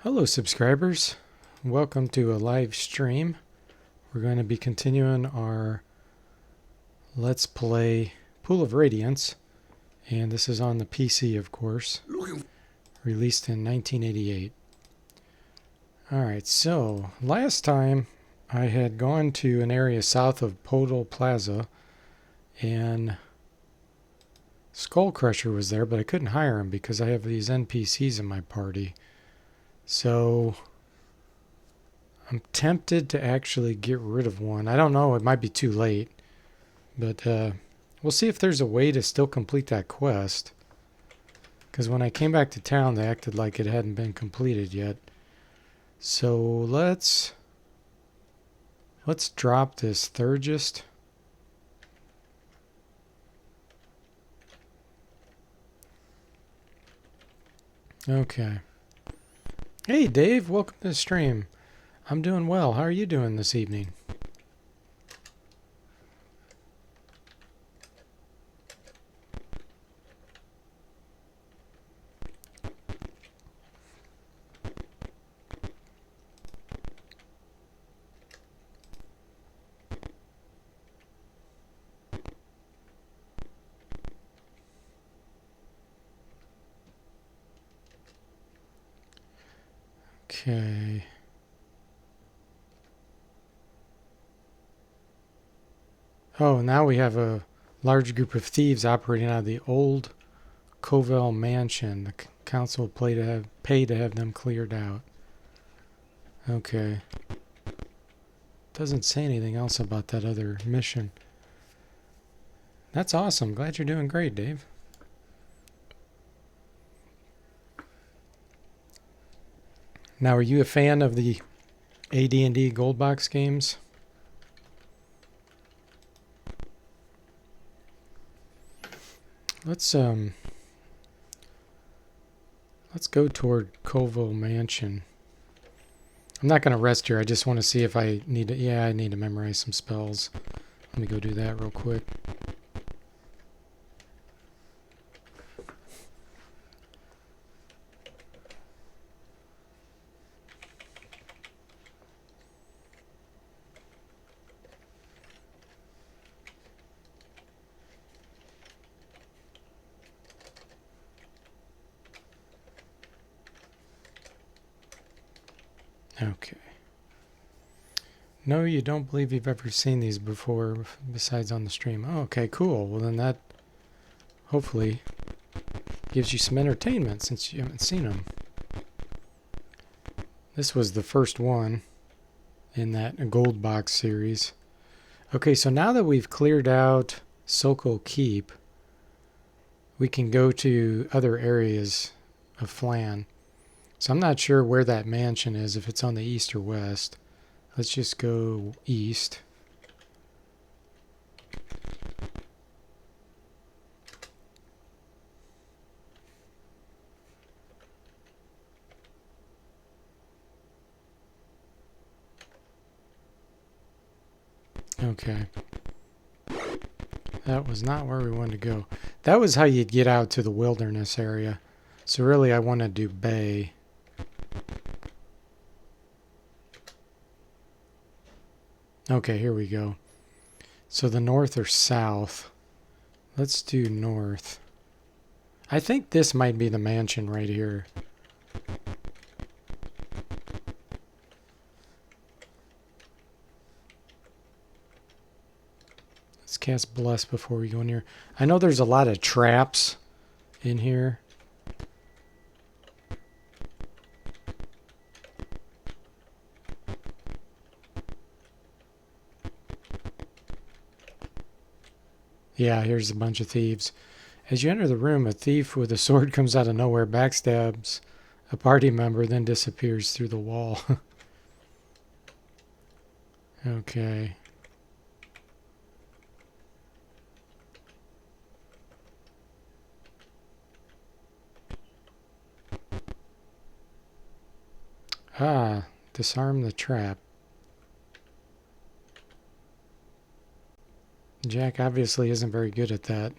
Hello subscribers, welcome to a live stream. We're going to be continuing our Let's Play Pool of Radiance, and this is on the PC of course, released in 1988. Alright, so last time I had gone to an area south of Podol Plaza and Skull Crusher was there, but I couldn't hire him because I have these NPCs in my party. So I'm tempted to actually get rid of one. I don't know, it might be too late. But we'll see if there's a way to still complete that quest. Because when I came back to town, they acted like it hadn't been completed yet. So let's drop this Thurgist. Okay. Hey Dave, welcome to the stream. I'm doing well. How are you doing this evening? Okay. Oh, now we have a large group of thieves operating out of the old Covell mansion. The council will pay to have them cleared out. Okay. Doesn't say anything else about that other mission. That's awesome. Glad you're doing great, Dave. Now, are you a fan of the AD&D Gold Box games? Let's go toward Covell Mansion. I'm not going to rest here. I just want to see if I need to... Yeah, I need to memorize some spells. Let me go do that real quick. Okay. No, you don't believe you've ever seen these before, besides on the stream. Oh, okay, cool. Well, then that hopefully gives you some entertainment since you haven't seen them. This was the first one in that Gold Box series. Okay, so now that we've cleared out Sokol Keep, we can go to other areas of Flan. So I'm not sure where that mansion is, if it's on the east or west. Let's just go east. Okay. That was not where we wanted to go. That was how you'd get out to the wilderness area. So really I want to do Bay. Okay, here we go. So the north or south. Let's do north. I think this might be the mansion right here. Let's cast Bless before we go in here. I know there's a lot of traps in here. Yeah, here's a bunch of thieves. As you enter the room, a thief with a sword comes out of nowhere, backstabs a party member, then disappears through the wall. Okay. Ah, disarm the trap. Jack obviously isn't very good at that.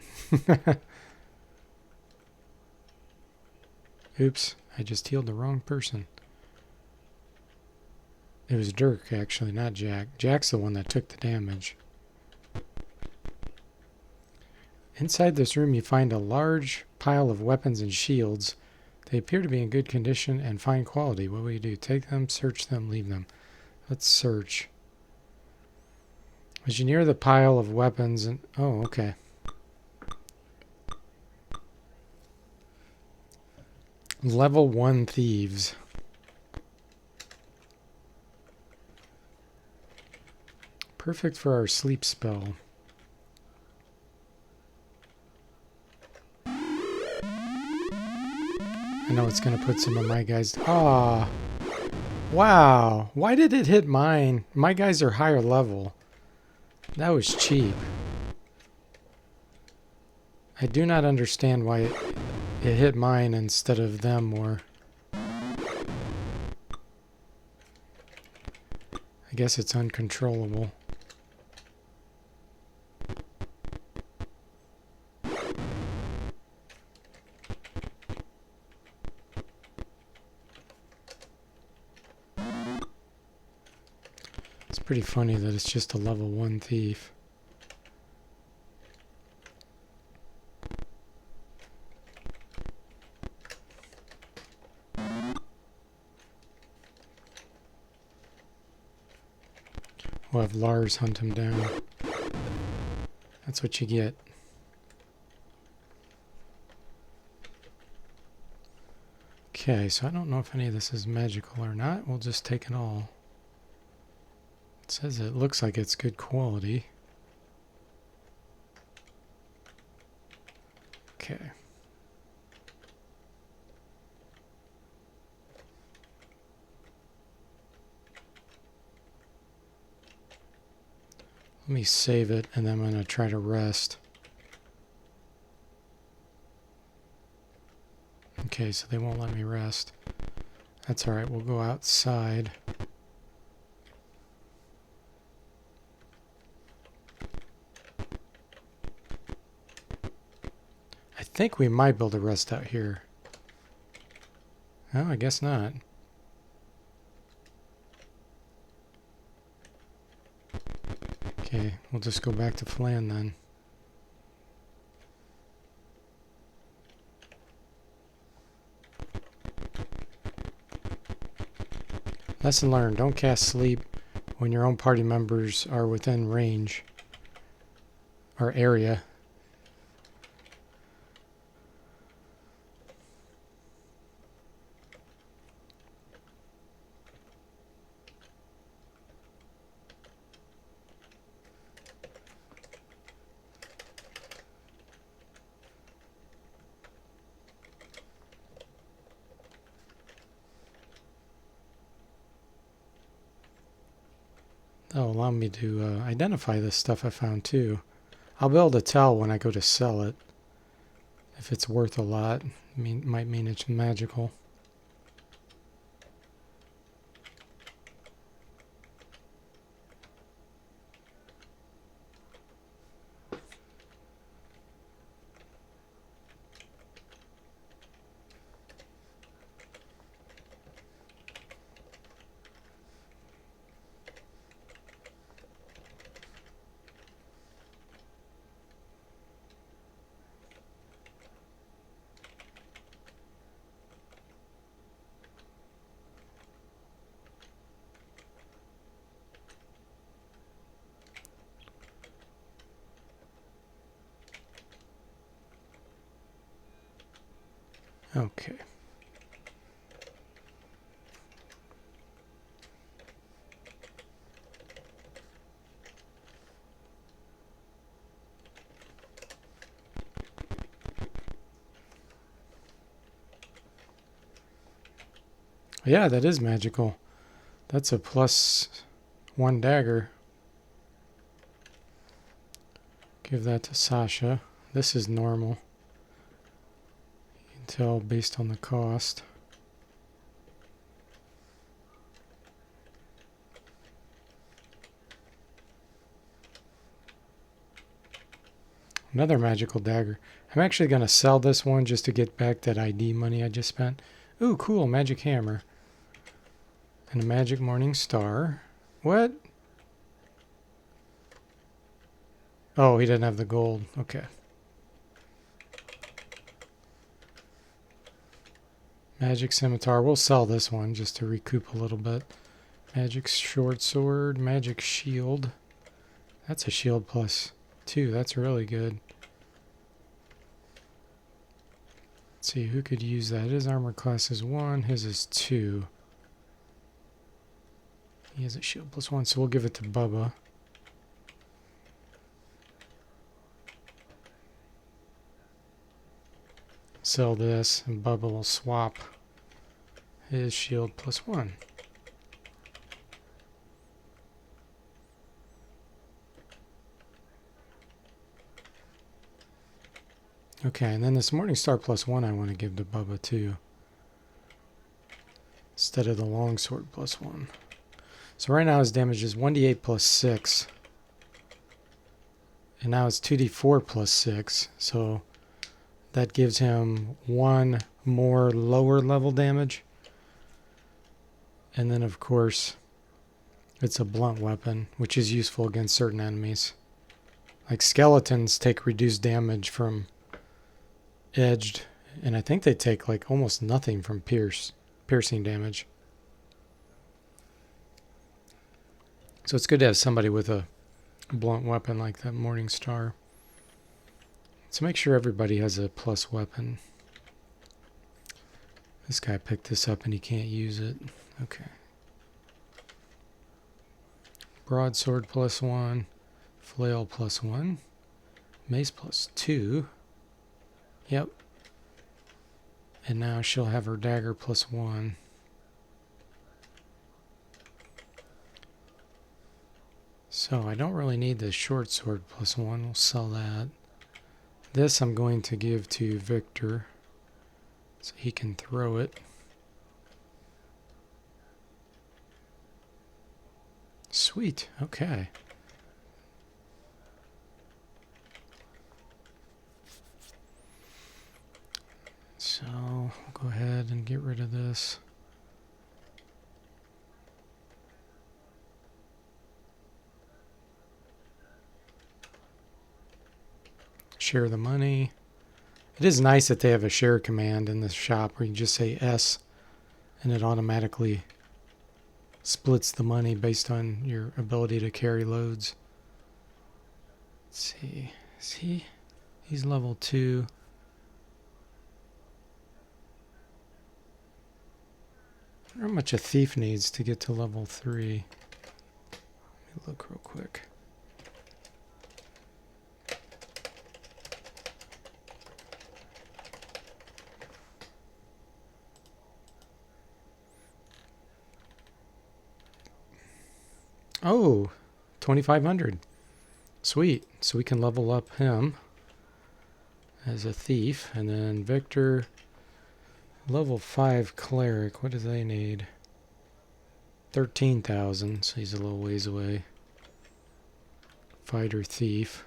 Oops, I just healed the wrong person. It was Dirk, actually, not Jack. Jack's the one that took the damage. Inside this room, you find a large pile of weapons and shields. They appear to be in good condition and fine quality. What will you do? Take them, search them, leave them. Let's search. As you near the pile of weapons and... Oh, okay. Level 1 thieves. Perfect for our sleep spell. I know it's going to put some of my guys... Ah! Wow! Why did it hit mine? My guys are higher level. That was cheap. I do not understand why it hit mine instead of them more. I guess it's uncontrollable. It's pretty funny that it's just a level 1 thief. We'll have Lars hunt him down. That's what you get. Okay, so I don't know if any of this is magical or not. We'll just take it all. It says it looks like it's good quality. Okay. Let me save it, and then I'm going to try to rest. Okay, so they won't let me rest. That's alright, we'll go outside. I think we might be able to rest out here. Oh, I guess not. Okay, we'll just go back to Flan then. Lesson learned, don't cast sleep when your own party members are within range or area. That'll allow me to identify this stuff I found too. I'll be able to tell when I go to sell it if it's worth a lot. Might mean it's magical. Okay. Yeah, that is magical. That's a +1 dagger. Give that to Sasha. This is normal. You can tell based on the cost. Another magical dagger. I'm actually going to sell this one just to get back that ID money I just spent. Ooh, cool, magic hammer. And a magic morning star. What? Oh, he didn't have the gold. Okay. Magic scimitar. We'll sell this one just to recoup a little bit. Magic short sword. Magic shield. That's a shield +2. That's really good. Let's see, who could use that? His armor class is 1. His is 2. He has a shield +1, so we'll give it to Bubba. Sell this, and Bubba will swap his shield +1. Okay, and then this Morning Star +1 I want to give to Bubba too, instead of the Longsword +1. So right now his damage is 1d8 +6, and now it's 2d4 +6, so that gives him 1 more lower level damage. And then of course it's a blunt weapon, which is useful against certain enemies. Like skeletons take reduced damage from edged, and I think they take like almost nothing from piercing damage. So it's good to have somebody with a blunt weapon like that Morning Star. So make sure everybody has a plus weapon. This guy picked this up and he can't use it. Okay. Broadsword +1, flail +1, mace +2. Yep. And now she'll have her dagger +1. So I don't really need the short sword +1. We'll sell that. This I'm going to give to Victor so he can throw it. Sweet. Okay. So we'll go ahead and get rid of this. Share the money. It is nice that they have a share command in this shop where you just say S and it automatically splits the money based on your ability to carry loads. Let's see. Is he's level 2. I wonder how much a thief needs to get to level 3. Let me look real quick. Oh, 2,500. Sweet. So we can level up him as a thief. And then Victor, level 5 cleric. What do they need? 13,000. So he's a little ways away. Fighter, thief.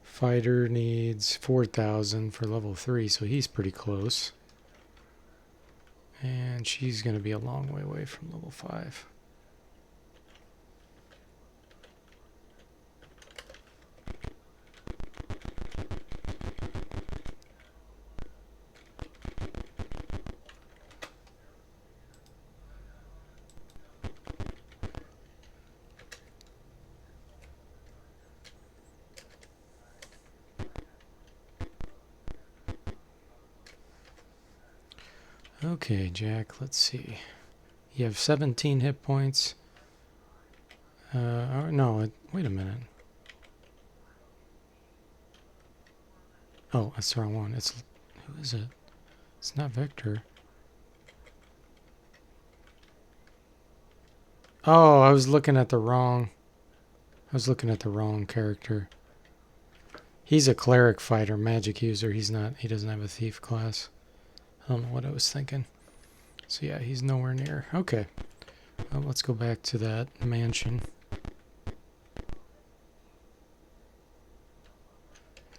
Fighter needs 4,000 for level 3. So he's pretty close. And she's going to be a long way away from level 5. Okay, Jack, let's see. You have 17 hit points. No, wait a minute. Oh, that's the wrong one. Who is it? It's not Victor. Oh, I was looking at the wrong character. He's a cleric fighter, magic user. He doesn't have a thief class. I don't know what I was thinking. So yeah, he's nowhere near. Okay. Well, let's go back to that mansion.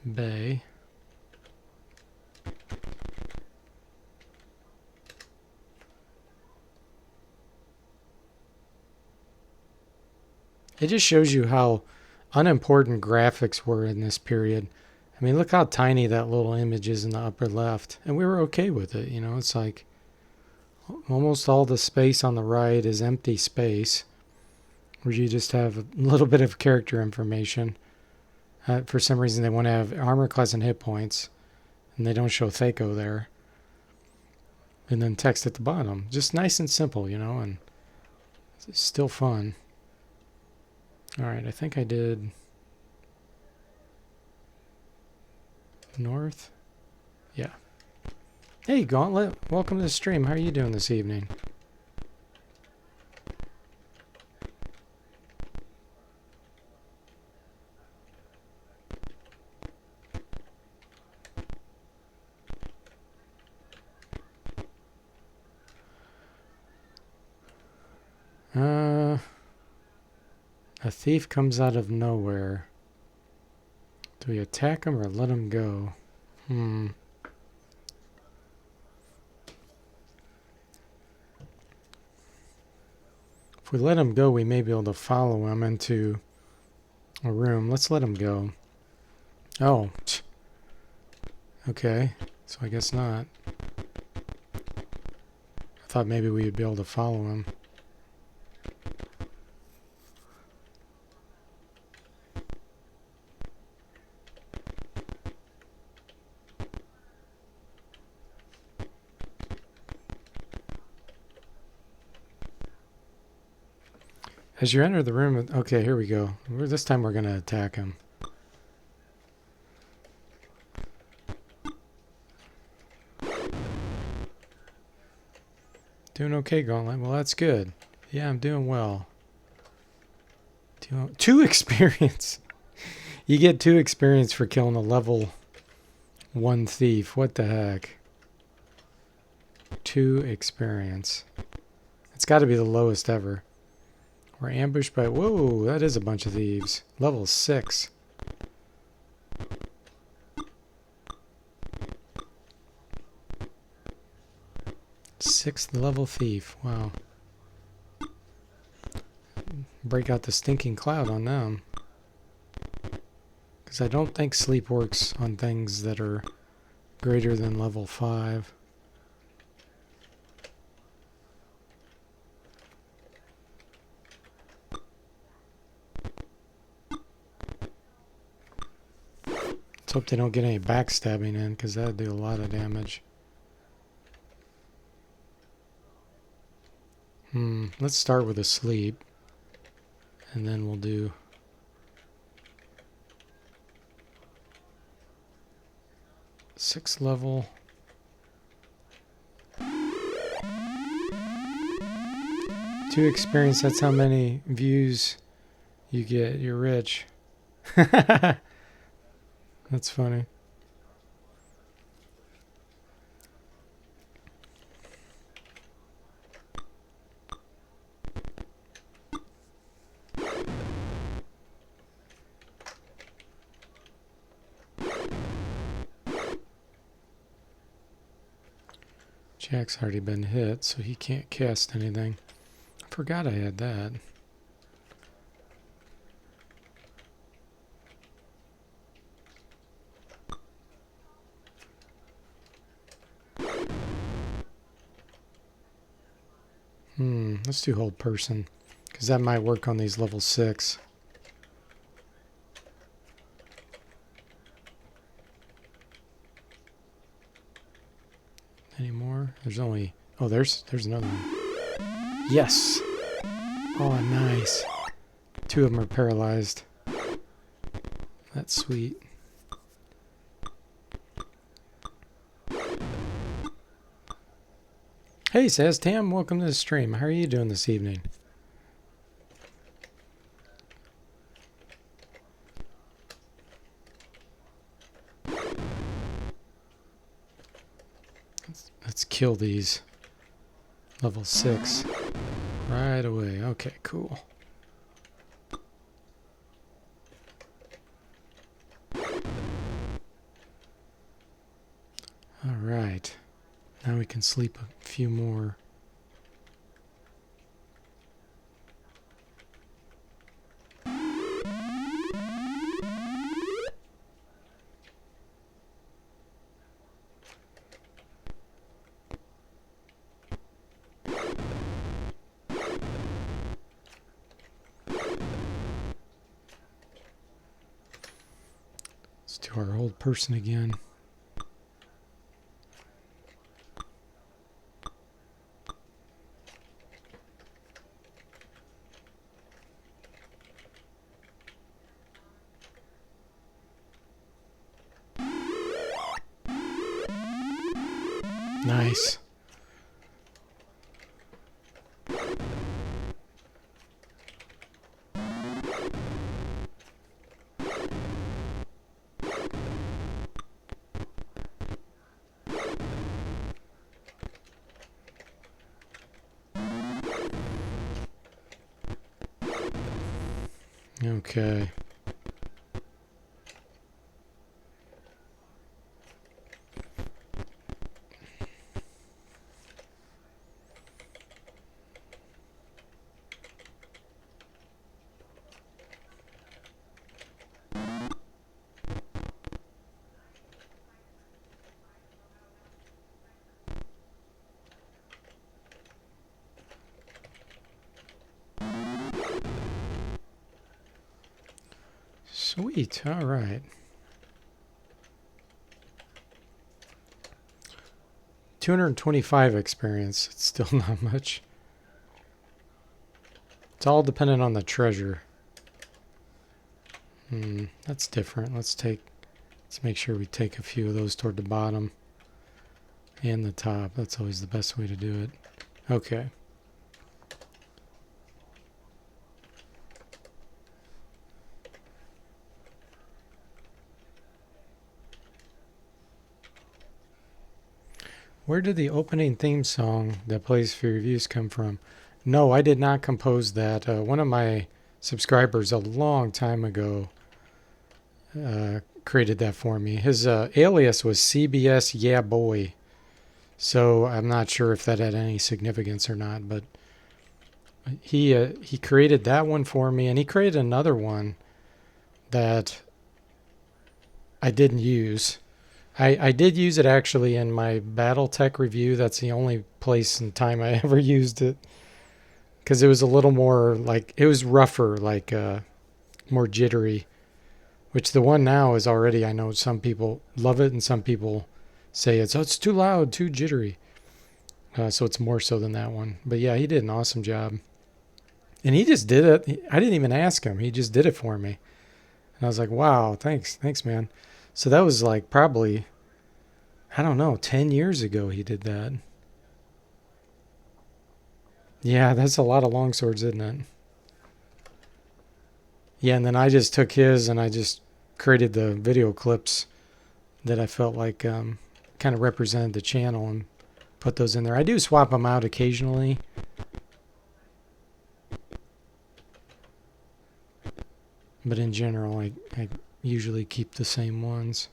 Bay. It just shows you how unimportant graphics were in this period. I mean, look how tiny that little image is in the upper left. And we were okay with it. You know, it's like almost all the space on the right is empty space, where you just have a little bit of character information. For some reason, they want to have armor class and hit points, and they don't show Thaco there. And then text at the bottom. Just nice and simple, you know, and it's still fun. Alright, I think I did north. Yeah. Hey, Gauntlet. Welcome to the stream. How are you doing this evening? A thief comes out of nowhere. Do we attack him or let him go? If we let him go, we may be able to follow him into a room. Let's let him go. Oh. Okay. So I guess not. I thought maybe we would be able to follow him. As you enter the room, okay, here we go. This time we're going to attack him. Doing okay, Gauntlet. Well, that's good. Yeah, I'm doing well. 2 experience. You get 2 experience for killing a level 1 thief. What the heck? 2 experience. It's got to be the lowest ever. We're ambushed by... Whoa, that is a bunch of thieves. Level 6. Sixth level thief. Wow. Break out the stinking cloud on them. Because I don't think sleep works on things that are greater than level 5. Let's hope they don't get any backstabbing in, because that would do a lot of damage. Let's start with a sleep. And then we'll do... Sixth level. 2 experience, that's how many views you get. You're rich. That's funny. Jack's already been hit, so he can't cast anything. I forgot I had that. Let's do hold person, because that might work on these level 6. Any more? There's only... Oh, there's another one. Yes! Oh, nice. 2 of them are paralyzed. That's sweet. Hey, says Tam, welcome to the stream. How are you doing this evening? Let's kill these. Level 6. Right away. Okay, cool. Alright. Now we can sleep a few more. to our old person again. Nice. Okay. Sweet. All right. 225 experience. It's still not much. It's all dependent on the treasure. That's different. Let's make sure we take a few of those toward the bottom and the top. That's always the best way to do it. Okay. Where did the opening theme song that plays for reviews come from? No, I did not compose that. One of my subscribers a long time ago created that for me. His alias was CBS Yeah Boy. So I'm not sure if that had any significance or not, but he created that one for me, and he created another one that I didn't use. I did use it actually in my BattleTech review. That's the only place and time I ever used it, because it was a little more like, it was rougher, like more jittery, which the one now is already, I know some people love it and some people say it's too loud, too jittery. So it's more so than that one. But yeah, he did an awesome job. And he just did it. I didn't even ask him. He just did it for me. And I was like, wow, thanks, man. So that was like probably, I don't know, 10 years ago he did that. Yeah, that's a lot of longswords, isn't it? Yeah, and then I just took his and I just created the video clips that I felt like kind of represented the channel and put those in there. I do swap them out occasionally. But in general, I usually keep the same ones.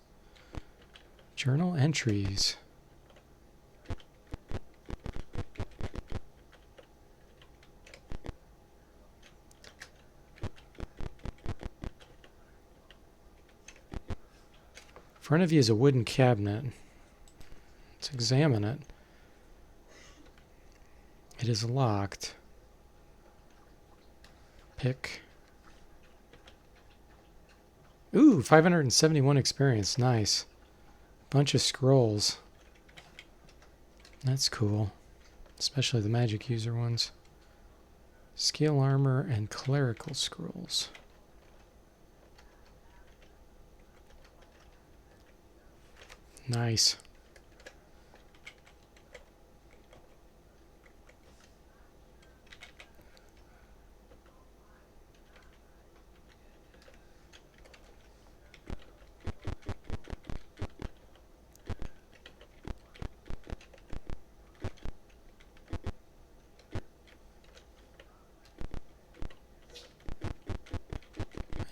Journal entries. In front of you is a wooden cabinet. Let's examine it. It is locked. Pick. Ooh, 571 experience. Nice. Bunch of scrolls. That's cool. Especially the magic user ones. Scale armor and clerical scrolls. Nice.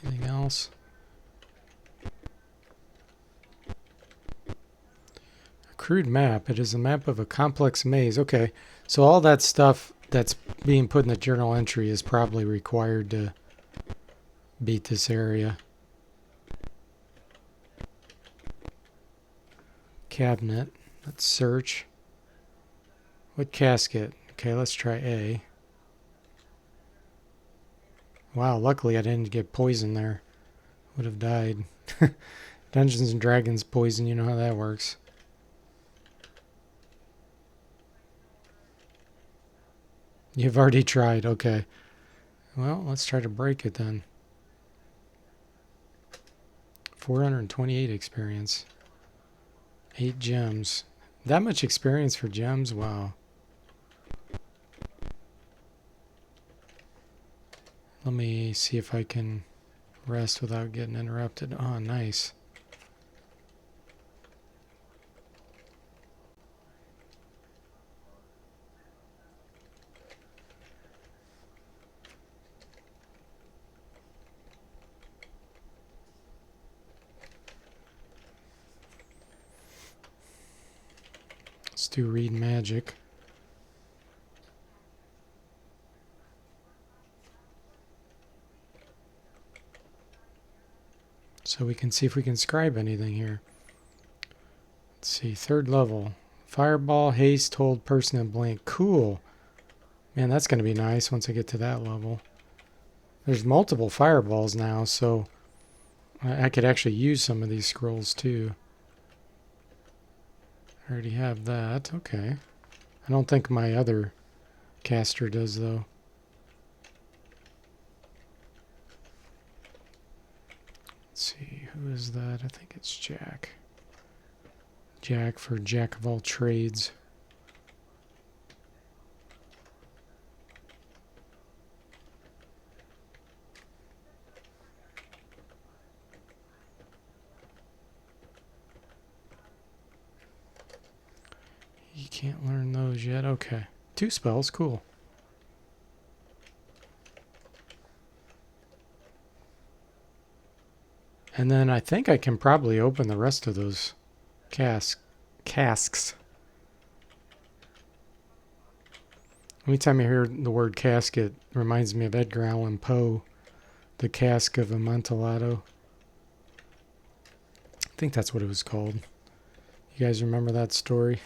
Anything else? Crude map. It is a map of a complex maze. Okay, so all that stuff that's being put in the journal entry is probably required to beat this area. Cabinet. Let's search. What casket? Okay, let's try A. Wow, luckily I didn't get poisoned there. Would have died. Dungeons and Dragons poison, you know how that works. You've already tried, okay. Well, let's try to break it then. 428 experience. 8 gems. That much experience for gems? Wow. Let me see if I can rest without getting interrupted. Oh, nice. Let's do read magic. So we can see if we can scribe anything here. Let's see, 3rd level. Fireball, haste, hold, person, and blink. Cool. Man, that's going to be nice once I get to that level. There's multiple fireballs now, so I could actually use some of these scrolls too. I already have that. Okay. I don't think my other caster does, though. Let's see, who is that? I think it's Jack. Jack for Jack of all trades. You can't learn those yet. Okay. 2 spells. Cool. And then I think I can probably open the rest of those casks. Anytime I hear the word cask, it reminds me of Edgar Allan Poe, The Cask of Amontillado. I think that's what it was called. You guys remember that story?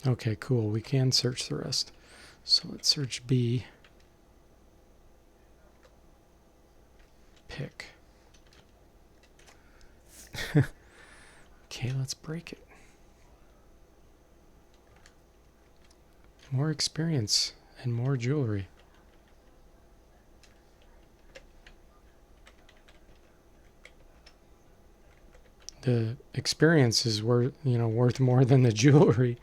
Okay, cool. We can search the rest. So let's search B. Pick. Okay, let's break it. More experience and more jewelry. The experience is worth more than the jewelry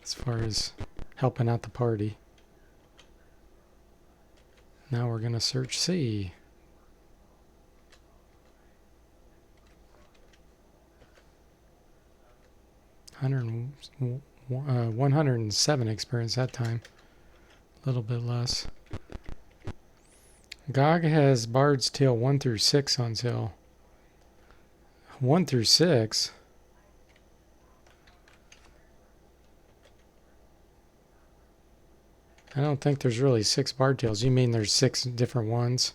as far as helping out the party. Now we're going to search C. $107 experience that time. A little bit less. GOG has Bard's Tale 1 through 6 on sale. 1 through 6? I don't think there's really 6 Bard Tales. You mean there's 6 different ones?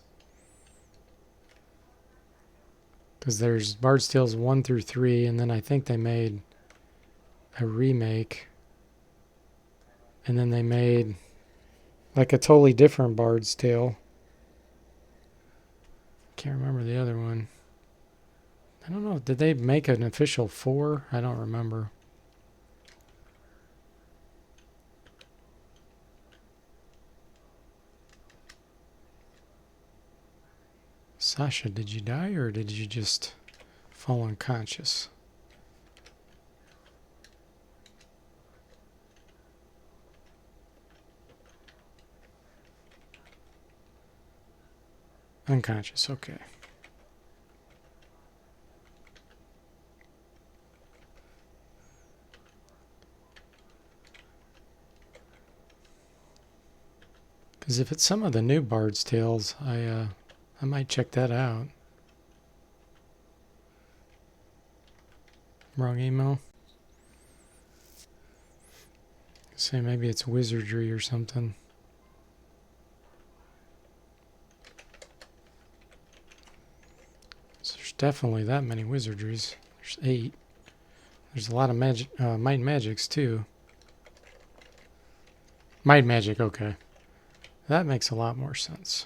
Because there's Bard's Tales 1 through 3, and then I think they made a remake. And then they made like a totally different Bard's Tale. Can't remember the other one. I don't know. Did they make an official 4? I don't remember. Sasha, did you die or did you just fall unconscious? Unconscious, okay. Because if it's some of the new Bard's Tales, I might check that out. Wrong email. Say maybe it's wizardry or something. So there's definitely that many wizardries. There's 8. There's a lot of magic, might and magics too. Mind magic, okay. That makes a lot more sense.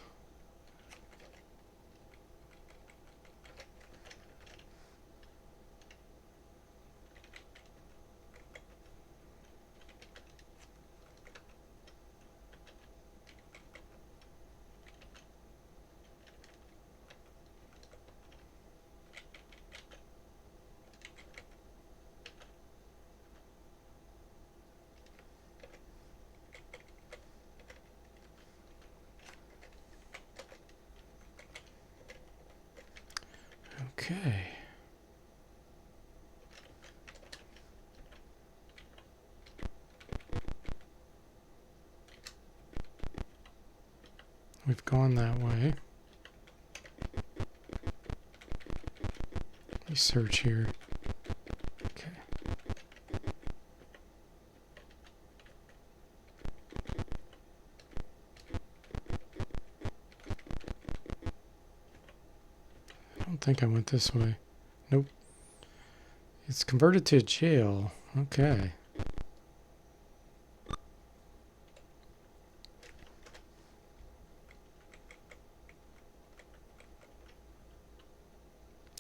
Okay. We've gone that way. Let me search here. Okay. I don't think I went this way. Nope. It's converted to a jail. Okay.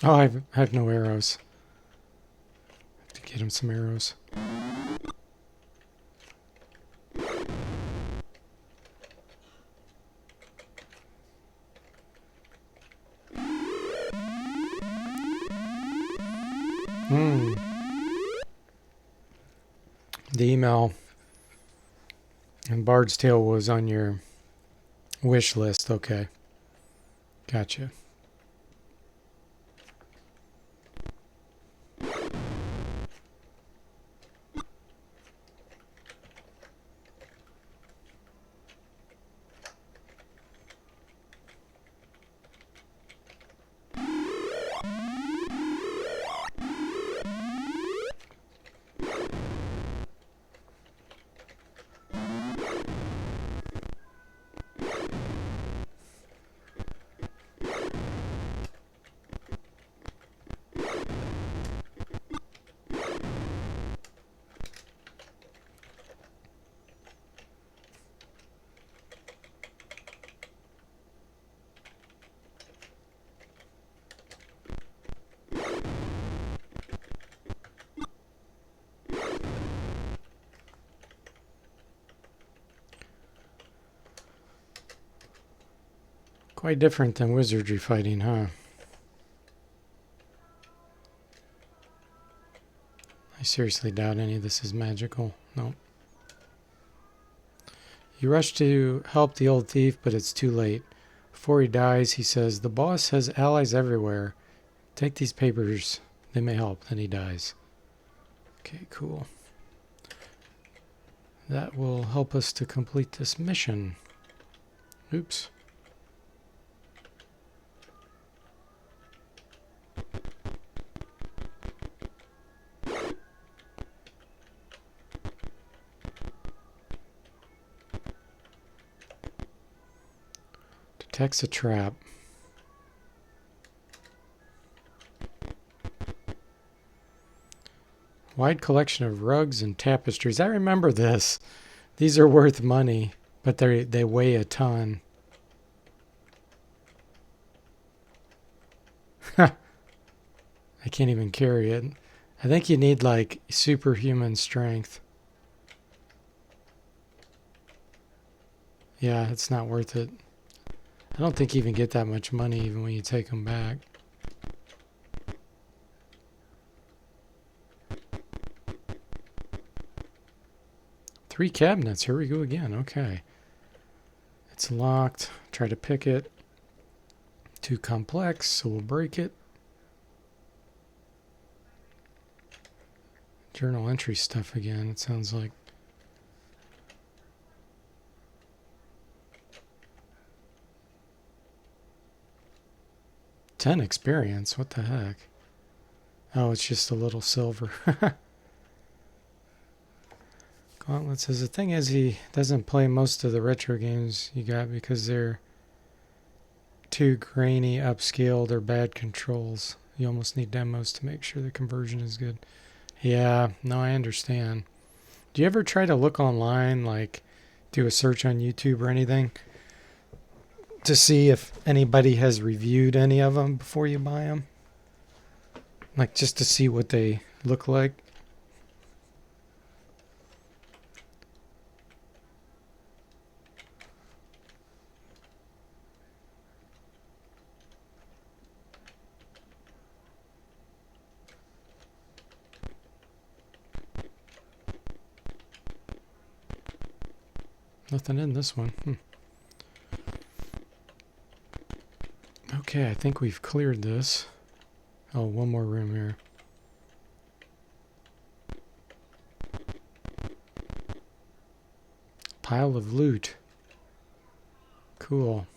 Oh, I have no arrows. I have to get him some arrows. The email and Bard's Tale was on your wish list. Okay. Gotcha. Quite different than wizardry fighting, huh? I seriously doubt any of this is magical. Nope. You rush to help the old thief, but it's too late. Before he dies, he says, "The boss has allies everywhere. Take these papers. They may help." Then he dies. Okay, cool. That will help us to complete this mission. Oops. Detects a trap. Wide collection of rugs and tapestries. I remember this. These are worth money, but they weigh a ton. I can't even carry it. I think you need like superhuman strength. Yeah, it's not worth it. I don't think you even get that much money even when you take them back. Three cabinets. Here we go again. Okay. It's locked. Try to pick it. Too complex, so we'll break it. Journal entry stuff again, it sounds like. $10 experience? What the heck? Oh, it's just a little silver. Gauntlet says the thing is he doesn't play most of the retro games you got because they're too grainy, upscaled, or bad controls. You almost need demos to make sure the conversion is good. Yeah, no, I understand. Do you ever try to look online, like do a search on YouTube or anything to see if anybody has reviewed any of them before you buy them. Like just to see what they look like. Nothing in this one. Okay, I think we've cleared this. Oh, one more room here. Pile of loot. Cool.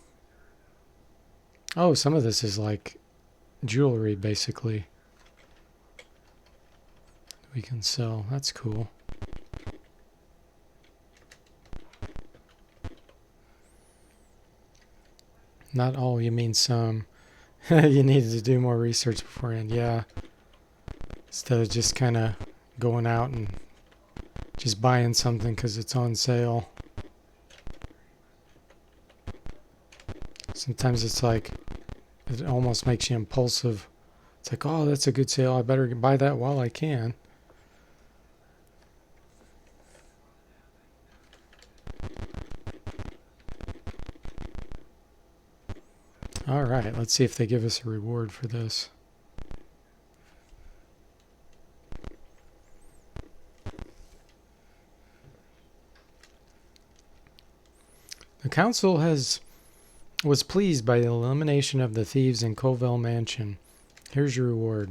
Oh, some of this is like jewelry, basically. We can sell. That's cool. Not all, you mean some. You needed to do more research beforehand. Yeah. Instead of just kind of going out and just buying something because it's on sale. Sometimes it's like, it almost makes you impulsive. It's like, oh, that's a good sale. I better buy that while I can. All right, let's see if they give us a reward for this. The council was pleased by the elimination of the thieves in Colville Mansion. Here's your reward.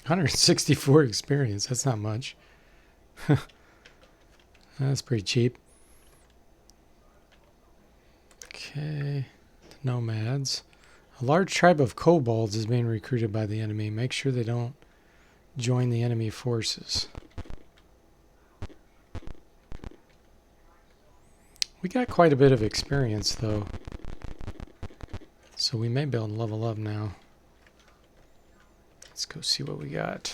164 experience. That's not much. That's pretty cheap. Okay. The nomads. A large tribe of kobolds is being recruited by the enemy. Make sure they don't join the enemy forces. We got quite a bit of experience, though. So we may be able to level up now. Let's go see what we got.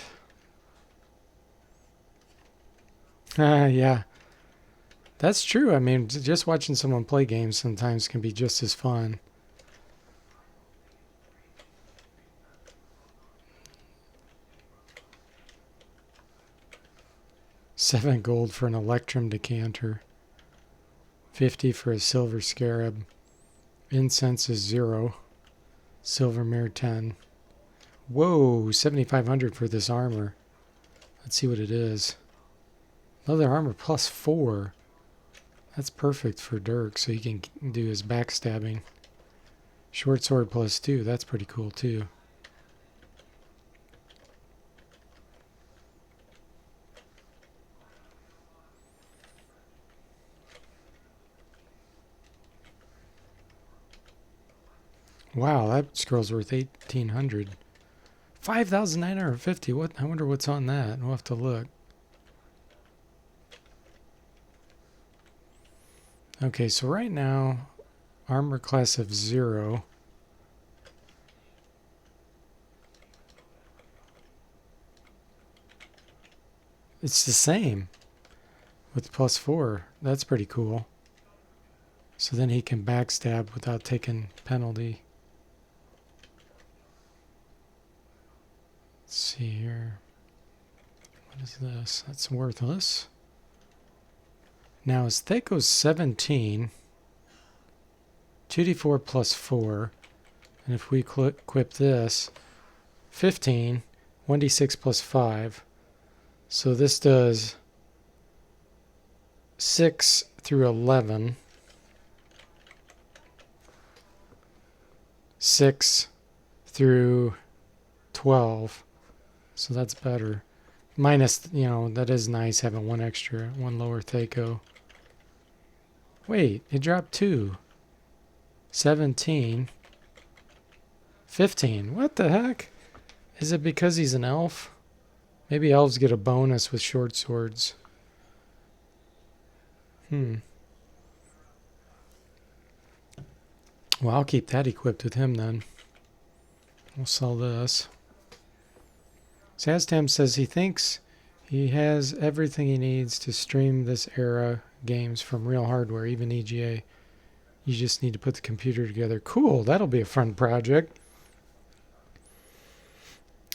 Yeah. That's true. I mean, just watching someone play games sometimes can be just as fun. $7 gold for an Electrum decanter. 50 for a silver scarab. Incense is 0. Silver mirror 10. Whoa, 7,500 for this armor. Let's see what it is. Leather armor plus 4. That's perfect for Dirk, so he can do his backstabbing. Short sword plus 2. That's pretty cool too. Wow, that scroll's worth 1,800. 5,950. What? I wonder what's on that. We'll have to look. Okay, so right now, armor class of 0. It's the same with plus 4. That's pretty cool. So then he can backstab without taking penalty. Let's see here. What is this? That's worthless. Now his Theco's 17. 2d4 plus 4. And if we equip this, 15. 1d6 plus 5. So this does 6 through 11. 6 through 12. So that's better. Minus, that is nice having one extra, one lower Theco. Wait, it dropped 2. 17. 15. What the heck? Is it because he's an elf? Maybe elves get a bonus with short swords. Well, I'll keep that equipped with him then. We'll sell this. Saztam says he thinks he has everything he needs to stream this era games from real hardware, even EGA. You just need to put the computer together. Cool, that'll be a fun project.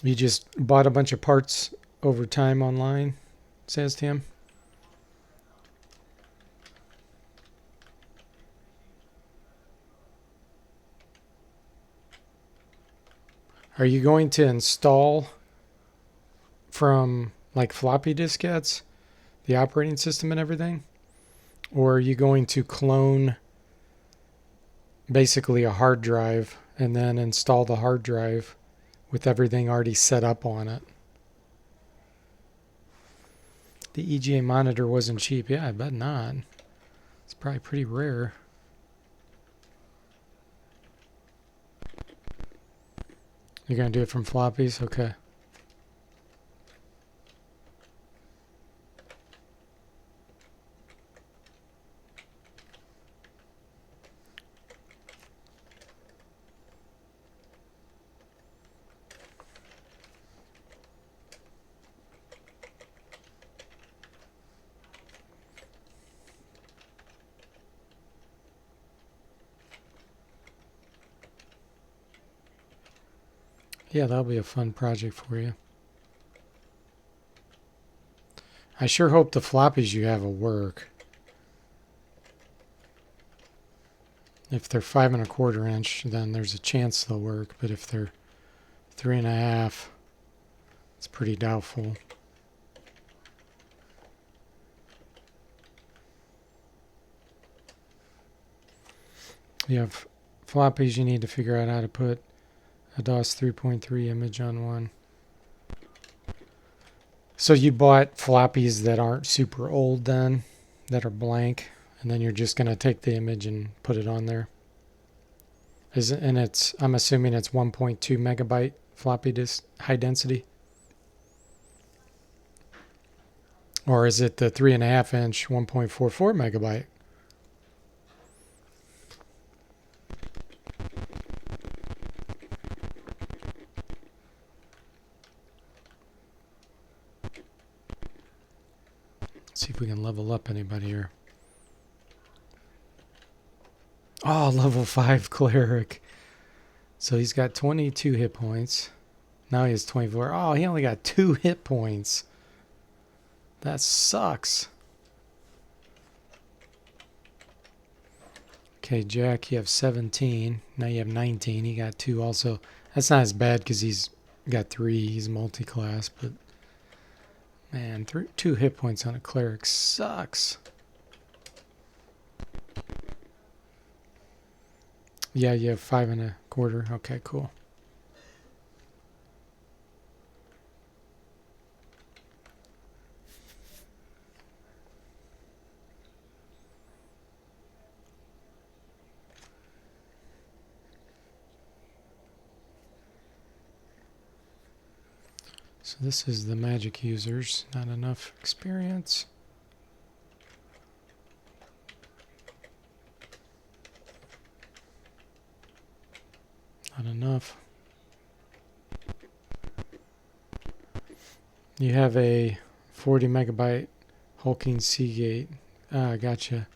You just bought a bunch of parts over time online, says Tim. Are you going to install from like floppy diskettes, the operating system and everything? Or are you going to clone basically a hard drive and then install the hard drive with everything already set up on it? The EGA monitor wasn't cheap. Yeah, I bet not. It's probably pretty rare. You're going to do it from floppies? Okay. Yeah, that'll be a fun project for you. I sure hope the floppies you have will work. If they're 5¼ inch, then there's a chance they'll work. But if they're 3½, it's pretty doubtful. You have floppies, you need to figure out how to put a DOS 3.3 image on one. So you bought floppies that aren't super old then, that are blank, and then you're just going to take the image and put it on there. I'm assuming it's 1.2 megabyte floppy disk high density? Or is it the 3½ inch 1.44 megabyte? See if we can level up anybody here. Oh, level 5 cleric. So he's got 22 hit points. Now he has 24. Oh, he only got 2 hit points. That sucks. Okay, Jack, you have 17. Now you have 19. He got 2 also. That's not as bad because he's got 3. He's multi-class, but man, 2 hit points on a cleric sucks. Yeah, you have 5¼ Okay, cool. So this is the magic users. Not enough experience. Not enough. You have a 40 megabyte hulking Seagate. Ah, gotcha.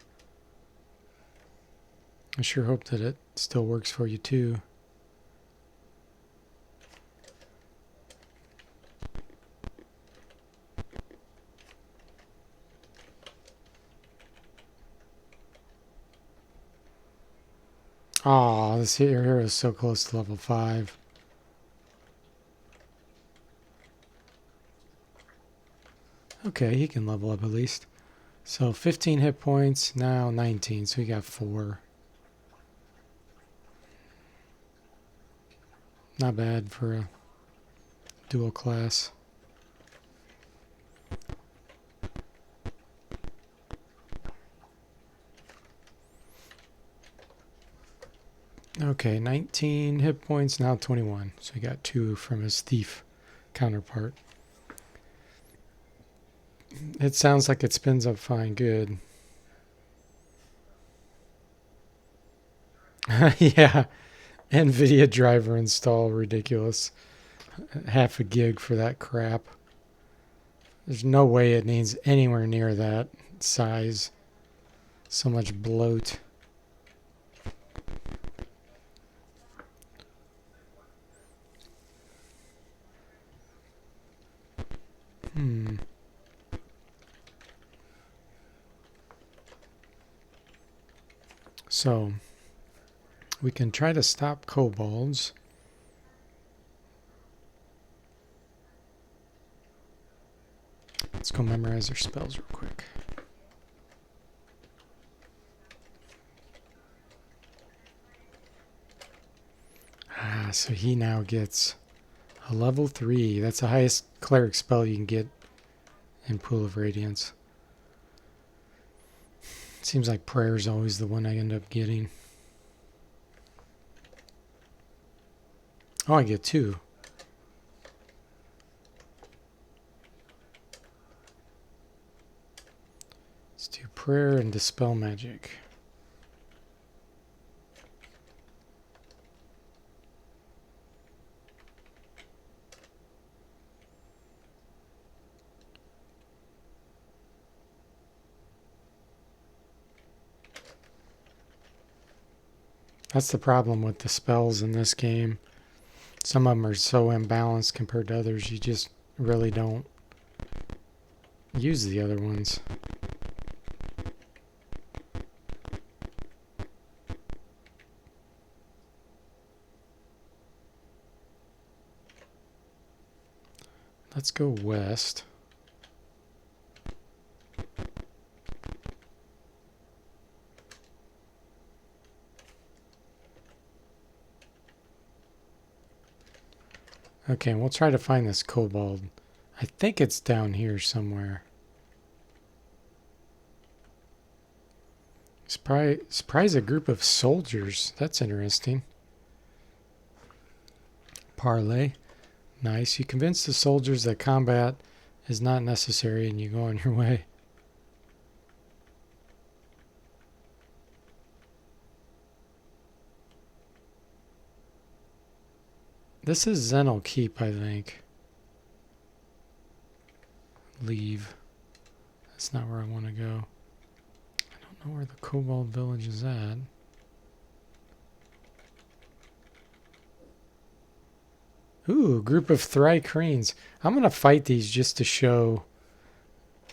I sure hope that it still works for you too. Oh, this hero is so close to level 5. Okay, he can level up at least. So 15 hit points, now 19, so he got 4. Not bad for a dual class. Okay, 19 hit points, now 21. So he got 2 from his thief counterpart. It sounds like it spins up fine. Good. Yeah. NVIDIA driver install. Ridiculous. Half a gig for that crap. There's no way it needs anywhere near that size. So much bloat. So we can try to stop kobolds. Let's go memorize their spells real quick. So he now gets a level 3. That's the highest cleric spell you can get in Pool of Radiance. Seems like prayer is always the one I end up getting. Oh, I get 2. Let's do prayer and dispel magic. That's the problem with the spells in this game. Some of them are so imbalanced compared to others, you just really don't use the other ones. Let's go west. Okay, we'll try to find this kobold. I think it's down here somewhere. Surprise a group of soldiers. That's interesting. Parlay. Nice. You convince the soldiers that combat is not necessary and you go on your way. This is Zenel Keep, I think. Leave. That's not where I want to go. I don't know where the Kobold Village is at. Ooh, group of Thri-Kreens. I'm going to fight these just to show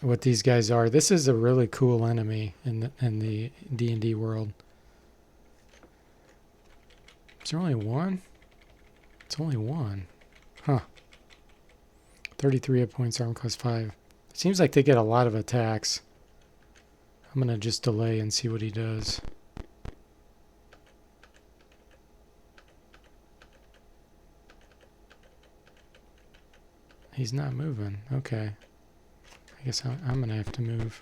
what these guys are. This is a really cool enemy in the D&D world. Is there only one? It's only one. Huh. 33 hit points, armor class 5. It seems like they get a lot of attacks. I'm going to just delay and see what he does. He's not moving. Okay. I guess I'm going to have to move.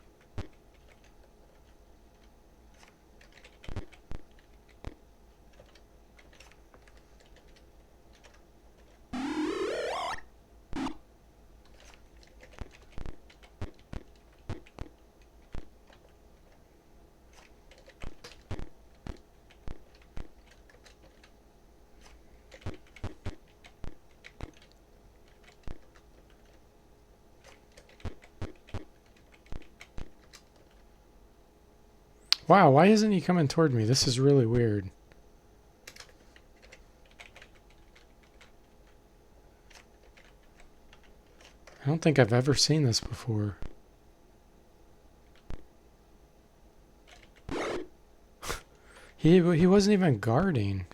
Wow, why isn't he coming toward me? This is really weird. I don't think I've ever seen this before. He wasn't even guarding.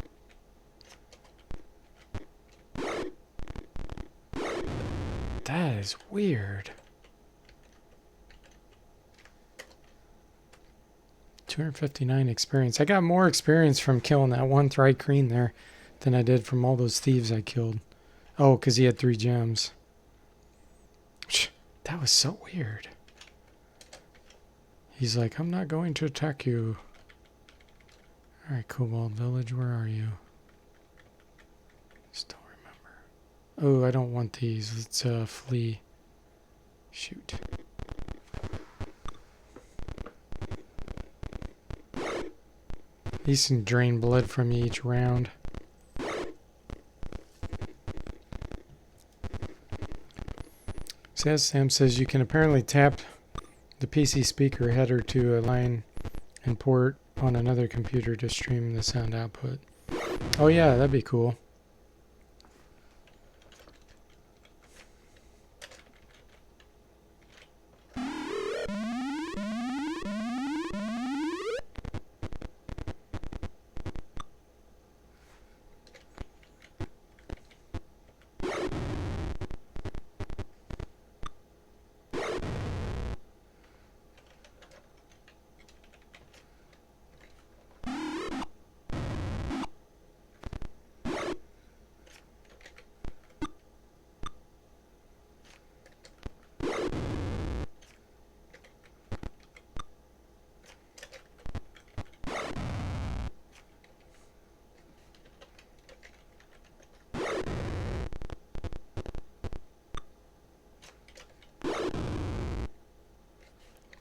That is weird. 259 experience. I got more experience from killing that one Thri-Kreen there than I did from all those thieves I killed. Oh, because he had 3 gems. That was so weird. He's like, I'm not going to attack you. Alright, Kobold Village, where are you? Still remember. Oh, I don't want these. Let's flee. Shoot. These can drain blood from you each round. Sam says you can apparently tap the PC speaker header to align and port on another computer to stream the sound output. Oh yeah, that'd be cool.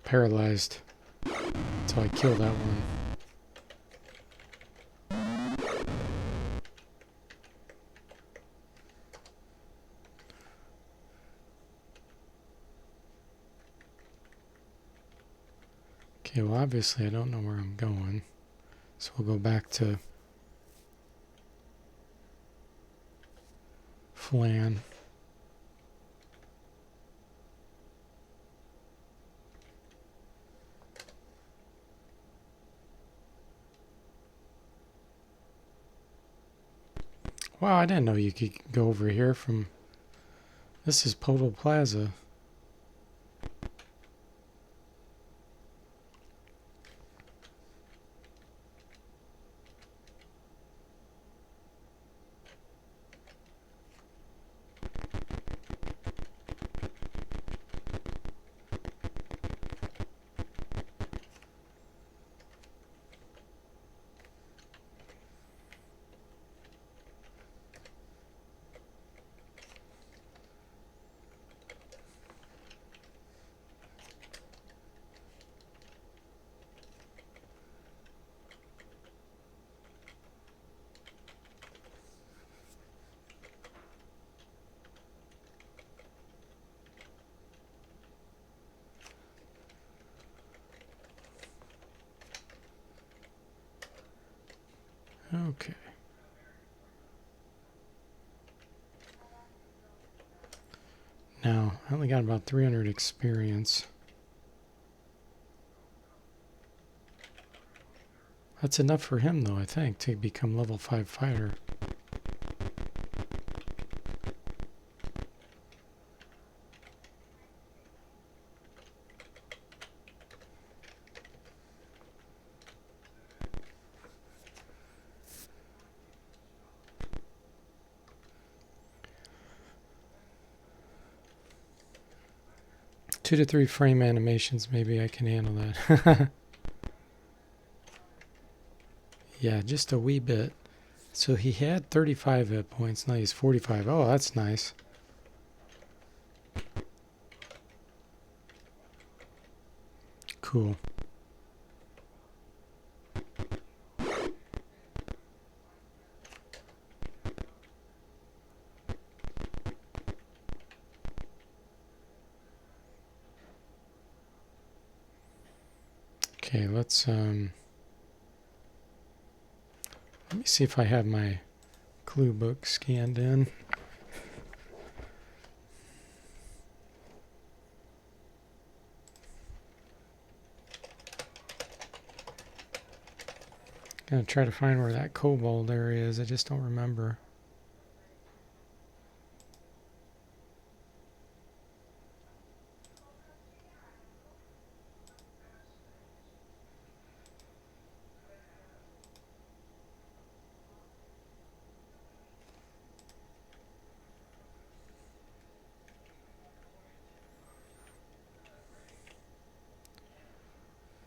Paralyzed. So I killed that one. Okay, well obviously I don't know where I'm going. So we'll go back to Flan. Wow, I didn't know you could go over here from... This is Poto Plaza. Okay. Now, I only got about 300 experience. That's enough for him, though, I think, to become level 5 fighter. Two to 3 frame animations, maybe I can handle that. Yeah, just a wee bit. So he had 35 hit points, now he's 45. Oh, that's nice. Cool. Okay, let me see if I have my clue book scanned in. Gonna try to find where that kobold area is. I just don't remember.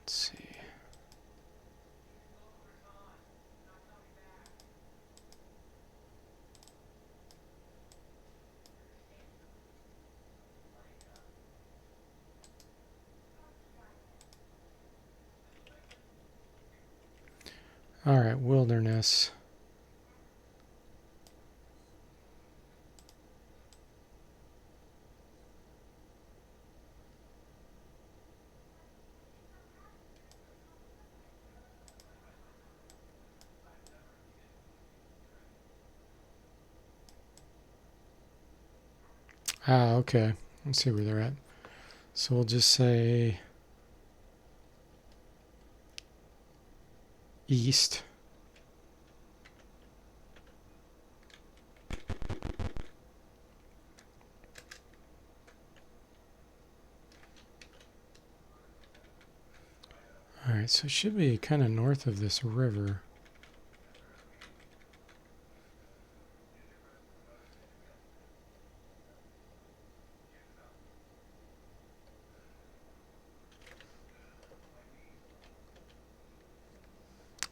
Let's see. All right, wilderness. Ah, okay. Let's see where they're at. So we'll just say east. Alright, so it should be kind of north of this river.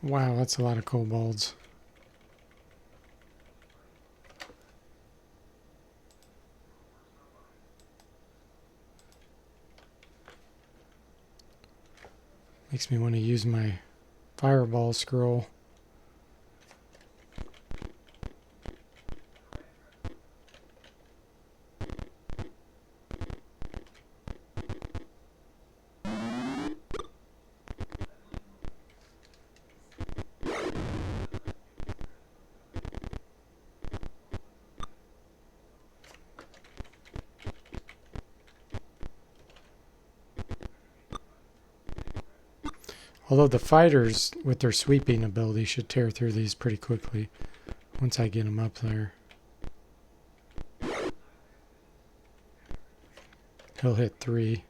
Wow, that's a lot of kobolds. Makes me want to use my fireball scroll. Although the fighters, with their sweeping ability, should tear through these pretty quickly once I get them up there. He'll hit 3.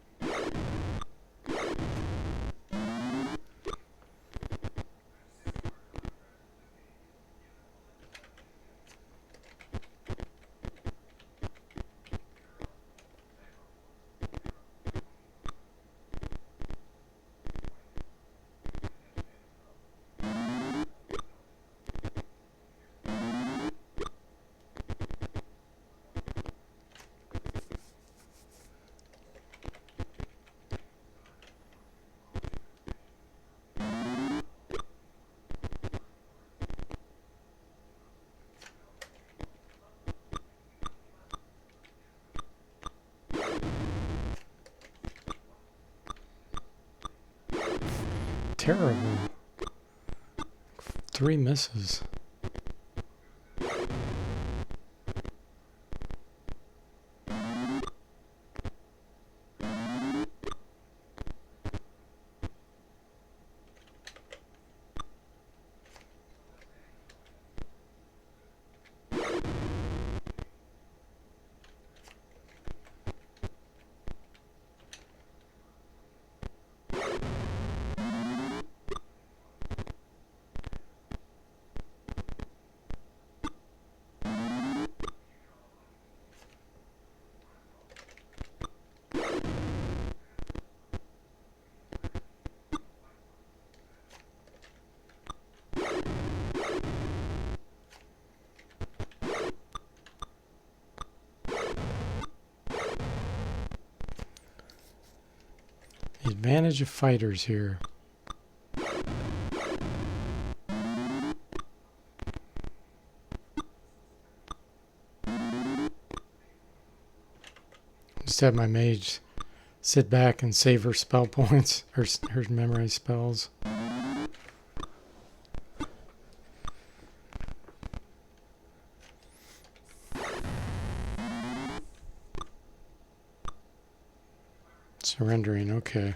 Terrible. 3 misses. The advantage of fighters here. Just have my mage sit back and save her spell points, her memory spells. Surrendering, okay.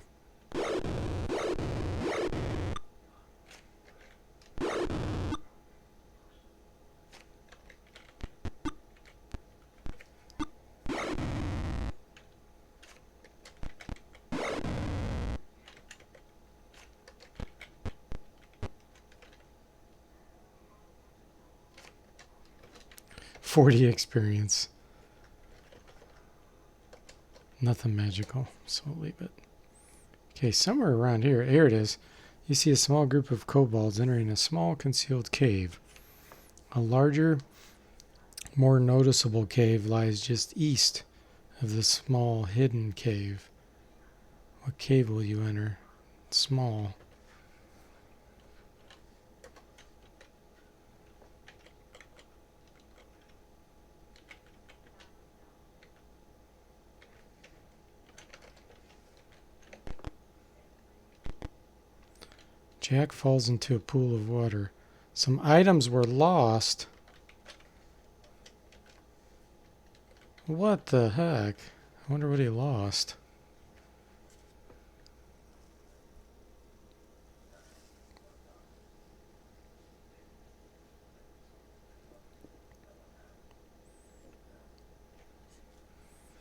.40 experience. Nothing magical, so we'll leave it. Okay, somewhere around here, here it is. You see a small group of kobolds entering a small concealed cave. A larger, more noticeable cave lies just east of the small hidden cave. What cave will you enter? Small. Jack falls into a pool of water. Some items were lost. What the heck? I wonder what he lost.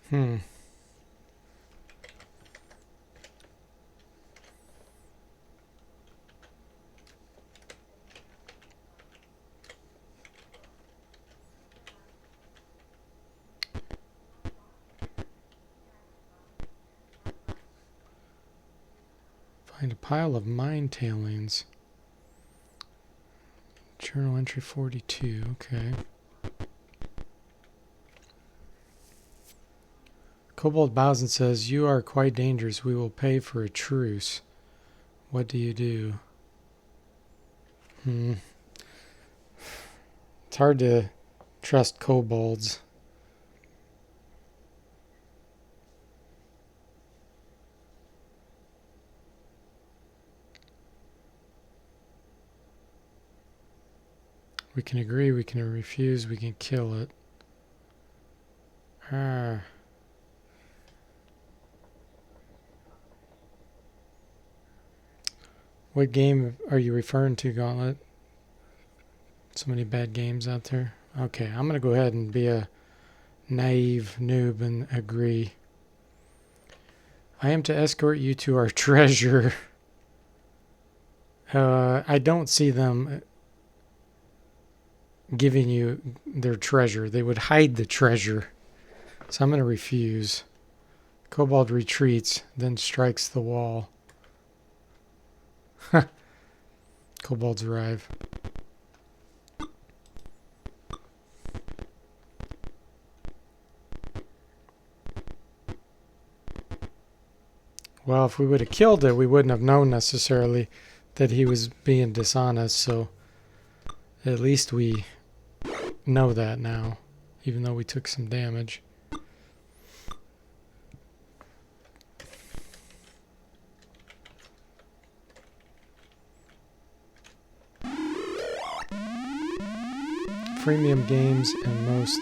Hmm. Find a pile of mine tailings. Journal entry 42. Okay. Kobold bows and says, "You are quite dangerous. We will pay for a truce." What do you do? It's hard to trust kobolds. We can agree, we can refuse, we can kill it. What game are you referring to, Gauntlet? So many bad games out there. Okay, I'm going to go ahead and be a naive noob and agree. I am to escort you to our treasure. I don't see them giving you their treasure. They would hide the treasure. So I'm going to refuse. Kobold retreats, then strikes the wall. Kobolds arrive. Well, if we would have killed it, we wouldn't have known necessarily that he was being dishonest, so at least we know that now, even though we took some damage. Freemium games and most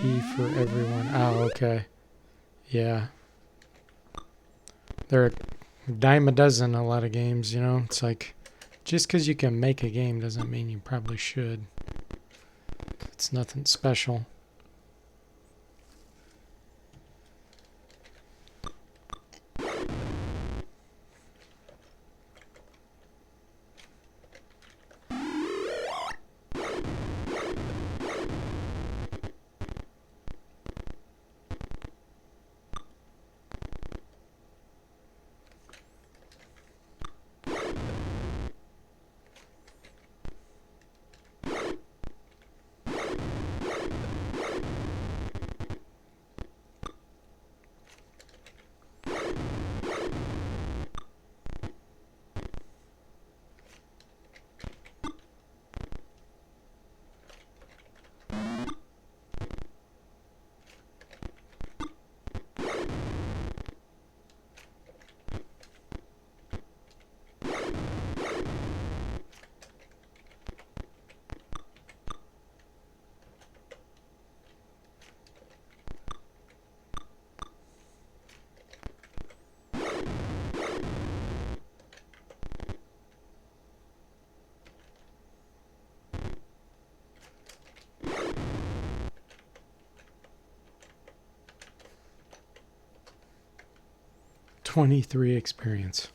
E for everyone. Oh, okay. Yeah. There are a dime a dozen, a lot of games, you know? It's like, just because you can make a game doesn't mean you probably should. It's nothing special. .23 experience.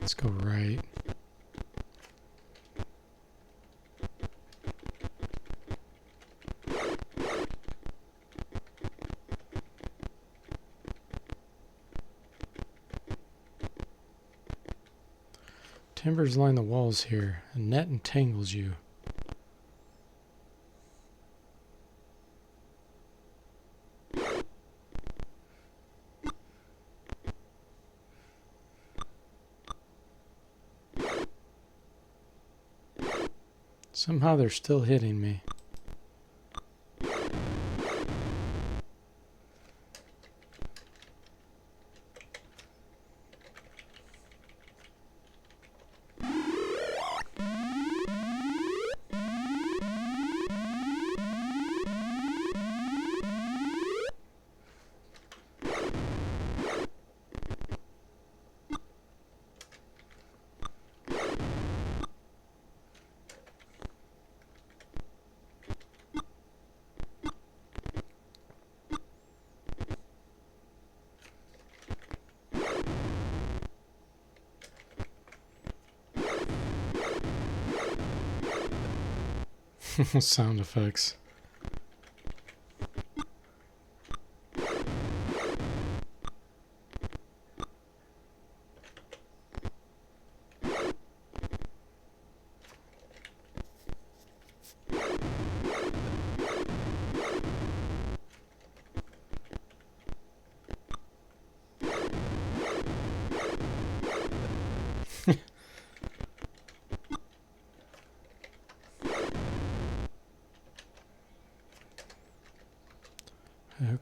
Let's go right. Timbers line the walls here. A net entangles you. Somehow they're still hitting me. Sound effects.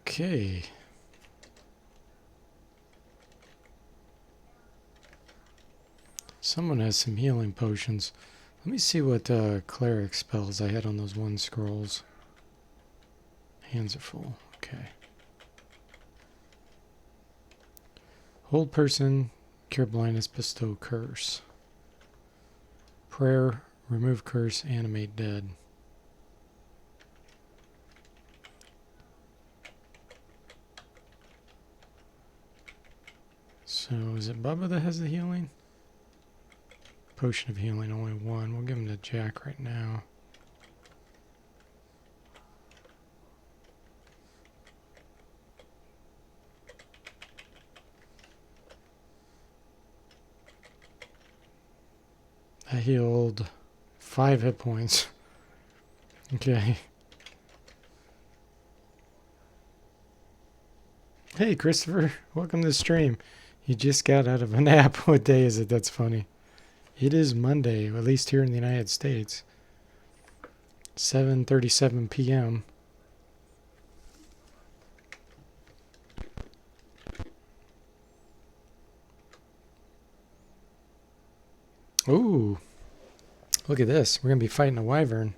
Okay. Someone has some healing potions. Let me see what cleric spells I had on those one scrolls. Hands are full. Okay. Hold person, cure blindness, bestow curse. Prayer, remove curse, animate dead. So is it Bubba that has the healing? Potion of healing, only one. We'll give him to Jack right now. I healed 5 hit points. Okay. Hey, Christopher. Welcome to the stream. You just got out of a nap. What day is it? That's funny. It is Monday, at least here in the United States. 7:37 p.m. Ooh. Look at this. We're going to be fighting a wyvern.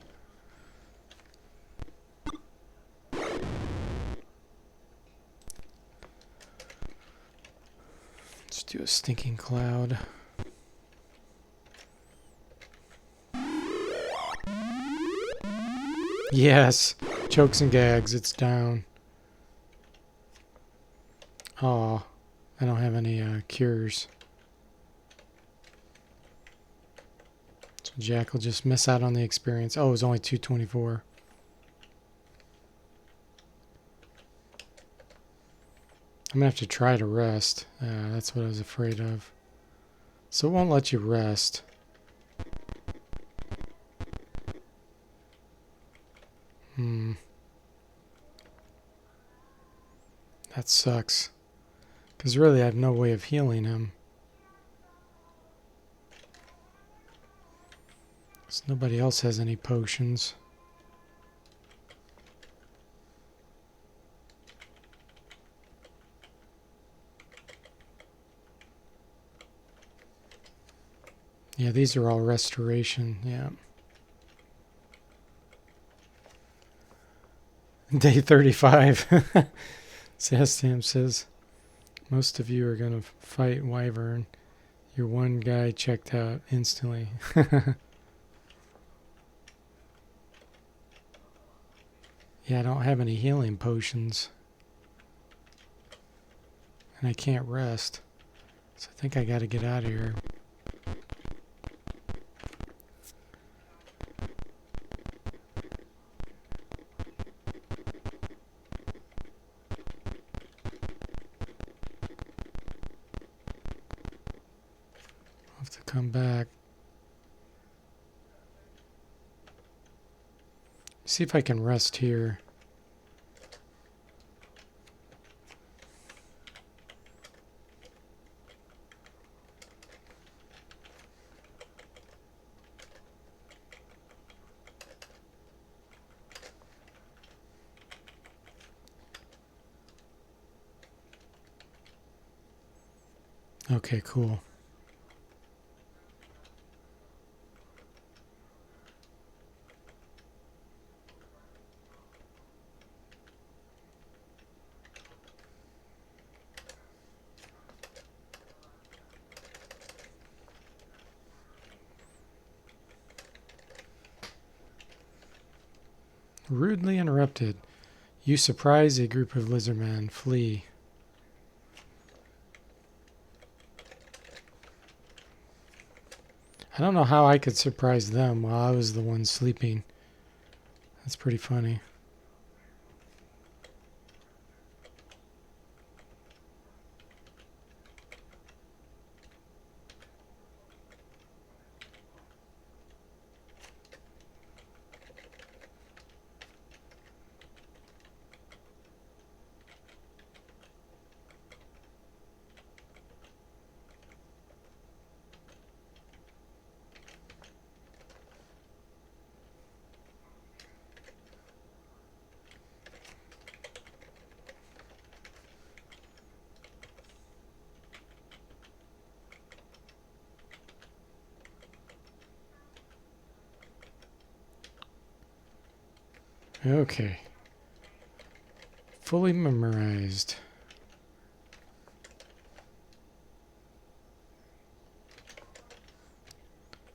Let's do a stinking cloud. Yes. Chokes and gags. It's down. Aw. I don't have any cures. So Jack will just miss out on the experience. Oh, it was only 224. I'm going to have to try to rest. That's what I was afraid of. So it won't let you rest. That sucks. Because really I have no way of healing him. So nobody else has any potions. Yeah, these are all restoration. Yeah. Day 35. Sastam says, most of you are going to fight wyvern. Your one guy checked out instantly. Yeah, I don't have any healing potions. And I can't rest. So I think I got to get out of here. I'll have to come back. See if I can rest here. Okay, cool. Rudely interrupted. You surprise a group of lizardmen. Flee. I don't know how I could surprise them while I was the one sleeping. That's pretty funny. Okay. Fully memorized.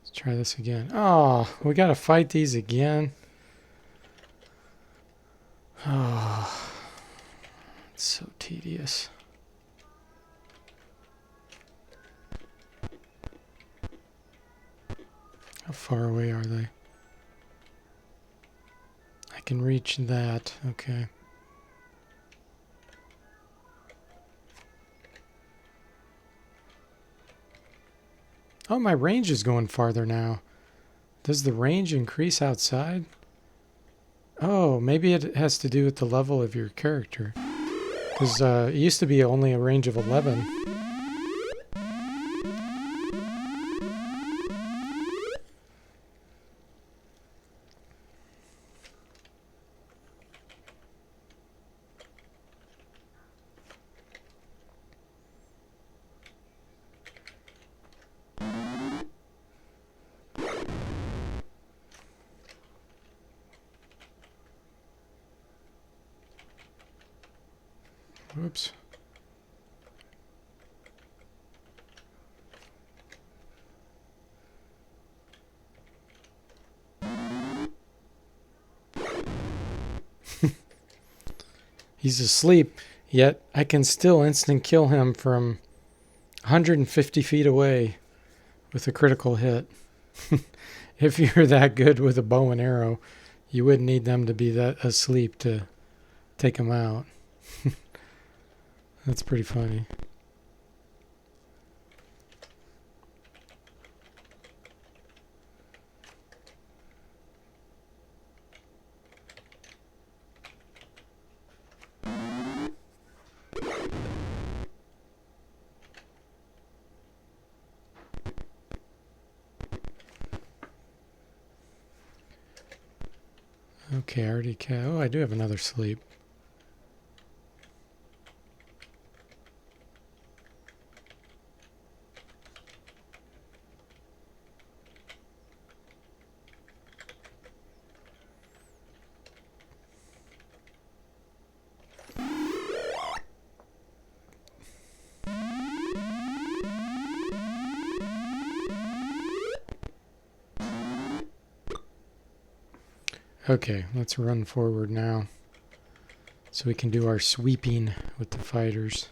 Let's try this again. Oh, we gotta fight these again. Oh, it's so tedious. How far away are they? I can reach that. Okay. Oh, my range is going farther now. Does the range increase outside? Oh, maybe it has to do with the level of your character. Because it used to be only a range of 11. Whoops. He's asleep, yet I can still instant kill him from 150 feet away with a critical hit. If you're that good with a bow and arrow, you wouldn't need them to be that asleep to take him out. That's pretty funny. Okay, I already can. Oh, I do have another sleep. Okay, let's run forward now so we can do our sweeping with the fighters.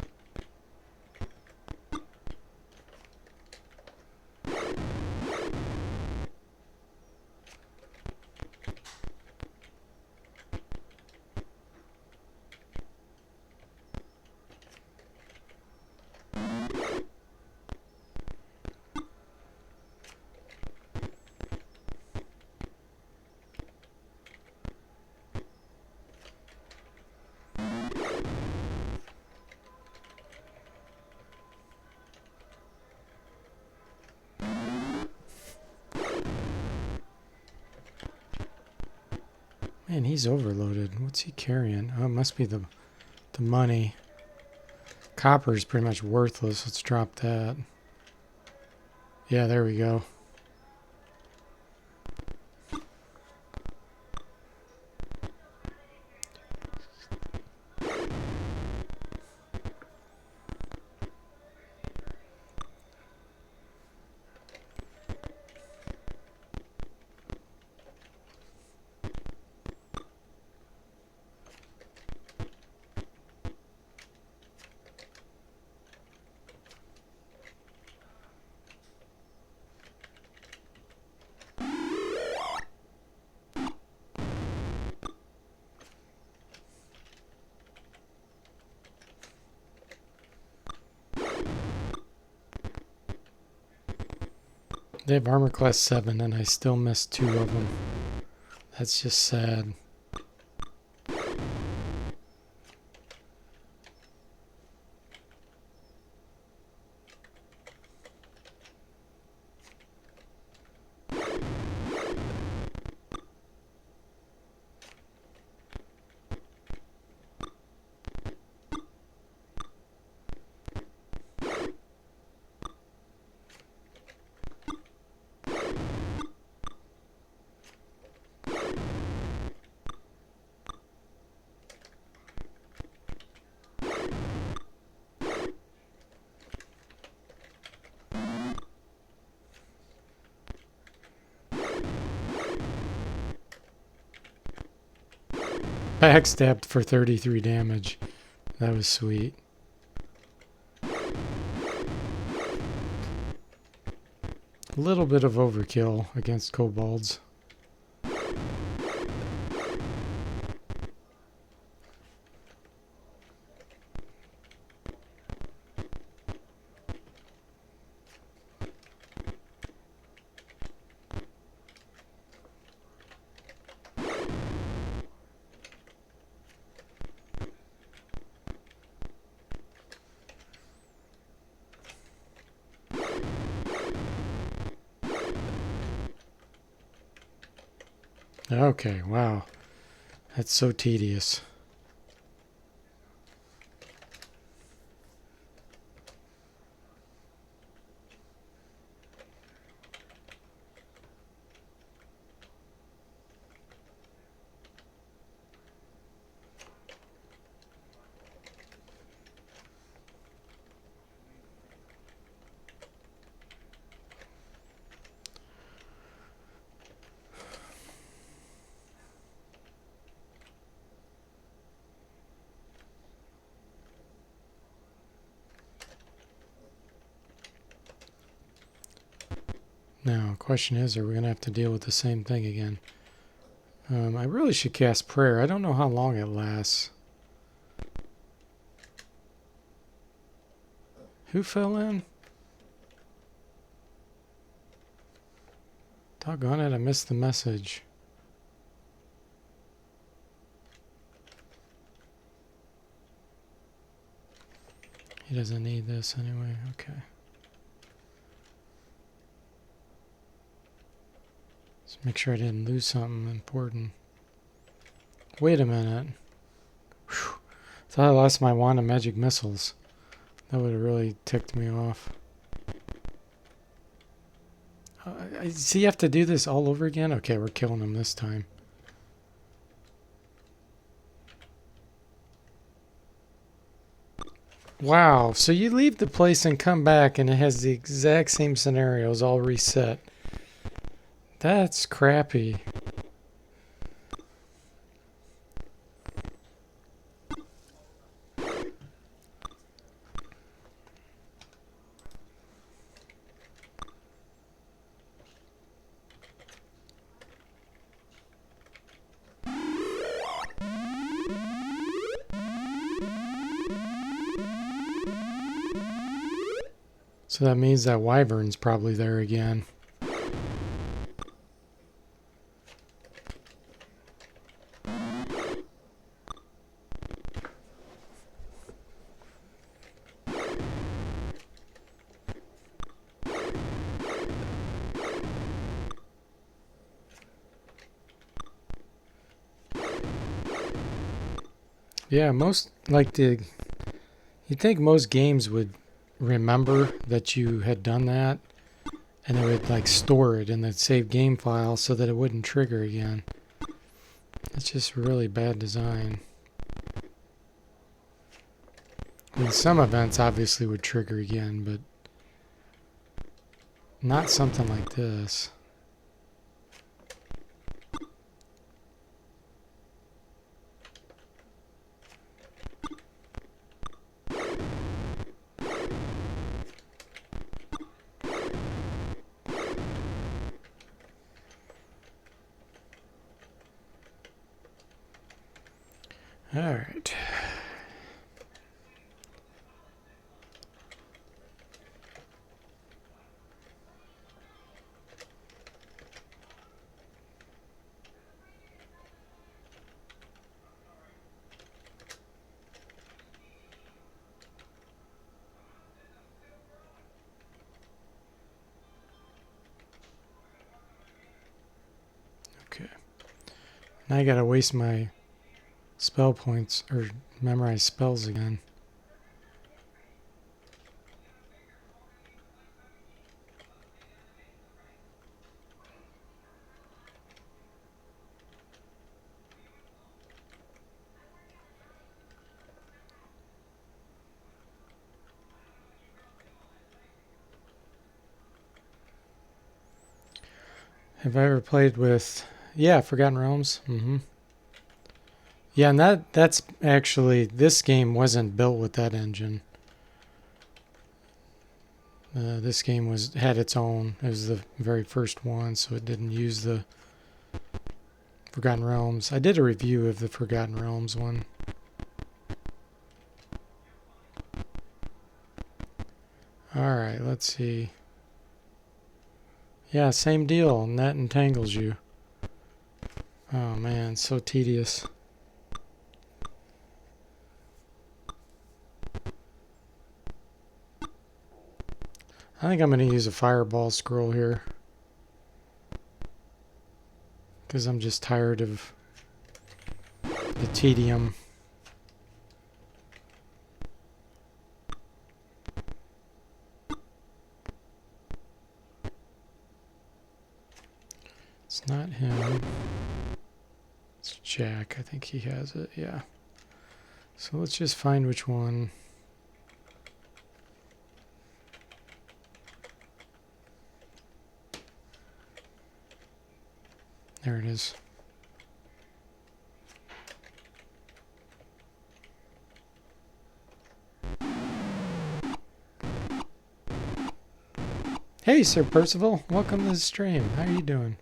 Man, he's overloaded. What's he carrying? Oh, it must be the money. Copper is pretty much worthless. Let's drop that. Yeah, there we go. They have armor class 7 and I still missed 2 of them. That's just sad. Backstabbed for 33 damage. That was sweet. A little bit of overkill against kobolds. Okay, wow. That's so tedious. Now, question is, are we going to have to deal with the same thing again? I really should cast prayer. I don't know how long it lasts. Who fell in? Doggone it, I missed the message. He doesn't need this anyway. Okay. Let's make sure I didn't lose something important. Wait a minute. Whew. Thought I lost my wand of magic missiles. That would have really ticked me off. So you have to do this all over again? Okay, we're killing him this time. Wow, so you leave the place and come back and it has the exact same scenarios all reset. That's crappy. So that means that wyvern's probably there again. Yeah, most like the, You'd think most games would remember that you had done that, and it would like store it in the save game file so that it wouldn't trigger again. It's just really bad design. I mean, some events obviously would trigger again, but not something like this. All right. Okay. Now I gotta waste my spell points or memorize spells again. Have I ever played with... Yeah, Forgotten Realms. Yeah, and that's actually... This game wasn't built with that engine. This game had its own. It was the very first one, so it didn't use the Forgotten Realms. I did a review of the Forgotten Realms one. Alright, let's see. Yeah, same deal. And that entangles you. Oh man, so tedious. I think I'm going to use a fireball scroll here. Because I'm just tired of the tedium. It's not him. It's Jack. I think he has it. Yeah. So let's just find which one. There it is. Hey, Sir Percival. Welcome to the stream. How are you doing?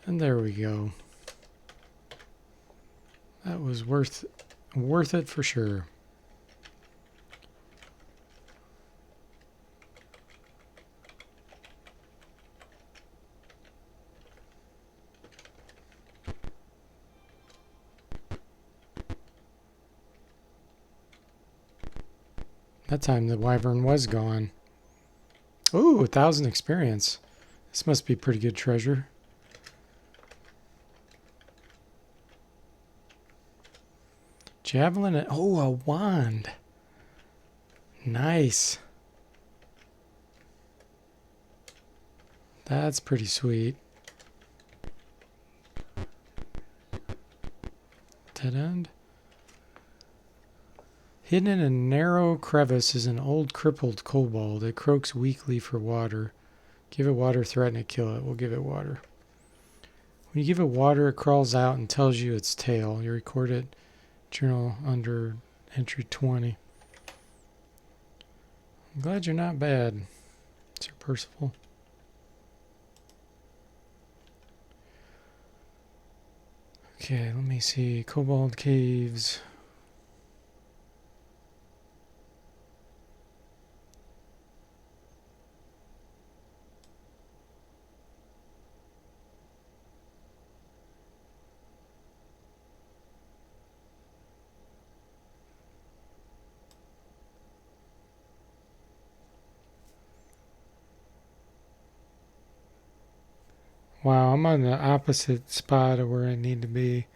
And there we go. That was worth it for sure. That time the wyvern was gone. Ooh, 1,000 experience. This must be pretty good treasure. Javelin and... Oh, a wand. Nice. That's pretty sweet. Dead end. Hidden in a narrow crevice is an old crippled kobold. It croaks weakly for water. Give it water, threaten it, kill it. We'll give it water. When you give it water, it crawls out and tells you its tale. You record it. Journal under entry 20. I'm glad you're not bad, Sir Percival. Okay, let me see. Kobold Caves. Wow, I'm on the opposite spot of where I need to be.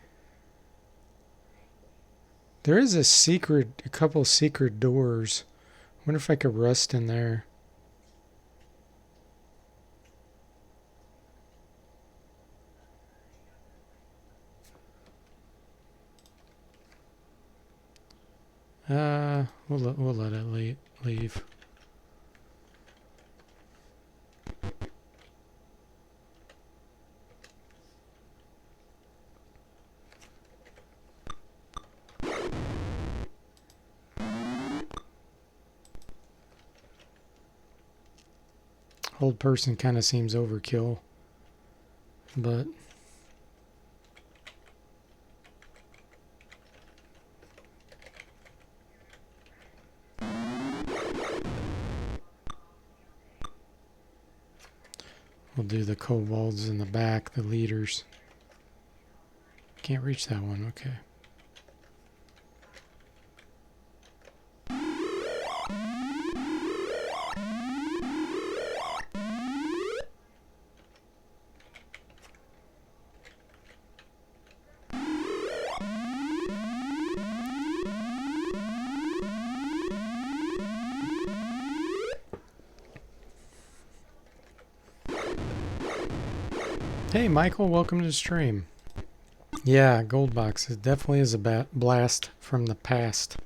There is a couple secret doors. Wonder if I could rest in there. We'll let it leave. Old person kind of seems overkill, but we'll do the kobolds in the back, the leaders. Can't reach that one, okay. Hey Michael, welcome to the stream. Yeah, gold box. It definitely is a blast from the past.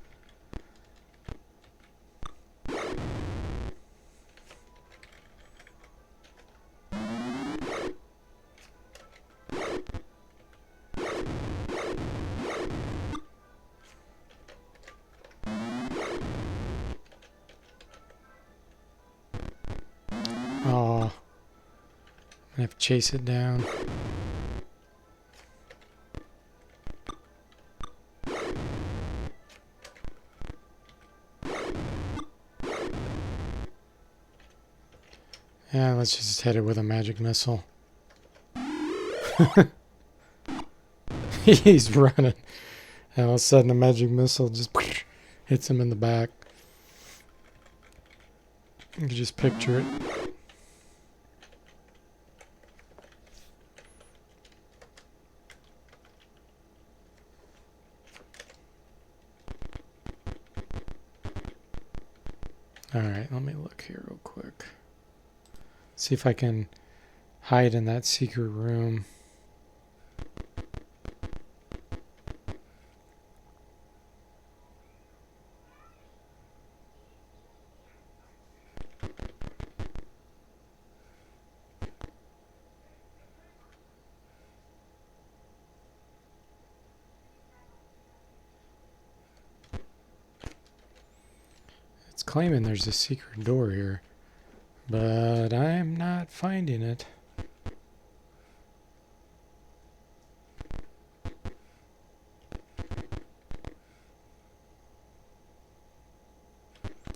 Oh, I have to chase it down. Yeah, let's just hit it with a magic missile. He's running. And all of a sudden, a magic missile just hits him in the back. You can just picture it. Alright, let me look here real quick. See if I can hide in that secret room. It's claiming there's a secret door here, but I'm not finding it.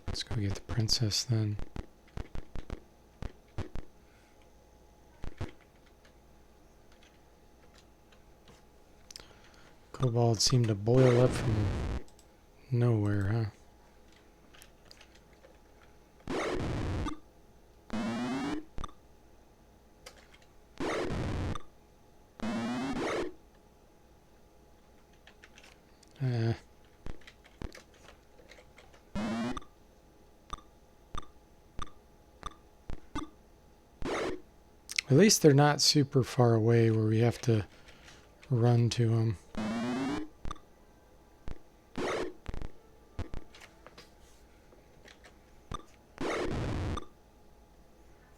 Let's go get the princess then. Kobolds seem to boil up from nowhere, huh? At least they're not super far away where we have to run to them.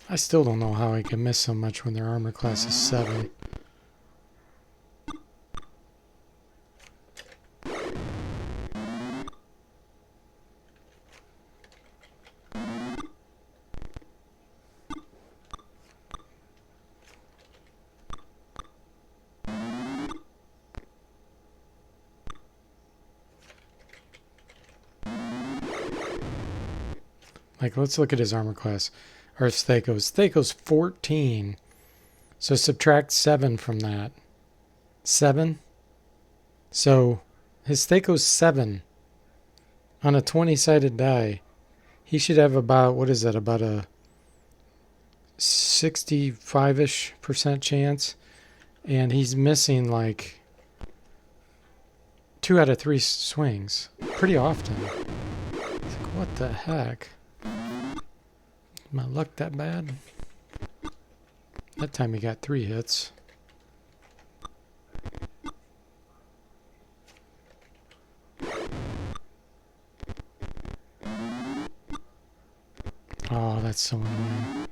I still don't know how I can miss so much when their armor class is 7. Like, let's look at his armor class. Or Theko's. Theko's 14. So subtract 7 from that. 7? So his Theko's 7 on a 20-sided die. He should have about, what is that, about a 65-ish% chance, and he's missing like 2 out of 3 swings pretty often. It's like, what the heck? My luck that bad? That time he got 3 hits. Oh, that's so annoying.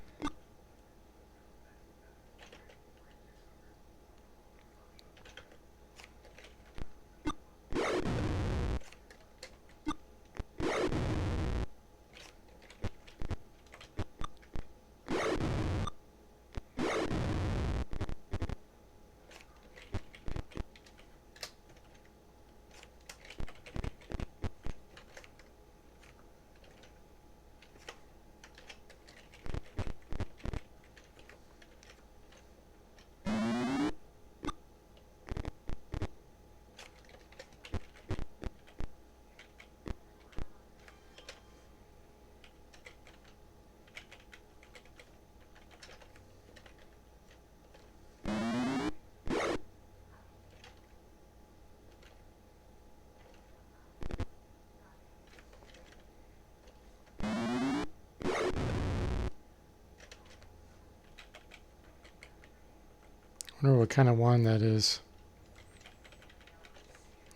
I wonder what kind of wand that is.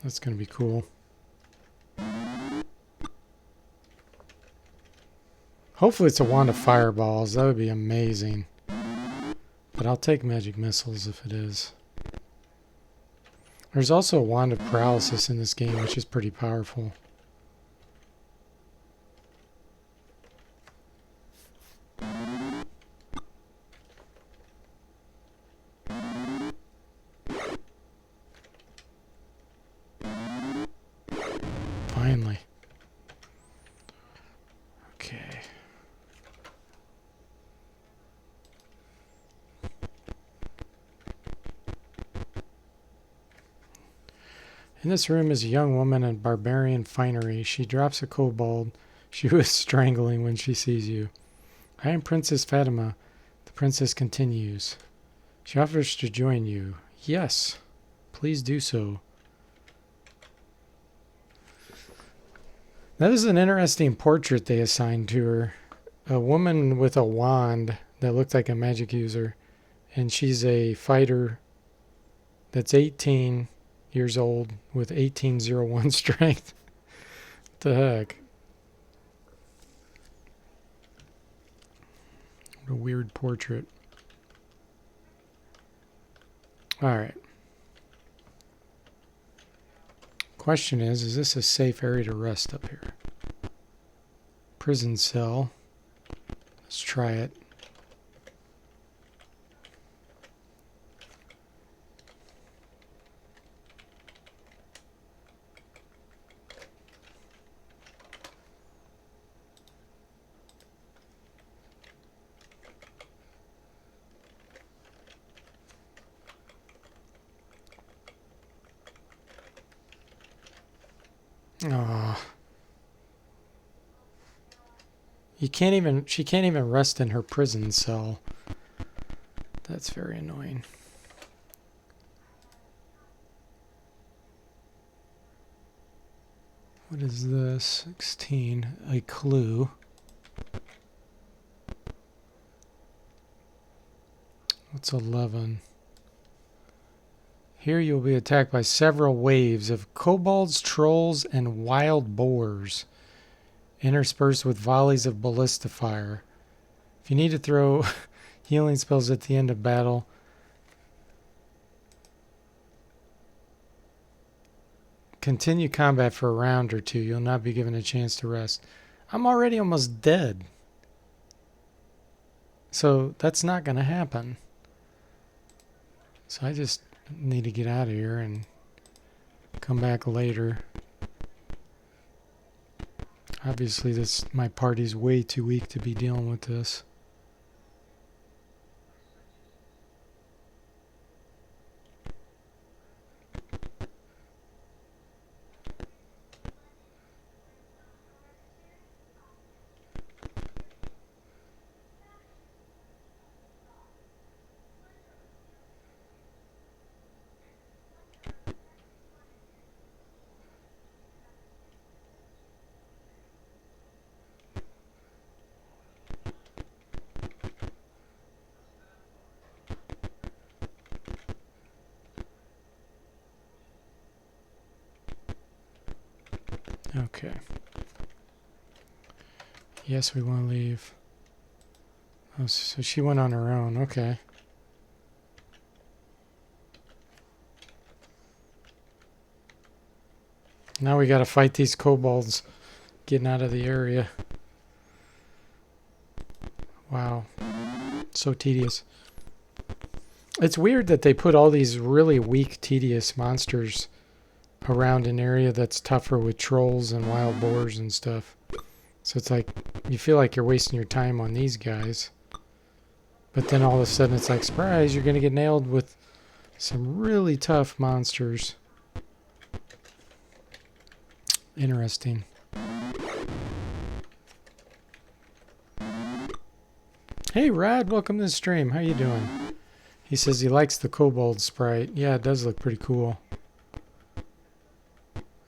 That's going to be cool. Hopefully it's a wand of fireballs. That would be amazing. But I'll take magic missiles if it is. There's also a wand of paralysis in this game, which is pretty powerful. Finally. Okay. In this room is a young woman in barbarian finery. She drops a kobold she was strangling when she sees you. I am Princess Fatima. The princess continues. She offers to join you. Yes, please do so. That is an interesting portrait they assigned to her. A woman with a wand that looked like a magic user. And she's a fighter that's 18 years old with 1801 strength. What the heck? What a weird portrait. Alright. Question is this a safe area to rest up here? Prison cell. Let's try it. Oh. She can't even rest in her prison cell. That's very annoying. What is this? 16. A clue. What's 11? Here you'll be attacked by several waves of kobolds, trolls, and wild boars, interspersed with volleys of ballista fire. If you need to throw healing spells at the end of battle, continue combat for a round or two. You'll not be given a chance to rest. I'm already almost dead. So that's not going to happen. So I just need to get out of here and come back later. Obviously, my party's way too weak to be dealing with this. Okay. Yes, we want to leave. Oh, so she went on her own. Okay. Now we got to fight these kobolds getting out of the area. Wow. So tedious. It's weird that they put all these really weak, tedious monsters around an area that's tougher with trolls and wild boars and stuff. So it's like, you feel like you're wasting your time on these guys. But then all of a sudden it's like, surprise, you're going to get nailed with some really tough monsters. Interesting. Hey Rod, welcome to the stream. How you doing? He says he likes the kobold sprite. Yeah, it does look pretty cool.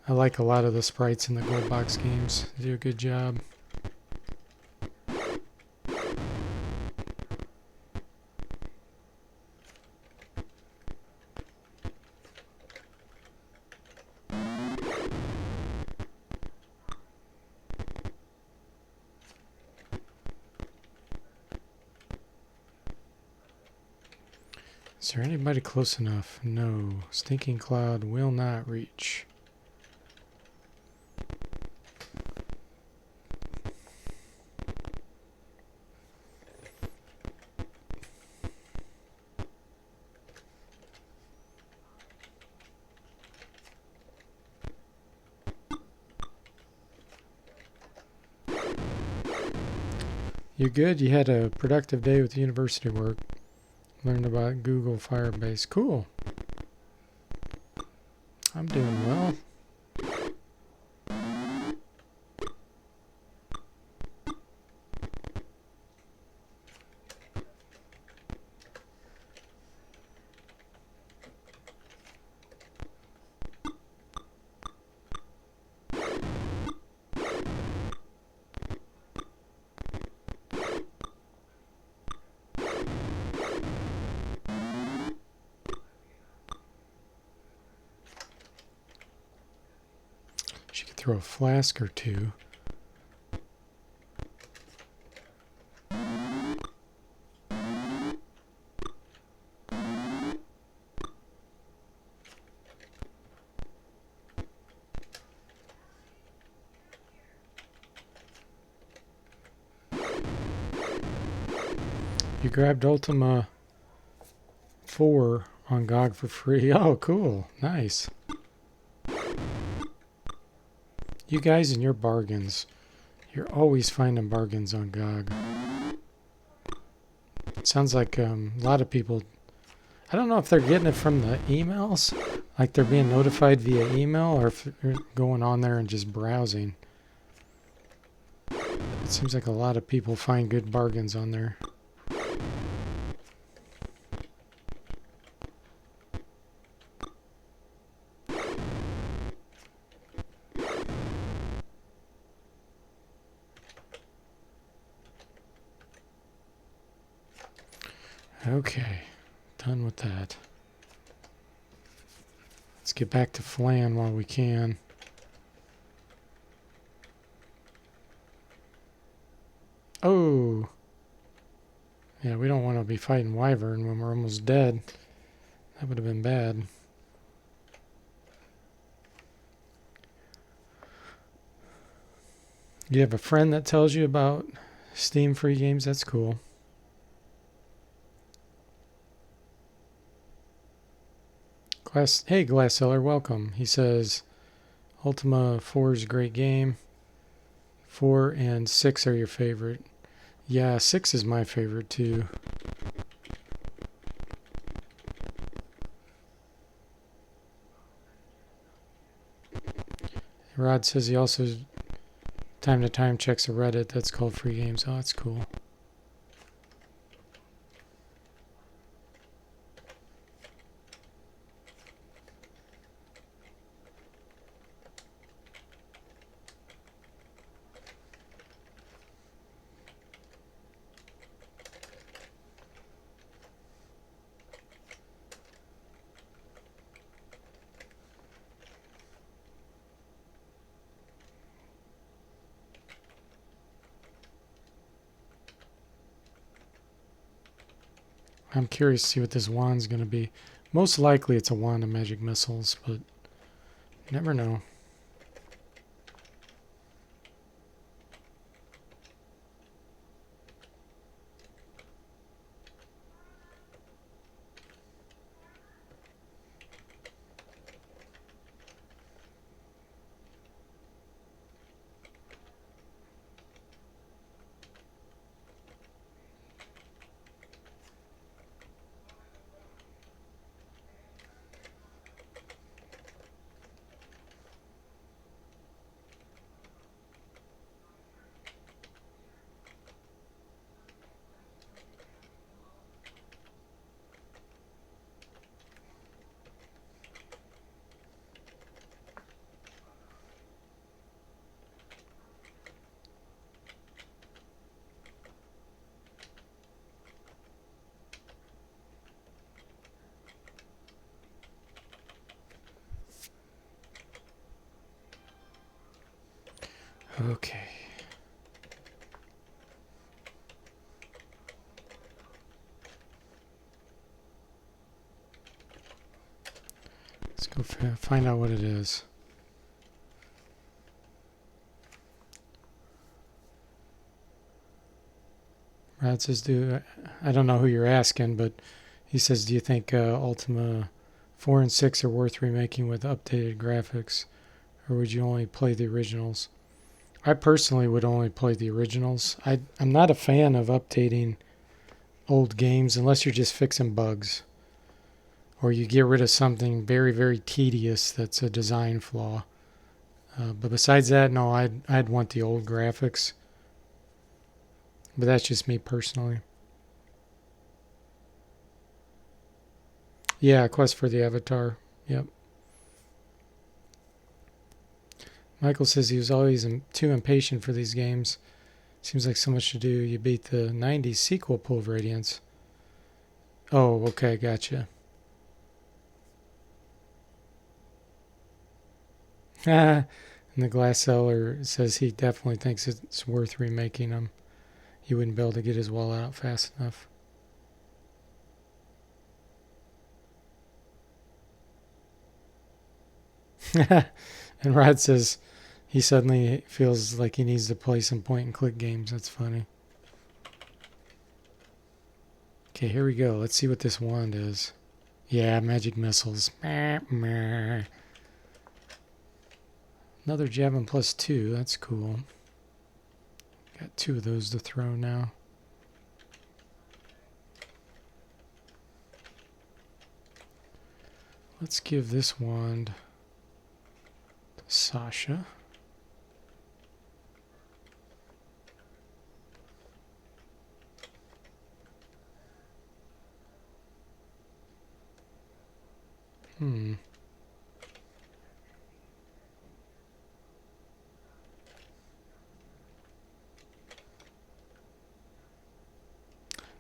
I like a lot of the sprites in the Gold Box games. They do a good job. Is there anybody close enough? No. Stinking cloud will not reach. You good? You had a productive day with university work. Learned about Google Firebase. Cool. I'm doing well. She could throw a flask or two. You grabbed Ultima 4 on GOG for free. Oh, cool. Nice. You guys and your bargains. You're always finding bargains on GOG. It sounds like a lot of people... I don't know if they're getting it from the emails, like they're being notified via email, or if they're going on there and just browsing. It seems like a lot of people find good bargains on there. Okay, done with that. Let's get back to Flan while we can. Oh! Yeah, we don't want to be fighting Wyvern when we're almost dead. That would have been bad. You have a friend that tells you about Steam free games? That's cool. Hey, Glassseller, welcome. He says, Ultima 4 is a great game. 4 and 6 are your favorite. Yeah, 6 is my favorite too. Rod says he also time to time checks a Reddit that's called Free Games. Oh, that's cool. I'm curious to see what this wand's going to be. Most likely it's a wand of magic missiles, but never know. Okay. Let's go find out what it is. Brad says, I don't know who you're asking, but he says, do you think Ultima 4 and 6 are worth remaking with updated graphics, or would you only play the originals? I personally would only play the originals. I'm not a fan of updating old games unless you're just fixing bugs, or you get rid of something very, very tedious that's a design flaw. But besides that, no, I'd want the old graphics. But that's just me personally. Yeah, Quest for the Avatar. Yep. Michael says he was always too impatient for these games. Seems like so much to do. You beat the 90s sequel, Pool of Radiance. Oh, okay, gotcha. And the glass seller says he definitely thinks it's worth remaking them. He wouldn't be able to get his wallet out fast enough. And Rod says he suddenly feels like he needs to play some point and click games. That's funny. Okay, here we go. Let's see what this wand is. Yeah, magic missiles. Another javelin plus 2. That's cool. Got 2 of those to throw now. Let's give this wand to Sasha.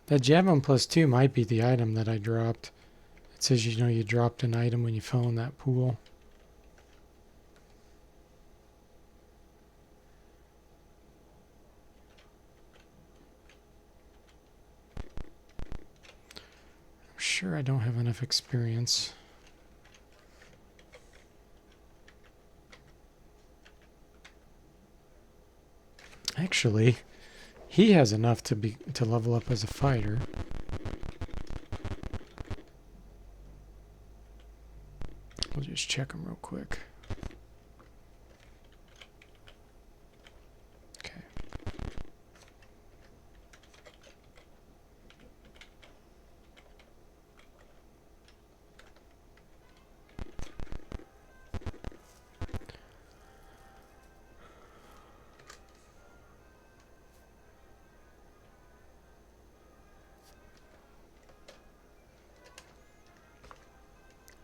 That javelin plus 2 might be the item that I dropped. It says, you dropped an item when you fell in that pool. I'm sure I don't have enough experience. Actually, he has enough to level up as a fighter. We'll just check him real quick. Okay.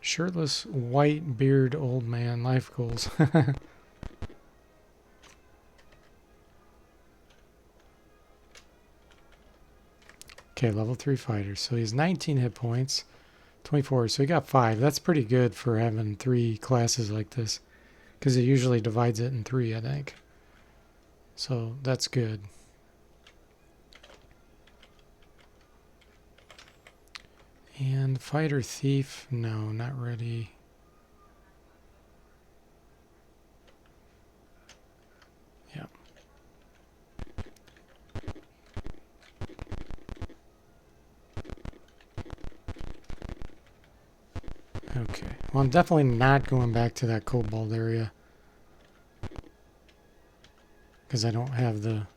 Shirtless, white beard, old man, life goals. Okay, level 3 fighter. So he has 19 hit points, 24. So he got 5. That's pretty good for having 3 classes like this, because it usually divides it in 3, I think. So that's good. And fighter thief, no, not ready. Yeah. Okay. Well, I'm definitely not going back to that cobalt area, because I don't have the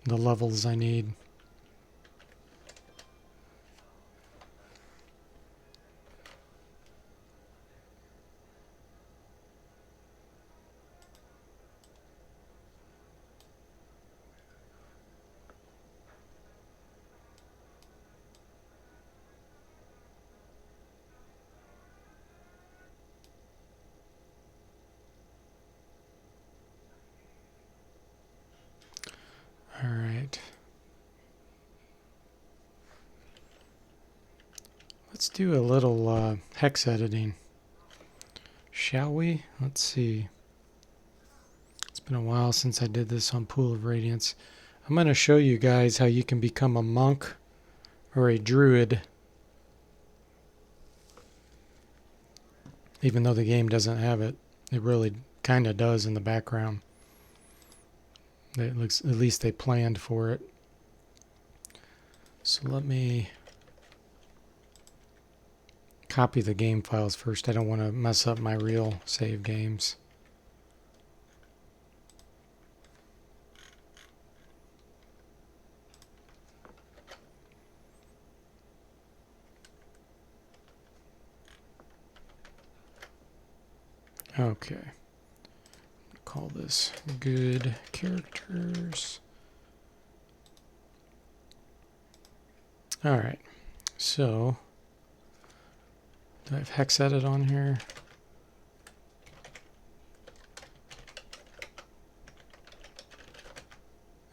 levels I need. All right. Let's do a little hex editing, shall we? Let's see. It's been a while since I did this on Pool of Radiance. I'm going to show you guys how you can become a monk or a druid, even though the game doesn't have it. It really kind of does in the background. It looks, at least they planned for it. So let me copy the game files first. I don't want to mess up my real save games. Okay. Call this good characters. All right. So, do I have hex edit on here?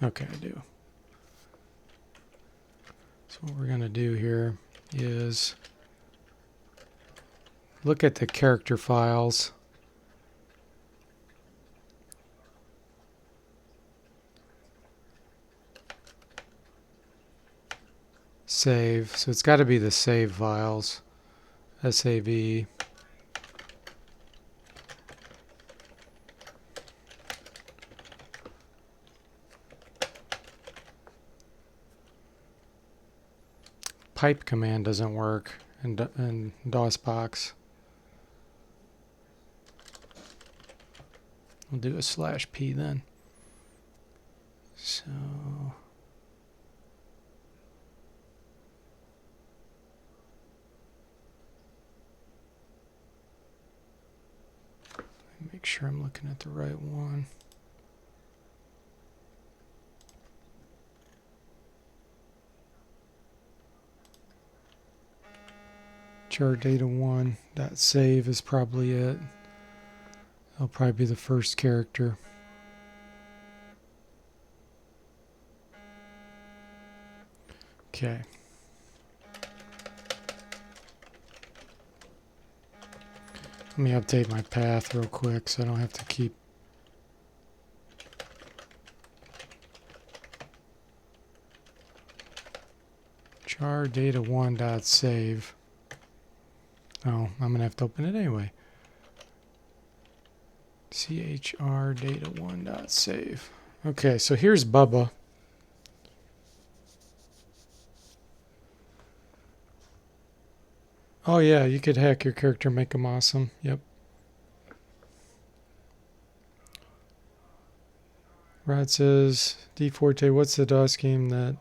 Okay, I do. So what we're going to do here is look at the character files. Save. So it's got to be the save files. SAV. Pipe command doesn't work in DOSBox. We'll do a /p then. So make sure I'm looking at the right one. Char data 1.save is probably it. That'll probably be the first character. Okay. Let me update my path real quick so I don't have to keep. Char data 1.save. Oh, I'm going to have to open it anyway. CHR data 1.save. Okay, so here's Bubba. Oh yeah, you could hack your character, make him awesome. Yep. Rod says, D Forte, what's the DOS game that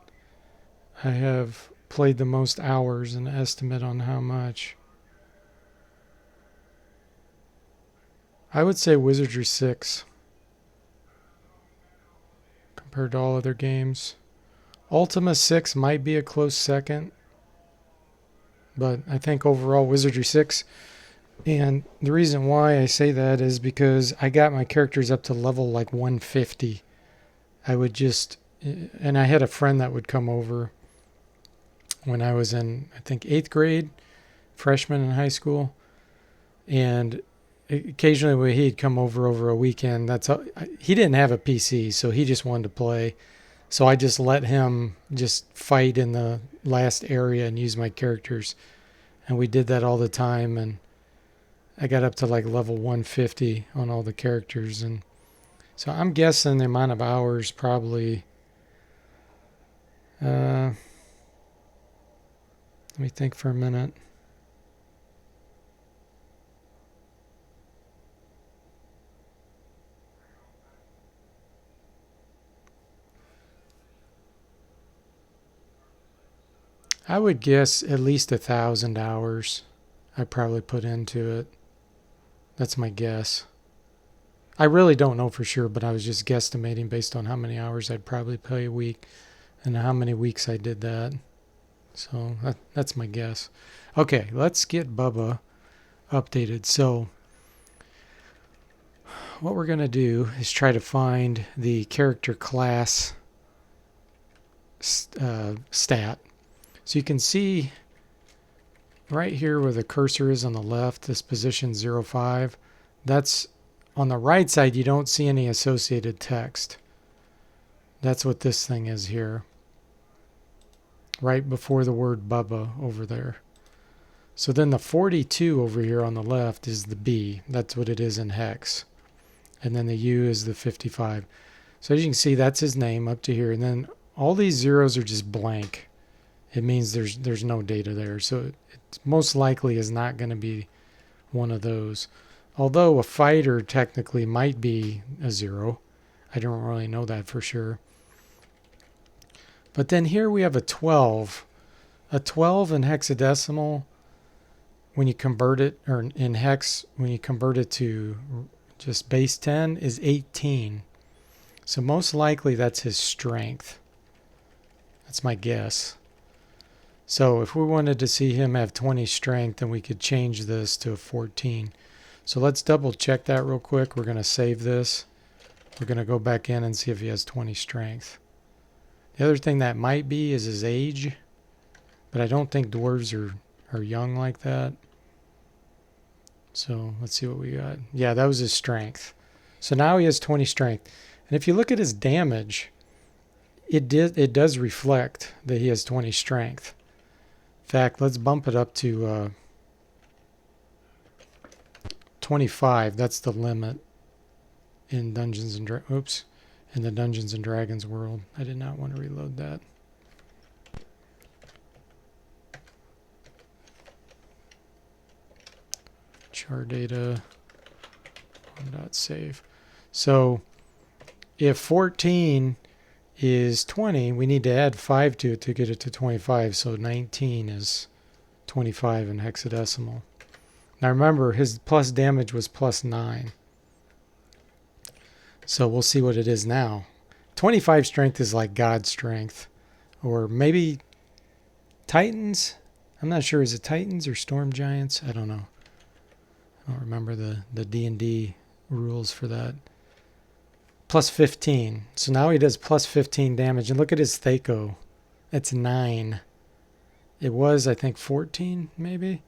I have played the most hours? An estimate on how much? I would say Wizardry 6 compared to all other games. Ultima 6 might be a close second, but I think overall Wizardry 6. And the reason why I say that is because I got my characters up to level like 150. I would just, and I had a friend that would come over when I was in, I think, 8th grade, freshman in high school. And occasionally when he'd come over a weekend, that's how, he didn't have a PC, so he just wanted to play. So I just let him just fight in the last area and use my characters. And we did that all the time, and I got up to like level 150 on all the characters. And so I'm guessing the amount of hours probably, let me think for a minute. I would guess at least 1,000 hours I probably put into it. That's my guess. I really don't know for sure, but I was just guesstimating based on how many hours I'd probably play a week and how many weeks I did that. So that's my guess. Okay, let's get Bubba updated. So what we're going to do is try to find the character class stat. So you can see right here where the cursor is on the left, this position 05, that's on the right side. You don't see any associated text. That's what this thing is here, right before the word Bubba over there. So then the 42 over here on the left is the B. That's what it is in hex. And then the U is the 55. So as you can see, that's his name up to here. And then all these zeros are just blank. It means there's no data there. So it most likely is not going to be one of those. Although a fighter technically might be a 0. I don't really know that for sure. But then here we have a 12. A 12 in hexadecimal, when you convert it, or in hex, when you convert it to just base 10, is 18. So most likely that's his strength. That's my guess. So if we wanted to see him have 20 strength, then we could change this to a 14. So let's double check that real quick. We're going to save this. We're going to go back in and see if he has 20 strength. The other thing that might be is his age, but I don't think dwarves are young like that. So let's see what we got. Yeah, that was his strength. So now he has 20 strength. And if you look at his damage, it does reflect that he has 20 strength. In fact, let's bump it up to 25. That's the limit in Dungeons and in the Dungeons and Dragons world. I did not want to reload that. Char data .save. So if 14 is 20, we need to add 5 to it to get it to 25. So 19 is 25 in hexadecimal. Now remember, his plus damage was plus 9. So we'll see what it is now. 25 strength is like God strength. Or maybe Titans? I'm not sure. Is it Titans or Storm Giants? I don't know. I don't remember the D&D rules for that. Plus 15. So now he does plus 15 damage. And look at his Thaco. It's 9. It was, I think, 14 maybe.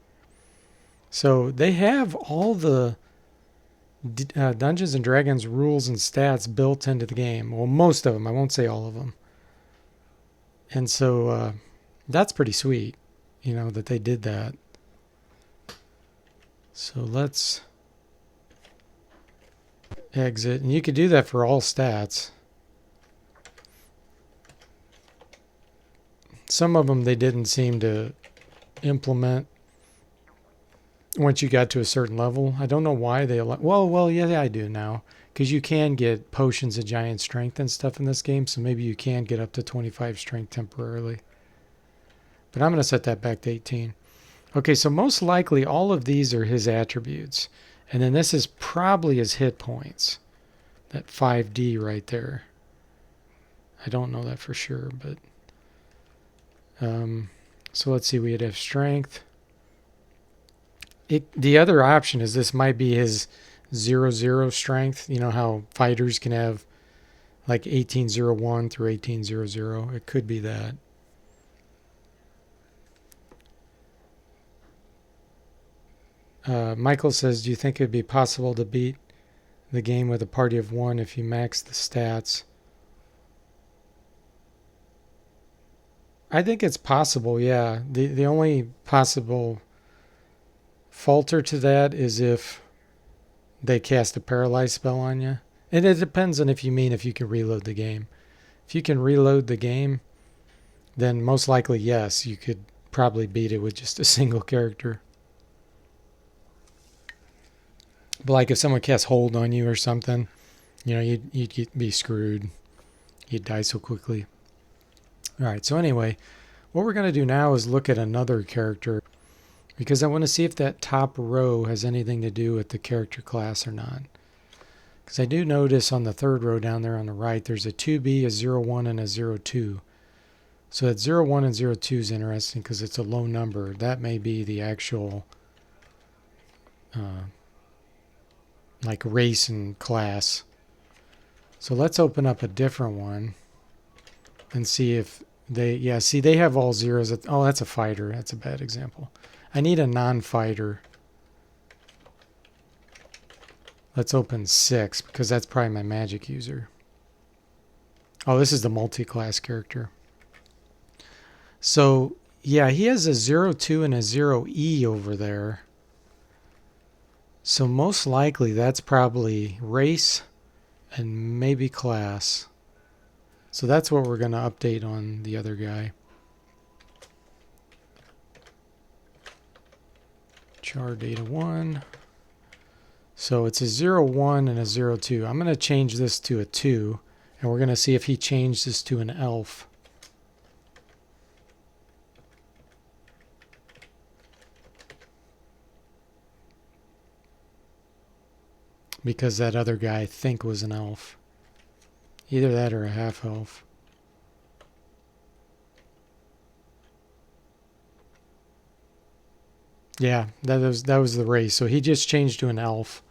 So they have all the Dungeons and Dragons rules and stats built into the game. Well, most of them. I won't say all of them. And so that's pretty sweet, that they did that. So let's exit. And you could do that for all stats. Some of them they didn't seem to implement once you got to a certain level. I don't know why they well, yeah, I do now. Because you can get potions of giant strength and stuff in this game. So maybe you can get up to 25 strength temporarily. But I'm going to set that back to 18. Okay, so most likely all of these are his attributes. And then this is probably his hit points. That 5D right there. I don't know that for sure, but... so let's see, we'd have strength. The other option is this might be his 0-0 strength. You know how fighters can have like 1801 through 1800. It could be that. Michael says, do you think it would be possible to beat the game with a party of 1 if you max the stats? I think it's possible, yeah. The only possible falter to that is if they cast a paralyze spell on you. And it depends on if you can reload the game. If you can reload the game, then most likely, yes, you could probably beat it with just a single character. But like if someone casts hold on you or something, you'd be screwed. You'd die so quickly. All right, so anyway, what we're going to do now is look at another character because I want to see if that top row has anything to do with the character class or not. Because I do notice on the third row down there on the right, there's a 2B, a 01, and a 02. So that 01 and 02 is interesting because it's a low number. That may be the actual like race and class. So let's open up a different one and see if they have all zeros. Oh, that's a fighter. That's a bad example. I need a non-fighter. Let's open 6 because that's probably my magic user. Oh, this is the multi-class character. So, yeah, he has a 02 and a 0E over there. So most likely that's probably race and maybe class. So that's what we're going to update on the other guy. Char data 1. So it's a 01 and a 02. I'm going to change this to a 2. And we're going to see if he changed this to an elf. Because that other guy I think was an elf. Either that or a half elf. Yeah, that was the race. So he just changed to an elf.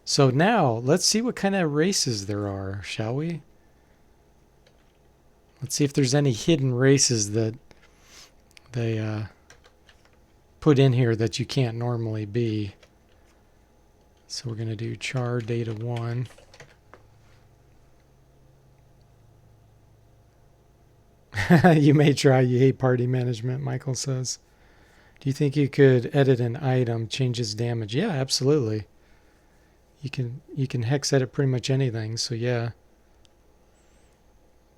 So now let's see what kind of races there are, shall we? Let's see if there's any hidden races that they put in here that you can't normally be. So we're going to do char data 1. You may try. You hate party management, Michael says. Do you think you could edit an item, change its damage? Yeah, absolutely. You can hex edit pretty much anything, so yeah.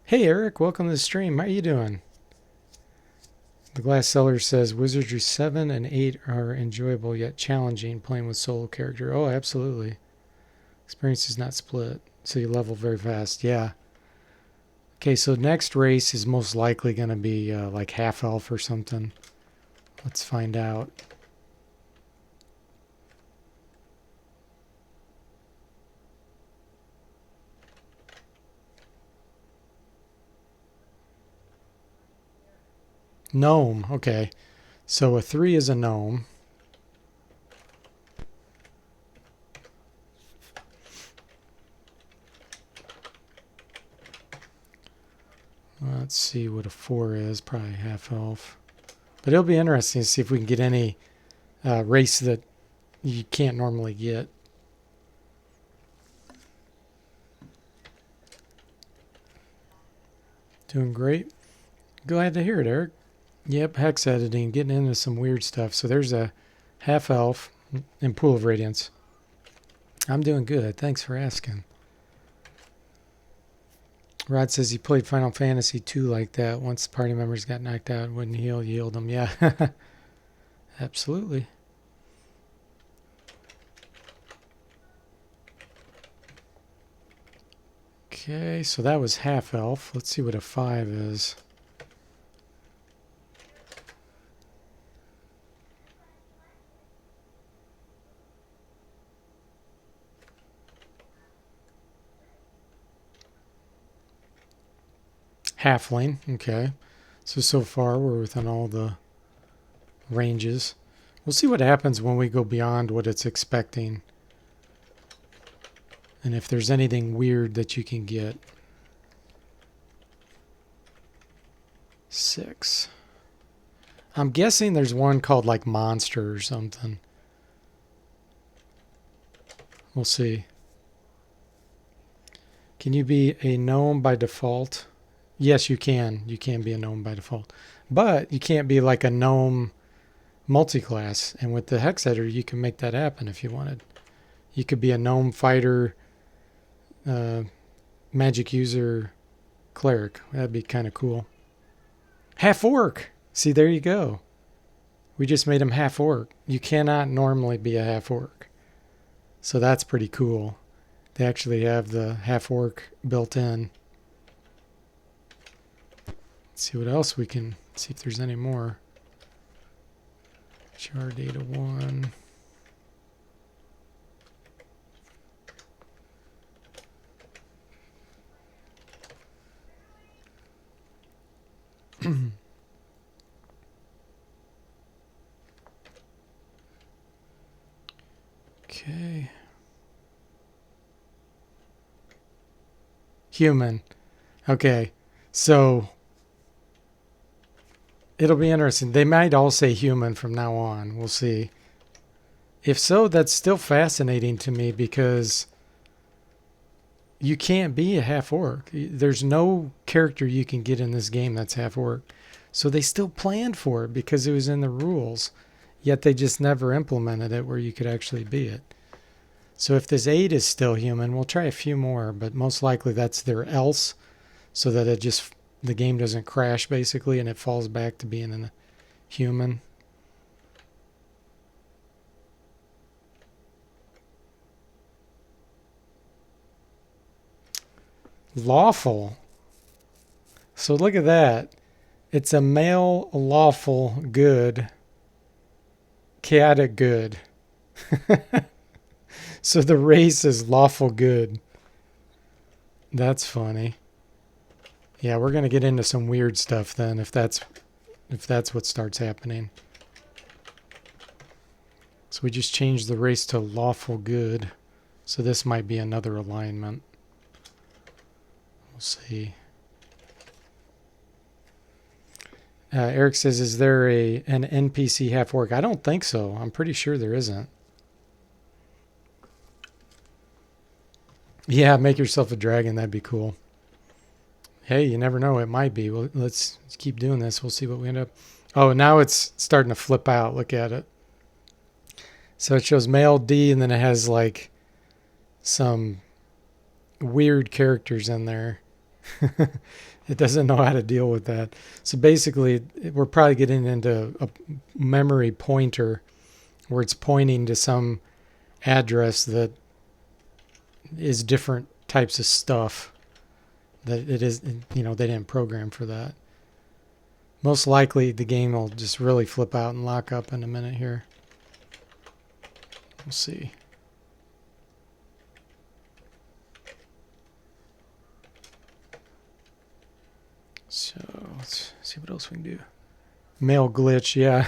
Hey Eric, welcome to the stream. How you doing? The Glass Seller says Wizardry 7 and 8 are enjoyable yet challenging playing with solo character. Oh, absolutely. Experience is not split, so you level very fast. Yeah. Okay, so next race is most likely going to be like half elf or something. Let's find out. Gnome, okay. So a 3 is a gnome. Let's see what a 4 is, probably half elf. But it'll be interesting to see if we can get any race that you can't normally get. Doing great. Glad to hear it, Eric. Yep, hex editing, getting into some weird stuff. So there's a half elf in Pool of Radiance. I'm doing good. Thanks for asking. Rod says he played Final Fantasy 2 like that. Once the party members got knocked out, wouldn't heal, yield them. Yeah, absolutely. Okay, so that was half elf. Let's see what a 5 is. Halfling, okay. So far we're within all the ranges. We'll see what happens when we go beyond what it's expecting. And if there's anything weird that you can get. 6. I'm guessing there's one called like Monster or something. We'll see. Can you be a gnome by default? Yes, you can. You can be a gnome by default. But you can't be like a gnome multi-class, and with the hex editor you can make that happen if you wanted. You could be a gnome fighter, magic user, cleric. That'd be kind of cool. Half orc. See, there you go. We just made him half orc. You cannot normally be a half orc, so that's pretty cool. They actually have the half orc built in. Let's see what else we can see if there's any more. Char data 1. Okay. Human. Okay. So it'll be interesting. They might all say human from now on. We'll see. If so, that's still fascinating to me because you can't be a half orc. There's no character you can get in this game that's half orc. So they still planned for it because it was in the rules. Yet they just never implemented it where you could actually be it. So if this 8 is still human, we'll try a few more, but most likely that's their else, so that the game doesn't crash basically and it falls back to being a human. Lawful. So look at that. It's a male lawful good, chaotic good. So the race is lawful good. That's funny. Yeah, we're going to get into some weird stuff then if that's what starts happening. So we just changed the race to lawful good. So this might be another alignment. We'll see. Eric says, is there an NPC half orc? I don't think so. I'm pretty sure there isn't. Yeah, make yourself a dragon. That'd be cool. Hey, you never know. It might be. Well, let's keep doing this. We'll see what we end up. Oh, now it's starting to flip out. Look at it. So it shows male D, and then it has like some weird characters in there. It doesn't know how to deal with that. So basically, we're probably getting into a memory pointer where it's pointing to some address that is different types of stuff that it is, they didn't program for that. Most likely the game will just really flip out and lock up in a minute here. We'll see. So let's see what else we can do. Male glitch, yeah.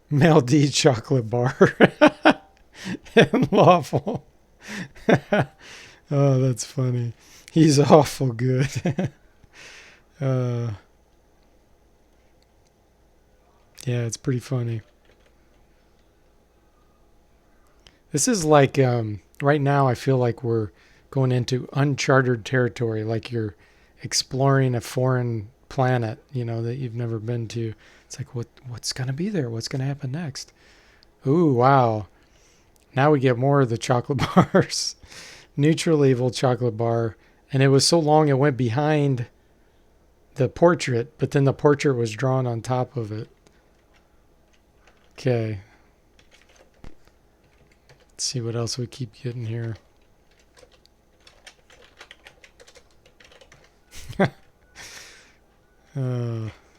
Male D chocolate bar. And lawful. Oh, that's funny. He's awful good. Yeah, it's pretty funny. This is like, right now I feel like we're going into uncharted territory, like you're exploring a foreign planet, that you've never been to. It's like, what's going to be there? What's going to happen next? Ooh, wow. Now we get more of the chocolate bars. Neutral evil chocolate bar. And it was so long it went behind the portrait, but then the portrait was drawn on top of it. Okay. Let's see what else we keep getting here.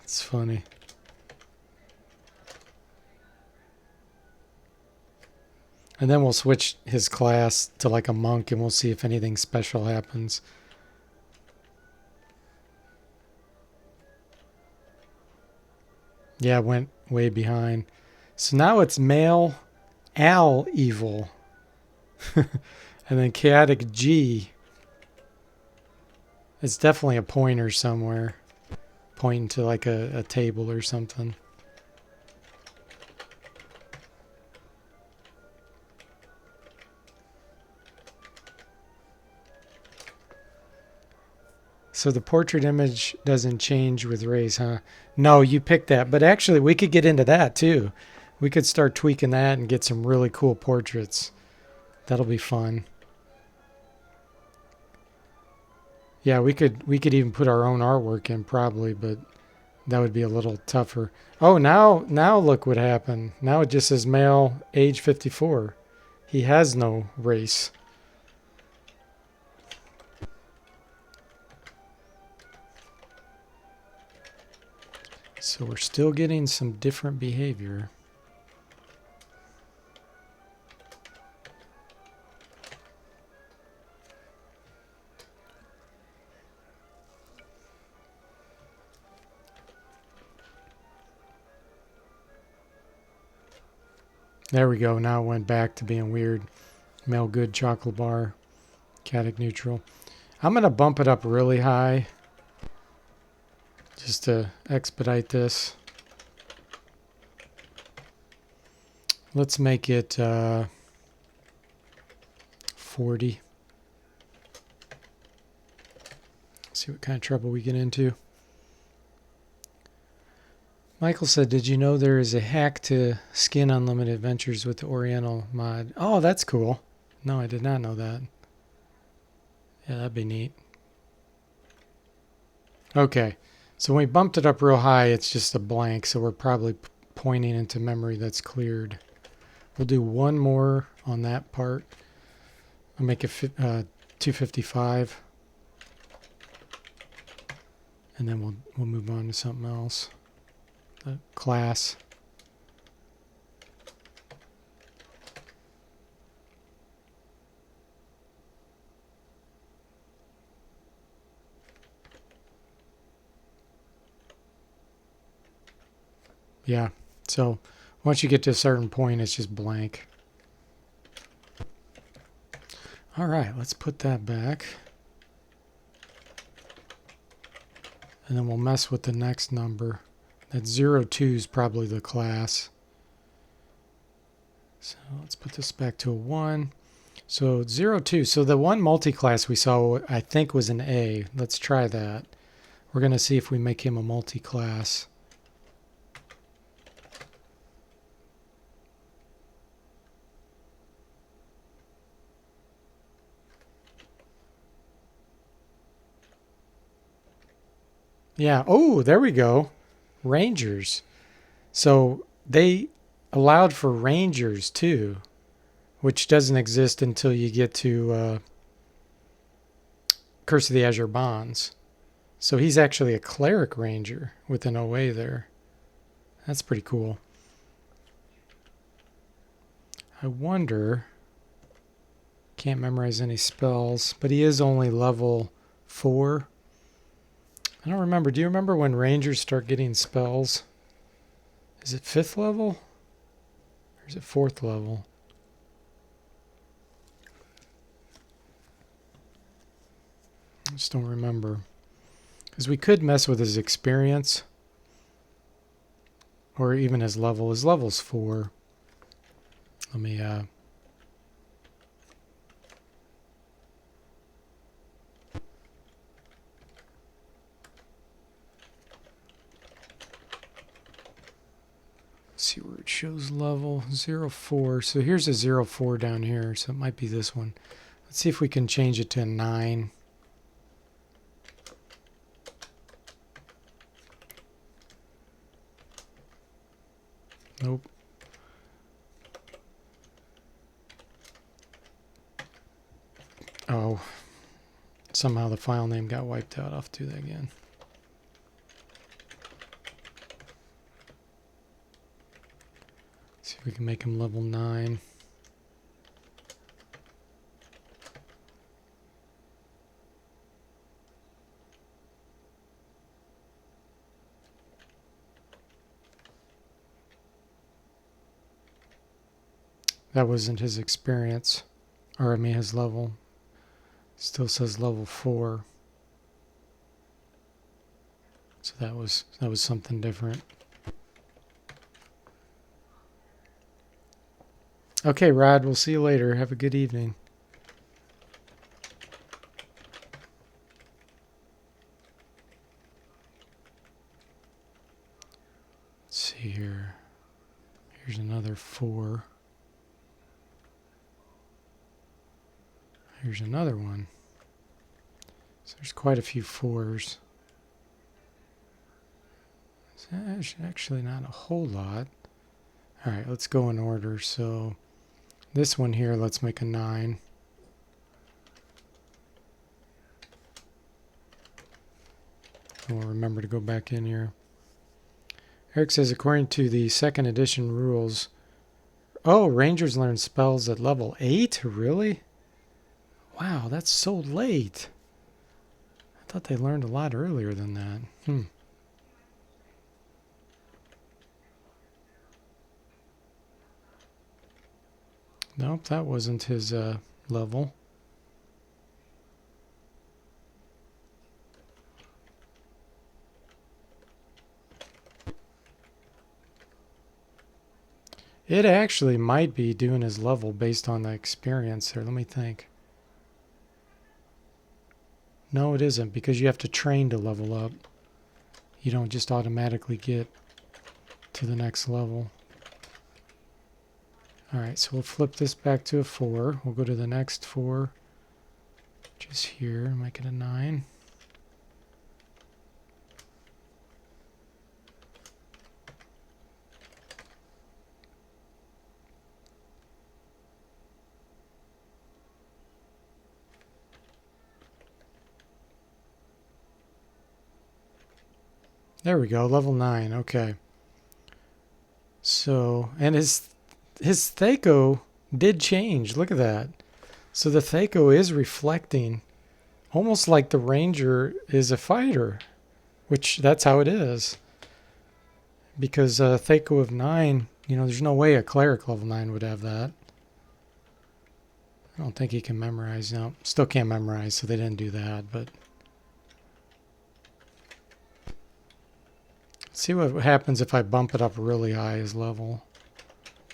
It's funny. And then we'll switch his class to like a monk and we'll see if anything special happens. Yeah, went way behind. So now it's male Al evil. And then chaotic G. It's definitely a pointer somewhere. Pointing to like a table or something. So the portrait image doesn't change with raise, huh? No, you picked that. But actually, we could get into that too. We could start tweaking that and get some really cool portraits. That'll be fun. Yeah, we could even put our own artwork in probably, but that would be a little tougher. Oh, now look what happened. Now it just says male, age 54. He has no race. So we're still getting some different behavior. There we go. Now it went back to being weird. Male good chocolate bar. Caddic neutral. I'm going to bump it up really high just to expedite this. Let's make it 40. See what kind of trouble we get into. Michael said, did you know there is a hack to skin Unlimited Adventures with the Oriental mod? Oh, that's cool. No, I did not know that. Yeah, that'd be neat. Okay, so when we bumped it up real high, it's just a blank, so we're probably pointing into memory that's cleared. We'll do one more on that part. I'll make it 255. And then we'll move on to something else. The class. Yeah, so once you get to a certain point, it's just blank. All right, let's put that back. And then we'll mess with the next number. That 02 is probably the class. So let's put this back to a 1. So 02. So the one multi-class we saw, I think, was an A. Let's try that. We're going to see if we make him a multi-class. Yeah. Oh, there we go. Rangers. So they allowed for Rangers too, which doesn't exist until you get to Curse of the Azure Bonds. So he's actually a Cleric Ranger with an OA there. That's pretty cool. I wonder... Can't memorize any spells, but he is only level 4. I don't remember. Do you remember when Rangers start getting spells? Is it 5th level? Or is it 4th level? I just don't remember. Because we could mess with his experience. Or even his level. His level's 4. Let me... see where it shows level 04. So here's a 04 down here, so it might be this one. Let's see if we can change it to a 9. Nope. Oh, somehow the file name got wiped out. I'll have to do that again. See if we can make him level 9. That wasn't his experience, or I mean his level. Still says level 4. So that was something different. Okay, Rod, we'll see you later. Have a good evening. here. Here's another 4. Here's another one. So there's quite a few 4s. There's actually not a whole lot. All right, let's go in order. So this one here, let's make a 9. We'll remember to go back in here. Eric says, according to the 2nd edition rules, oh, Rangers learn spells at level 8? Really? Wow, that's so late. I thought they learned a lot earlier than that. Nope, that wasn't his level. It actually might be doing his level based on the experience there. Let me think. No, it isn't, because you have to train to level up. You don't just automatically get to the next level. Alright, so we'll flip this back to a 4. We'll go to the next 4, which is here, make it a 9. There we go, level 9, okay. So, and his Thaco did change, look at that. So the Thaco is reflecting, almost like the Ranger is a fighter, which that's how it is. Because Thaco of 9, there's no way a Cleric level 9 would have that. I don't think he can memorize. No, still can't memorize, so they didn't do that, but... see what happens if I bump it up really high his level.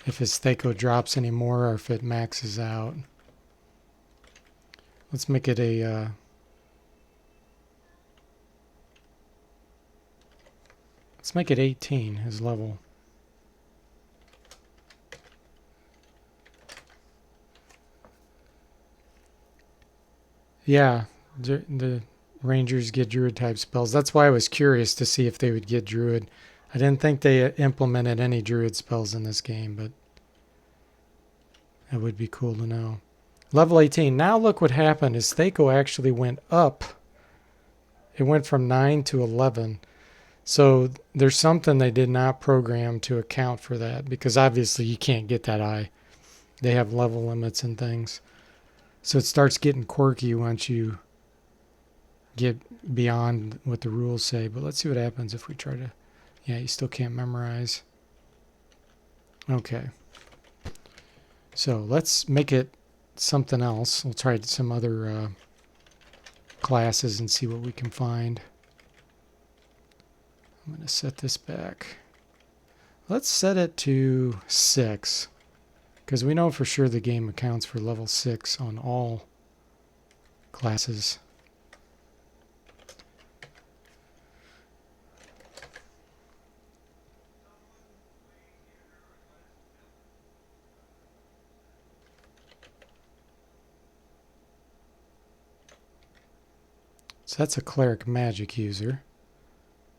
If his Thaco drops anymore or if it maxes out. Let's make it a... let's make it 18, his level. Yeah, the Rangers get Druid type spells. That's why I was curious to see if they would get Druid. I didn't think they implemented any Druid spells in this game, but that would be cool to know. Level 18. Now look what happened. His Thaco actually went up. It went from 9 to 11. So there's something they did not program to account for that, because obviously you can't get that high. They have level limits and things. So it starts getting quirky once you get beyond what the rules say. But let's see what happens if we try to... yeah, you still can't memorize. Okay. So let's make it something else. We'll try some other classes and see what we can find. I'm going to set this back. Let's set it to 6. Because we know for sure the game accounts for level 6 on all classes. So that's a cleric magic user.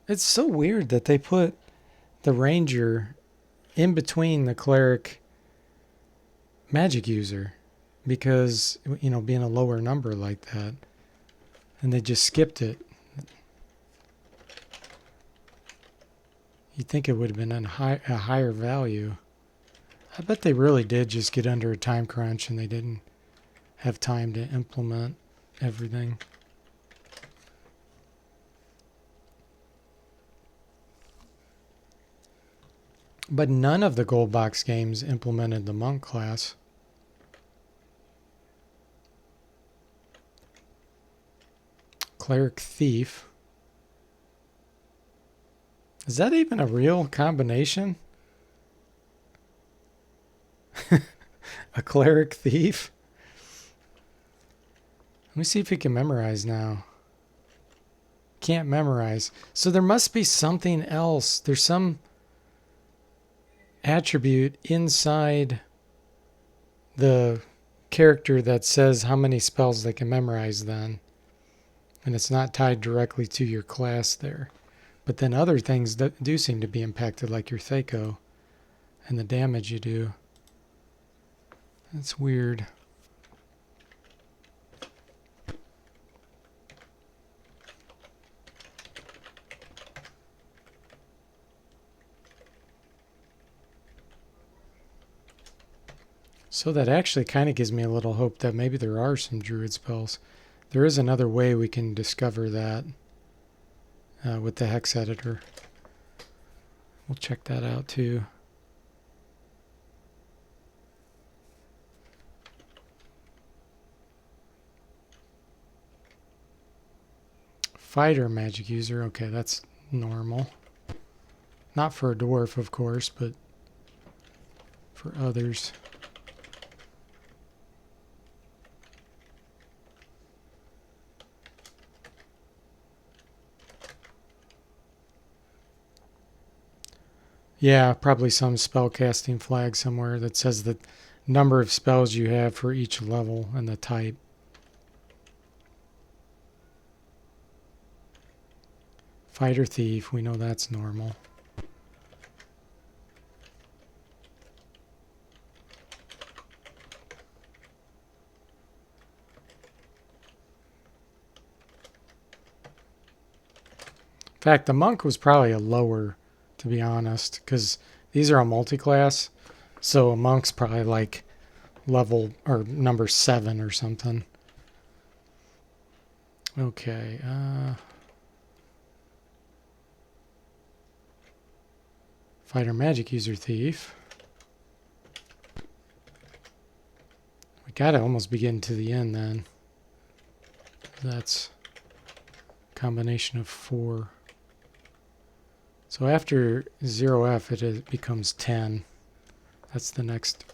It's so weird that they put the ranger in between the cleric magic user, because, being a lower number like that, and they just skipped it. You'd think it would have been a higher value. I bet they really did just get under a time crunch and they didn't have time to implement everything. But none of the gold box games implemented the monk class. Cleric Thief. Is that even a real combination? A Cleric Thief? Let me see if he can memorize now. Can't memorize. So there must be something else. There's some attribute inside the character that says how many spells they can memorize then. And it's not tied directly to your class there. But then other things that do seem to be impacted, like your Thaco and the damage you do. That's weird. So that actually kind of gives me a little hope that maybe there are some druid spells. There is another way we can discover that with the hex editor. We'll check that out too. Fighter magic user, okay, that's normal. Not for a dwarf, of course, but for others. Yeah, probably some spellcasting flag somewhere that says the number of spells you have for each level and the type. Fighter thief, we know that's normal. In fact, the monk was probably a lower, to be honest, because these are a multi-class, so a monk's probably like level or number 7 or something. Okay, fighter magic user thief. We gotta almost be getting to the end then. That's a combination of 4. So after 0F, it becomes 10. That's the next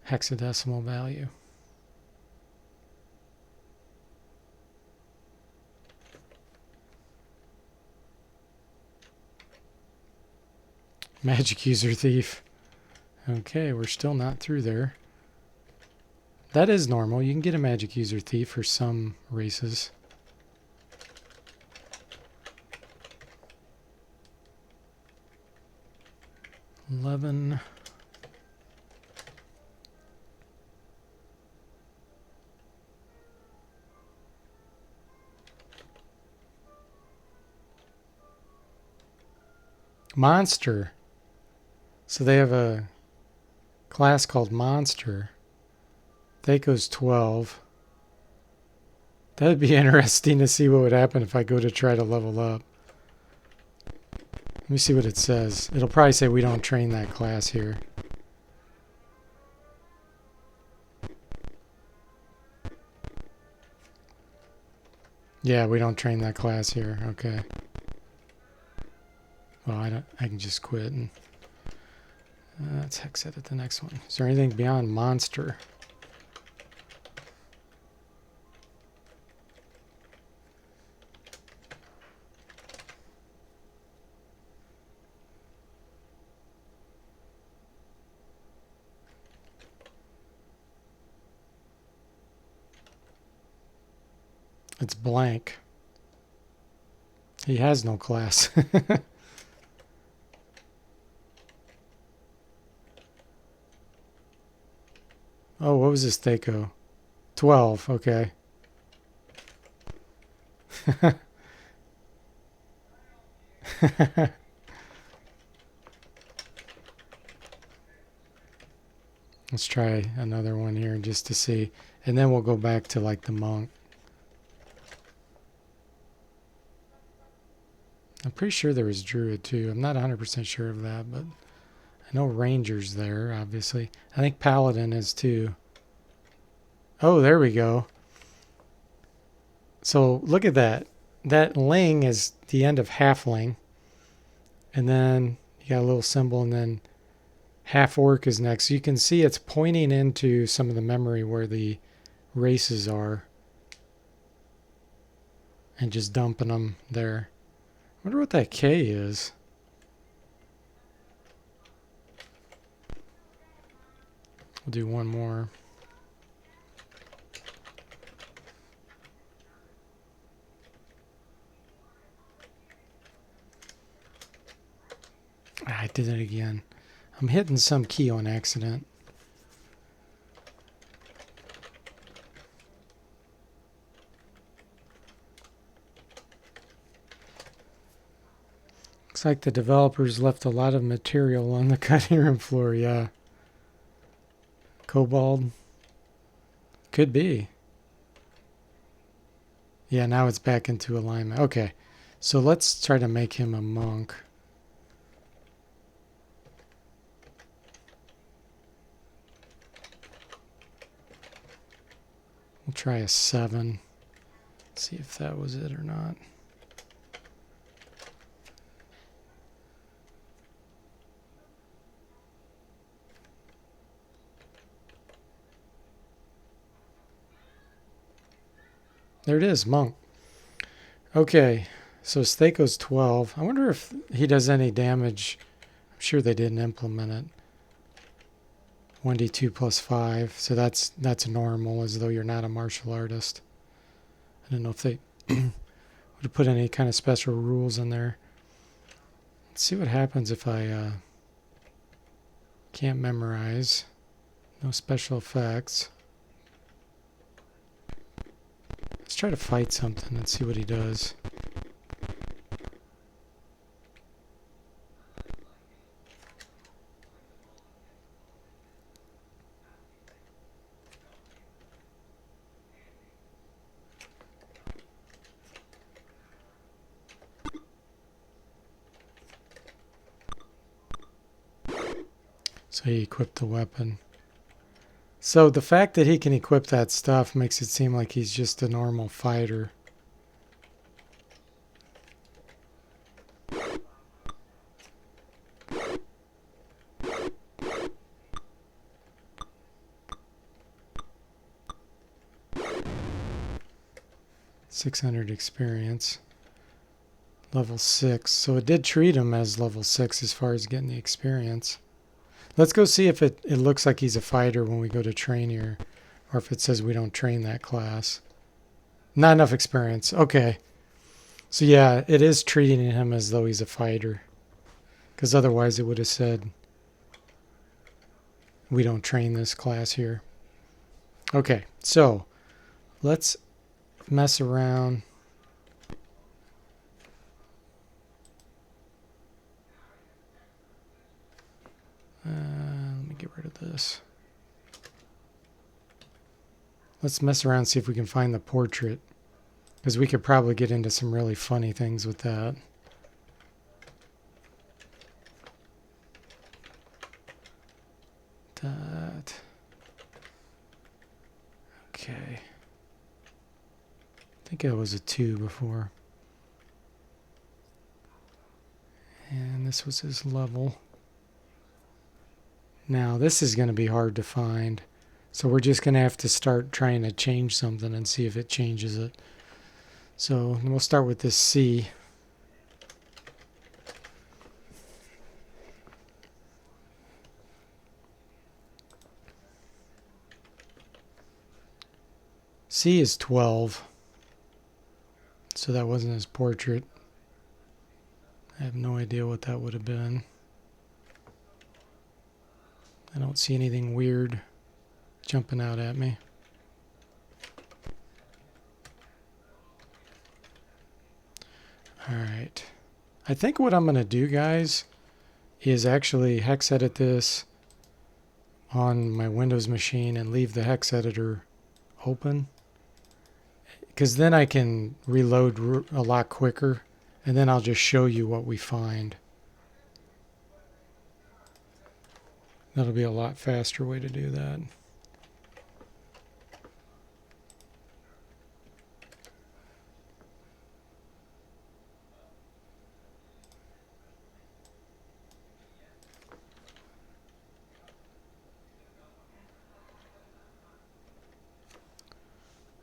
hexadecimal value. Magic user thief. Okay, we're still not through there. That is normal. You can get a magic user thief for some races. $11. Monster. So they have a class called Monster. Thaco's 12. That'd be interesting to see what would happen if I go to try to level up. Let me see what it says. It'll probably say we don't train that class here. Yeah, we don't train that class here. Okay. Well, I can just quit and let's hex edit the next one. Is there anything beyond monster? It's blank. He has no class. Oh, what was his Thaco? 12, okay. Let's try another one here just to see. And then we'll go back to like the monk. I'm pretty sure there was druid too. I'm not 100% sure of that, but I know ranger's there, obviously. I think paladin is too. Oh, there we go. So look at that. That ling is the end of halfling. And then you got a little symbol, and then half orc is next. So you can see it's pointing into some of the memory where the races are. And just dumping them there. I wonder what that K is. We'll do one more. I did it again. I'm hitting some key on accident. Looks like the developers left a lot of material on the cutting room floor, yeah. Cobalt. Could be. Yeah, now it's back into alignment. Okay, so let's try to make him a monk. We'll try a 7. See if that was it or not. There it is, monk. Okay, so Stako's 12. I wonder if he does any damage. I'm sure they didn't implement it. 1d2 plus 5, so that's normal, as though you're not a martial artist. I don't know if they would have put any kind of special rules in there. Let's see what happens if I can't memorize. No special effects. Let's try to fight something and see what he does. So he equipped the weapon. So the fact that he can equip that stuff makes it seem like he's just a normal fighter. .600 experience. Level 6. So it did treat him as level 6 as far as getting the experience. Let's go see if it looks like he's a fighter when we go to train here. Or if it says we don't train that class. Not enough experience. Okay. So yeah, it is treating him as though he's a fighter. Because otherwise it would have said we don't train this class here. Okay, so let's mess around. Let me get rid of this. Let's mess around and see if we can find the portrait. Because we could probably get into some really funny things with that. Okay. I think it was a 2 before. And this was his level. Now this is going to be hard to find. So we're just going to have to start trying to change something and see if it changes it. So we'll start with this C. C is 12. So that wasn't his portrait. I have no idea what that would have been. I don't see anything weird jumping out at me. Alright. I think what I'm going to do, guys, is actually hex edit this on my Windows machine and leave the hex editor open. Because then I can reload a lot quicker, and then I'll just show you what we find. That'll be a lot faster way to do that.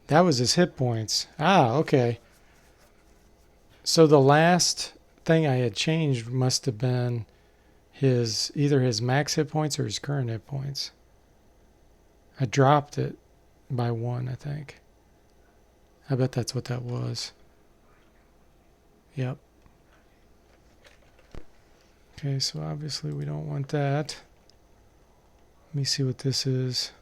That was his hit points. Ah, okay. So the last thing I had changed must have been either his max hit points or his current hit points. I dropped it by 1, I think. I bet that's what that was. Yep. Okay, so obviously we don't want that. Let me see what this is.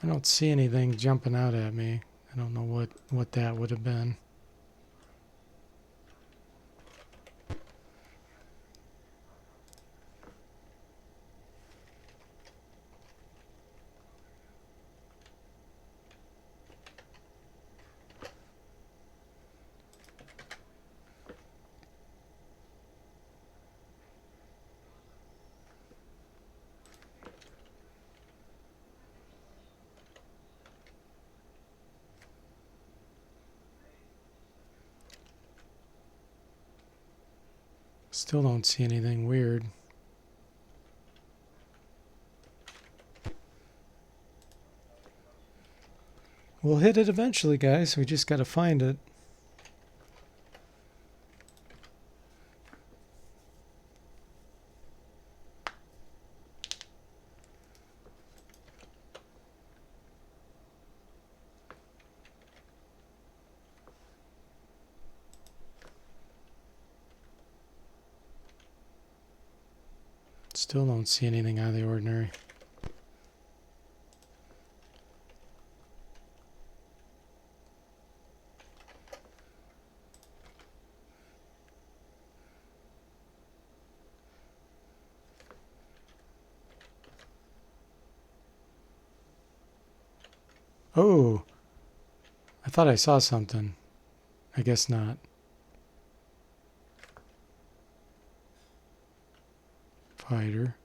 I don't see anything jumping out at me. I don't know what that would have been. Still don't see anything weird. We'll hit it eventually, guys. We just got to find it. Still don't see anything out of the ordinary. Oh, I thought I saw something. I guess not. Fighter.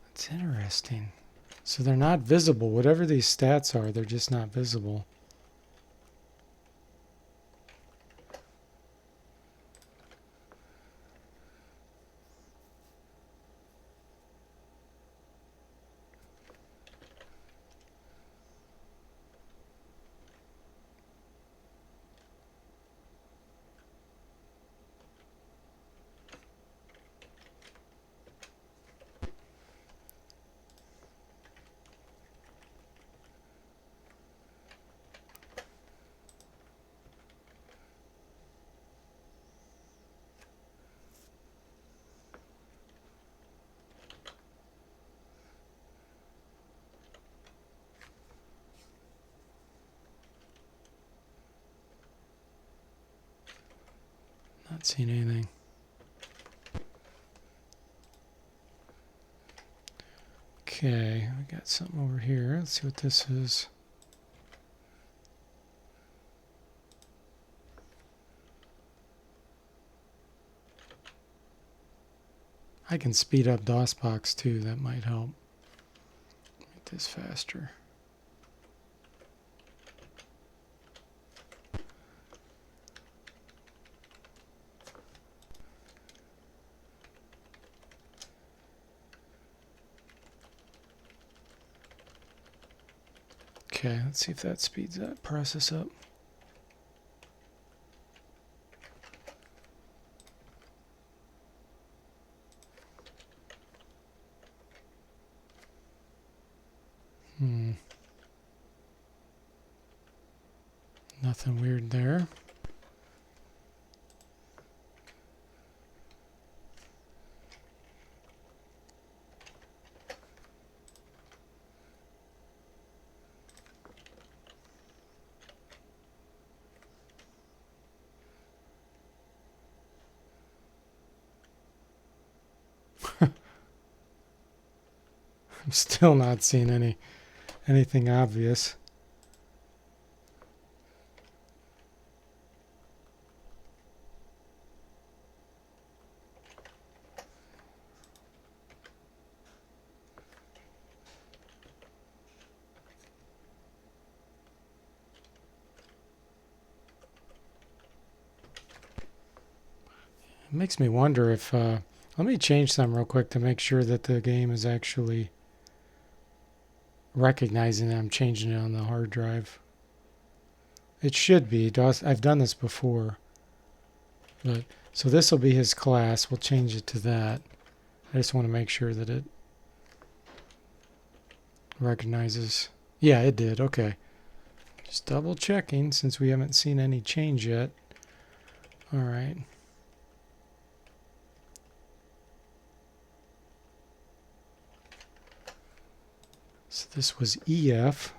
That's interesting. So they're not visible. Whatever these stats are, they're just not visible. Not seeing anything. Okay, we got something over here. Let's see what this is. I can speed up DOSBox too. That might help. Make this faster. Okay, let's see if that speeds that process up. Nothing weird there. I'm still not seeing anything obvious. makes me wonder if, let me change some real quick to make sure that the game is actually recognizing that I'm changing it on the hard drive. It should be. I've done this before. But so this will be his class. We'll change it to that. I just want to make sure that it recognizes. Yeah, it did. Okay. Just double checking since we haven't seen any change yet. All right. So this was EF.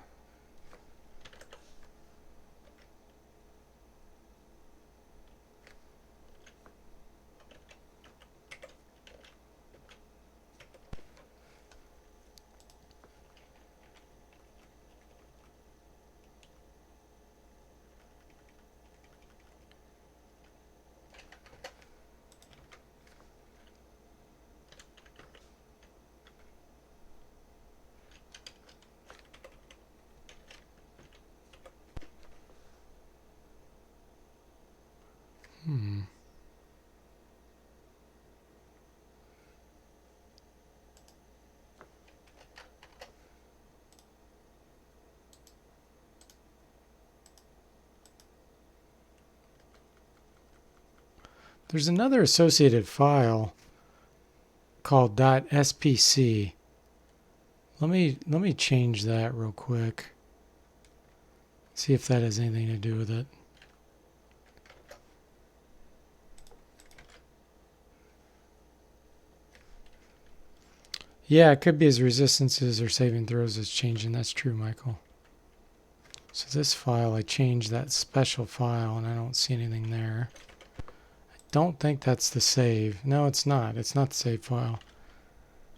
There's another associated file called .spc. Let me change that real quick. See if that has anything to do with it. Yeah, it could be his resistances or saving throws is changing. That's true, Michael. So this file, I changed that special file and I don't see anything there. Don't think that's the save. No, it's not. It's not the save file.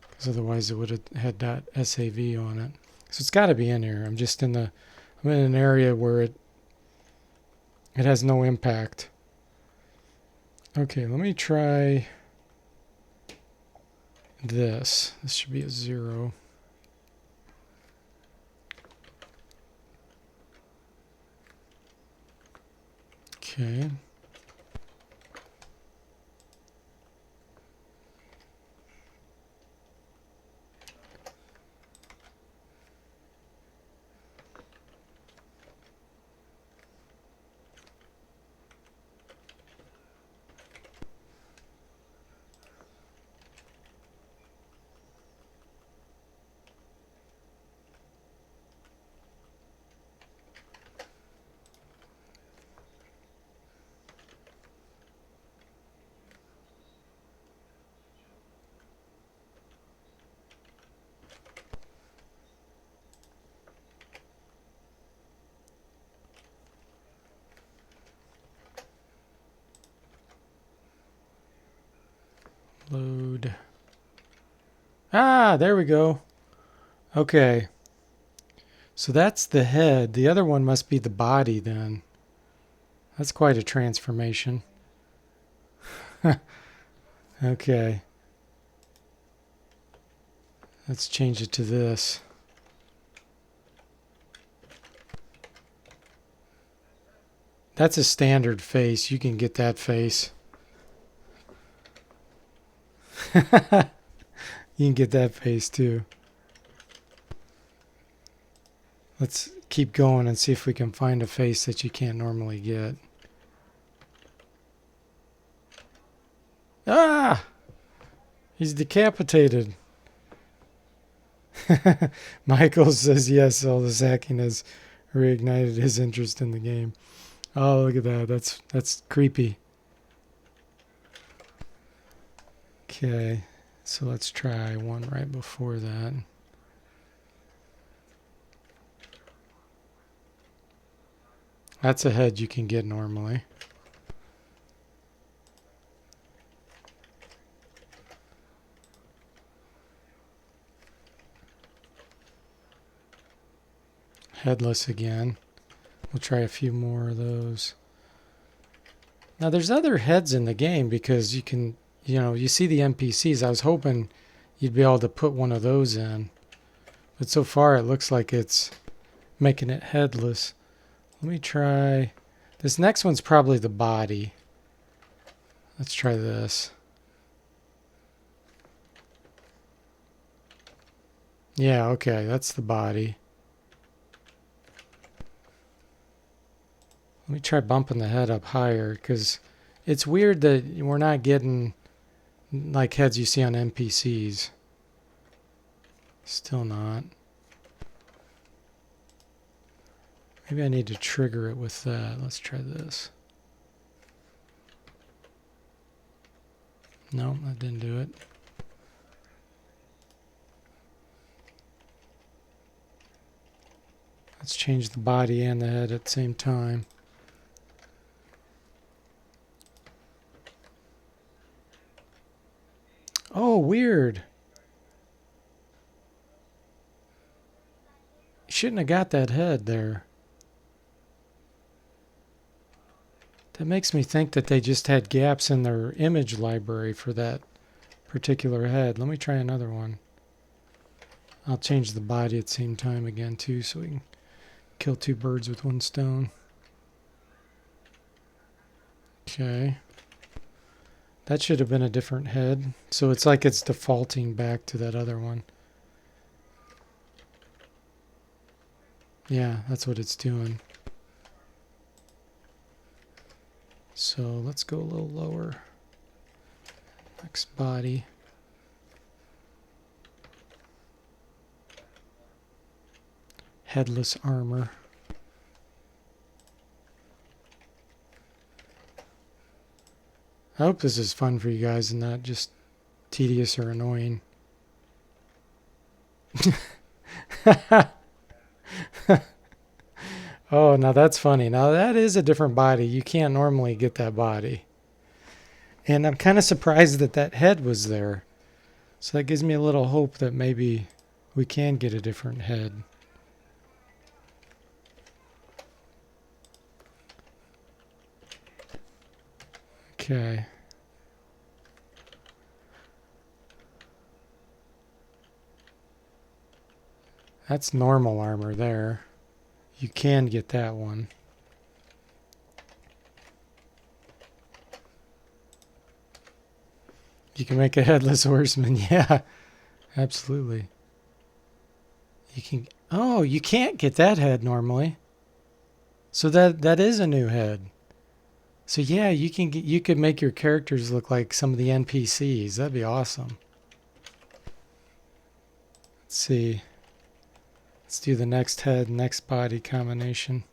Because otherwise it would have had .sav on it. So it's got to be in here. I'm in an area where it has no impact. Okay, let me try this. This should be a 0. Okay. Load. Ah, there we go. Okay. So that's the head. The other one must be the body then. That's quite a transformation. Okay. Let's change it to this. That's a standard face. You can get that face. You can get that face too. Let's keep going and see if we can find a face that you can't normally get. Ah! He's decapitated. Michael says yes, all this hacking has reignited his interest in the game. Oh, look at that. That's creepy. Okay, so let's try one right before that. That's a head you can get normally. Headless again. We'll try a few more of those. Now there's other heads in the game because you can, you see the NPCs. I was hoping you'd be able to put one of those in. But so far it looks like it's making it headless. Let me try. This next one's probably the body. Let's try this. Yeah, okay, that's the body. Let me try bumping the head up higher, because it's weird that we're not getting like heads you see on NPCs. Still not. Maybe I need to trigger it with that. Let's try this. No, that didn't do it. Let's change the body and the head at the same time. Oh, weird. Shouldn't have got that head there. That makes me think that they just had gaps in their image library for that particular head. Let me try another one. I'll change the body at the same time again too, so we can kill two birds with one stone. Okay. That should have been a different head. So it's like it's defaulting back to that other one. Yeah, that's what it's doing. So let's go a little lower. Next body. Headless armor. I hope this is fun for you guys and not just tedious or annoying. Oh, now that's funny. Now that is a different body. You can't normally get that body. And I'm kind of surprised that that head was there. So that gives me a little hope that maybe we can get a different head. Okay. That's normal armor there. You can get that one. You can make a headless horseman. Yeah, absolutely. You can. Oh, you can't get that head normally. So that is a new head. So yeah, you could make your characters look like some of the NPCs. That'd be awesome. Let's see. Let's do the next head, next body combination.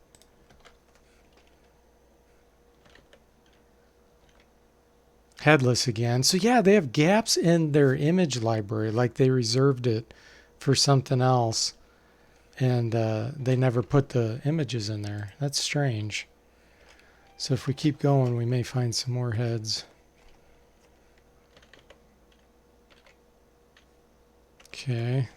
Headless again. So yeah, they have gaps in their image library, like they reserved it for something else, and they never put the images in there. That's strange. So if we keep going, we may find some more heads. Okay.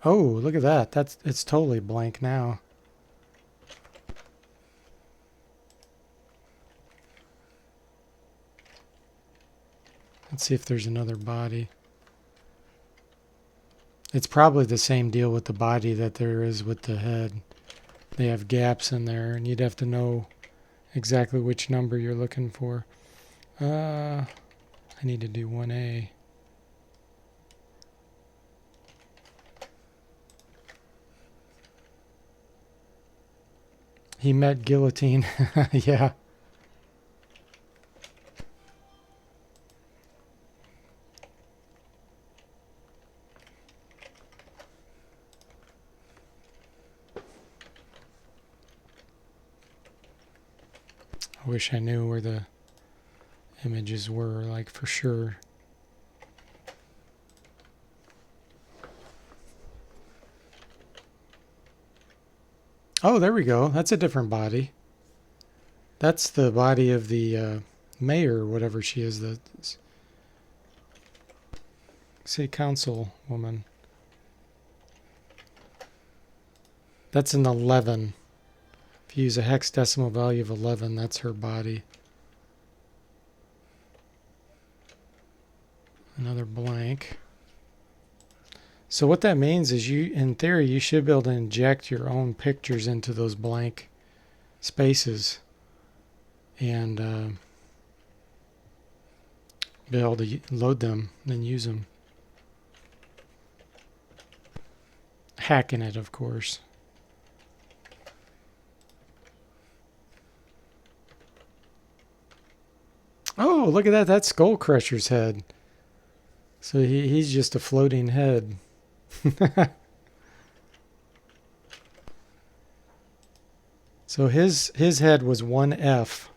Oh, look at that. It's totally blank now. Let's see if there's another body. It's probably the same deal with the body that there is with the head. They have gaps in there, and you'd have to know exactly which number you're looking for. I need to do 1A. He met guillotine. Yeah. I wish I knew where the images were, like for sure. Oh, there we go. That's a different body. That's the body of the mayor, or whatever she is, the city council woman. That's an 11. If you use a hexadecimal value of 11, that's her body. Another blank. So what that means is in theory, you should be able to inject your own pictures into those blank spaces and be able to load them and use them. Hacking it, of course. Oh, look at that. That's Skull Crusher's head. So he's just a floating head. So his head was 1F.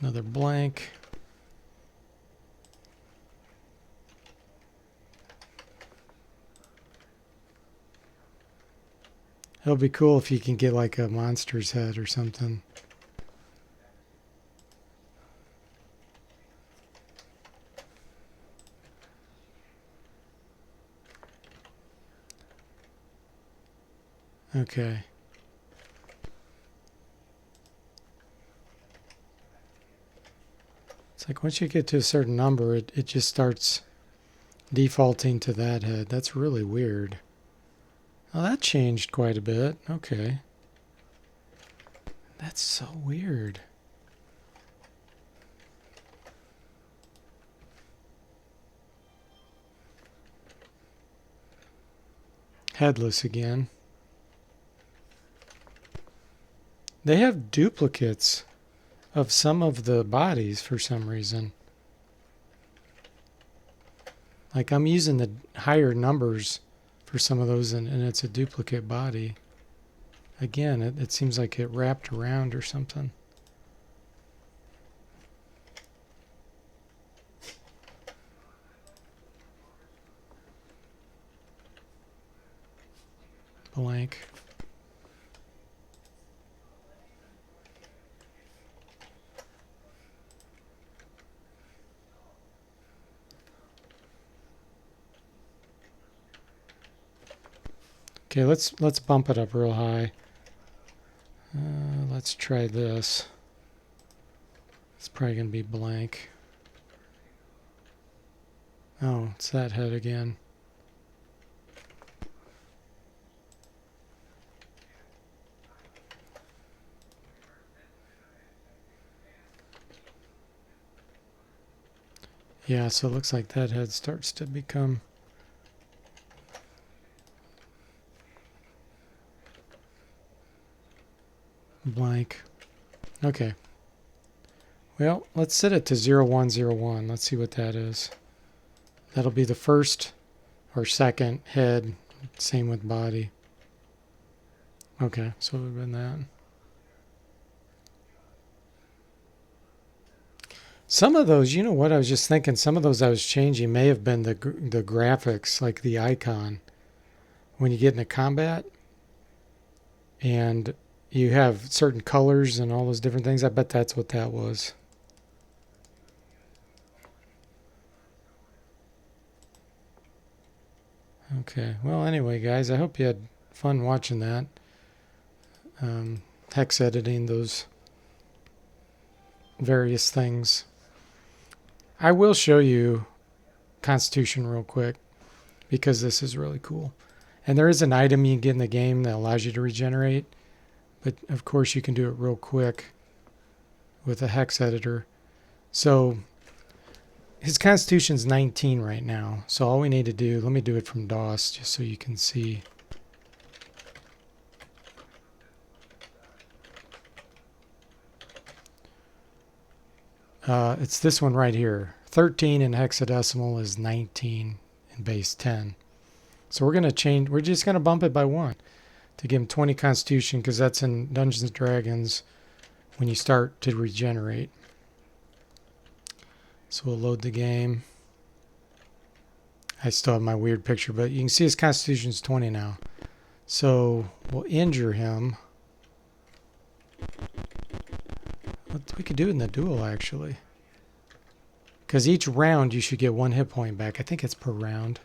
Another blank. It'll be cool if you can get like a monster's head or something. Okay. It's like once you get to a certain number, it just starts defaulting to that head. That's really weird. Oh, that changed quite a bit. Okay. That's so weird. Headless again. They have duplicates of some of the bodies for some reason. Like I'm using the higher numbers for some of those and it's a duplicate body. Again, it seems like it wrapped around or something. Blank. Okay, let's bump it up real high. Let's try this. It's probably going to be blank. Oh, it's that head again. Yeah, so it looks like that head starts to become blank. Okay. Well, let's set it to 0101. Let's see what that is. That'll be the first or second head. Same with body. Okay, so we've been that. Some of those, you know what, I was just thinking, some of those I was changing may have been the graphics, like the icon. When you get into combat and you have certain colors and all those different things, I bet that's what that was. Okay, well anyway guys, I hope you had fun watching that. Hex editing those various things. I will show you Constitution real quick because this is really cool. And there is an item you can get in the game that allows you to regenerate, but of course you can do it real quick with a hex editor. So his Constitution's 19 right now. So all we need to do, let me do it from DOS just so you can see. It's this one right here. 13 in hexadecimal is 19 in base 10. So we're going to change, we're just going to bump it by 1 to give him 20 Constitution because that's in Dungeons and Dragons when you start to regenerate. So we'll load the game. I still have my weird picture, but you can see his Constitution's 20 now. So we'll injure him. We could do it in the duel actually. Because each round you should get 1 hit point back. I think it's per round.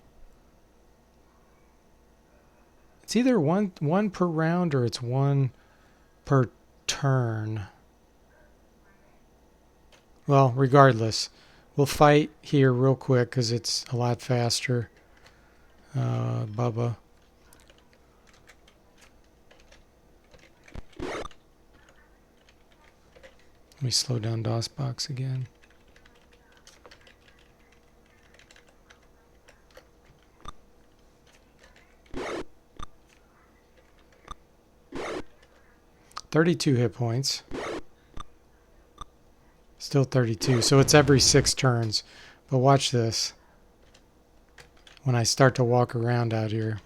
It's either one per round or it's one per turn. Well, regardless, we'll fight here real quick because it's a lot faster. Bubba. Let me slow down DOSBox again. $32 hit points. Still 32, so it's every 6 turns. But watch this. When I start to walk around out here.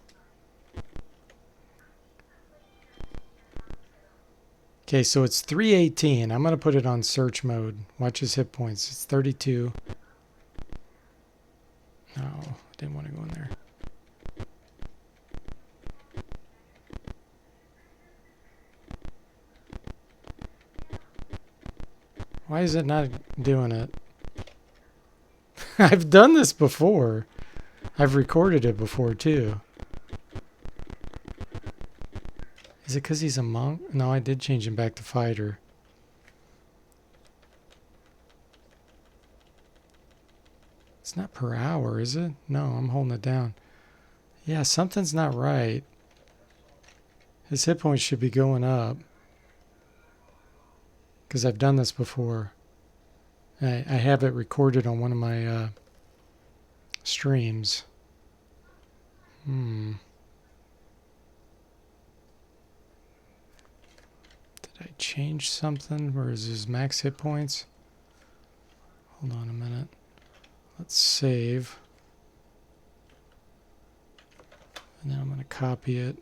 Okay, so it's 318. I'm going to put it on search mode. Watch his hit points. It's 32. No, I didn't want to go in there. Why is it not doing it? I've done this before. I've recorded it before too. Is it because he's a monk? No, I did change him back to fighter. It's not per hour, is it? No, I'm holding it down. Yeah, something's not right. His hit points should be going up. Because I've done this before. I have it recorded on one of my streams. Did I change something? Where is his max hit points? Hold on a minute. Let's save. And then I'm going to copy it.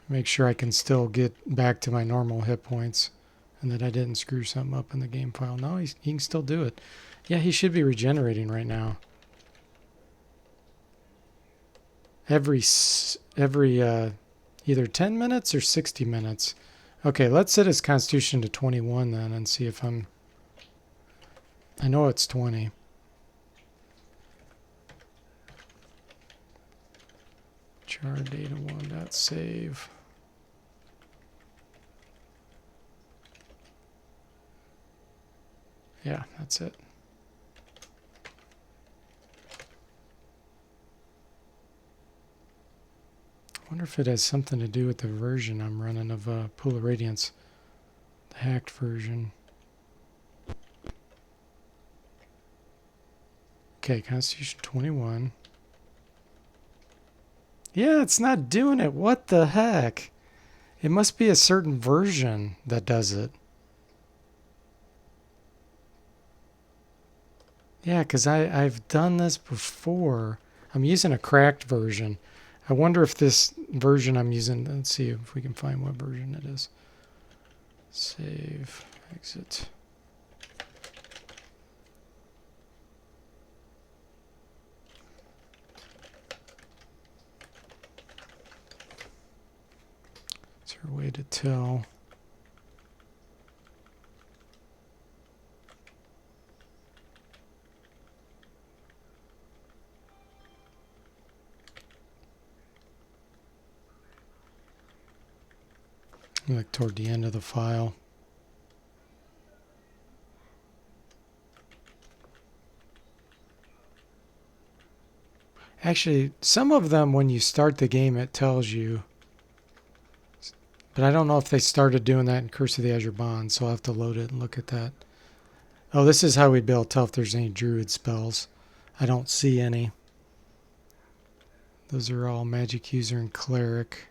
Make sure I can still get back to my normal hit points and that I didn't screw something up in the game file. No, he can still do it. Yeah, he should be regenerating right now. Every either 10 minutes or 60 minutes. Okay, let's set his constitution to 21 then and see if I'm... I know it's 20. Char data 1.save. Yeah, that's it. I wonder if it has something to do with the version I'm running of Pool of Radiance, the hacked version. Okay, Constitution 21. Yeah, it's not doing it. What the heck? It must be a certain version that does it. Yeah, because I've done this before. I'm using a cracked version. I wonder if this version I'm using, let's see if we can find what version it is. Save, exit. Is there a way to tell? Like toward the end of the file. Actually, some of them when you start the game it tells you. But I don't know if they started doing that in Curse of the Azure Bond, so I'll have to load it and look at that. Oh, this is how we'd be able to tell if there's any druid spells. I don't see any. Those are all magic user and cleric.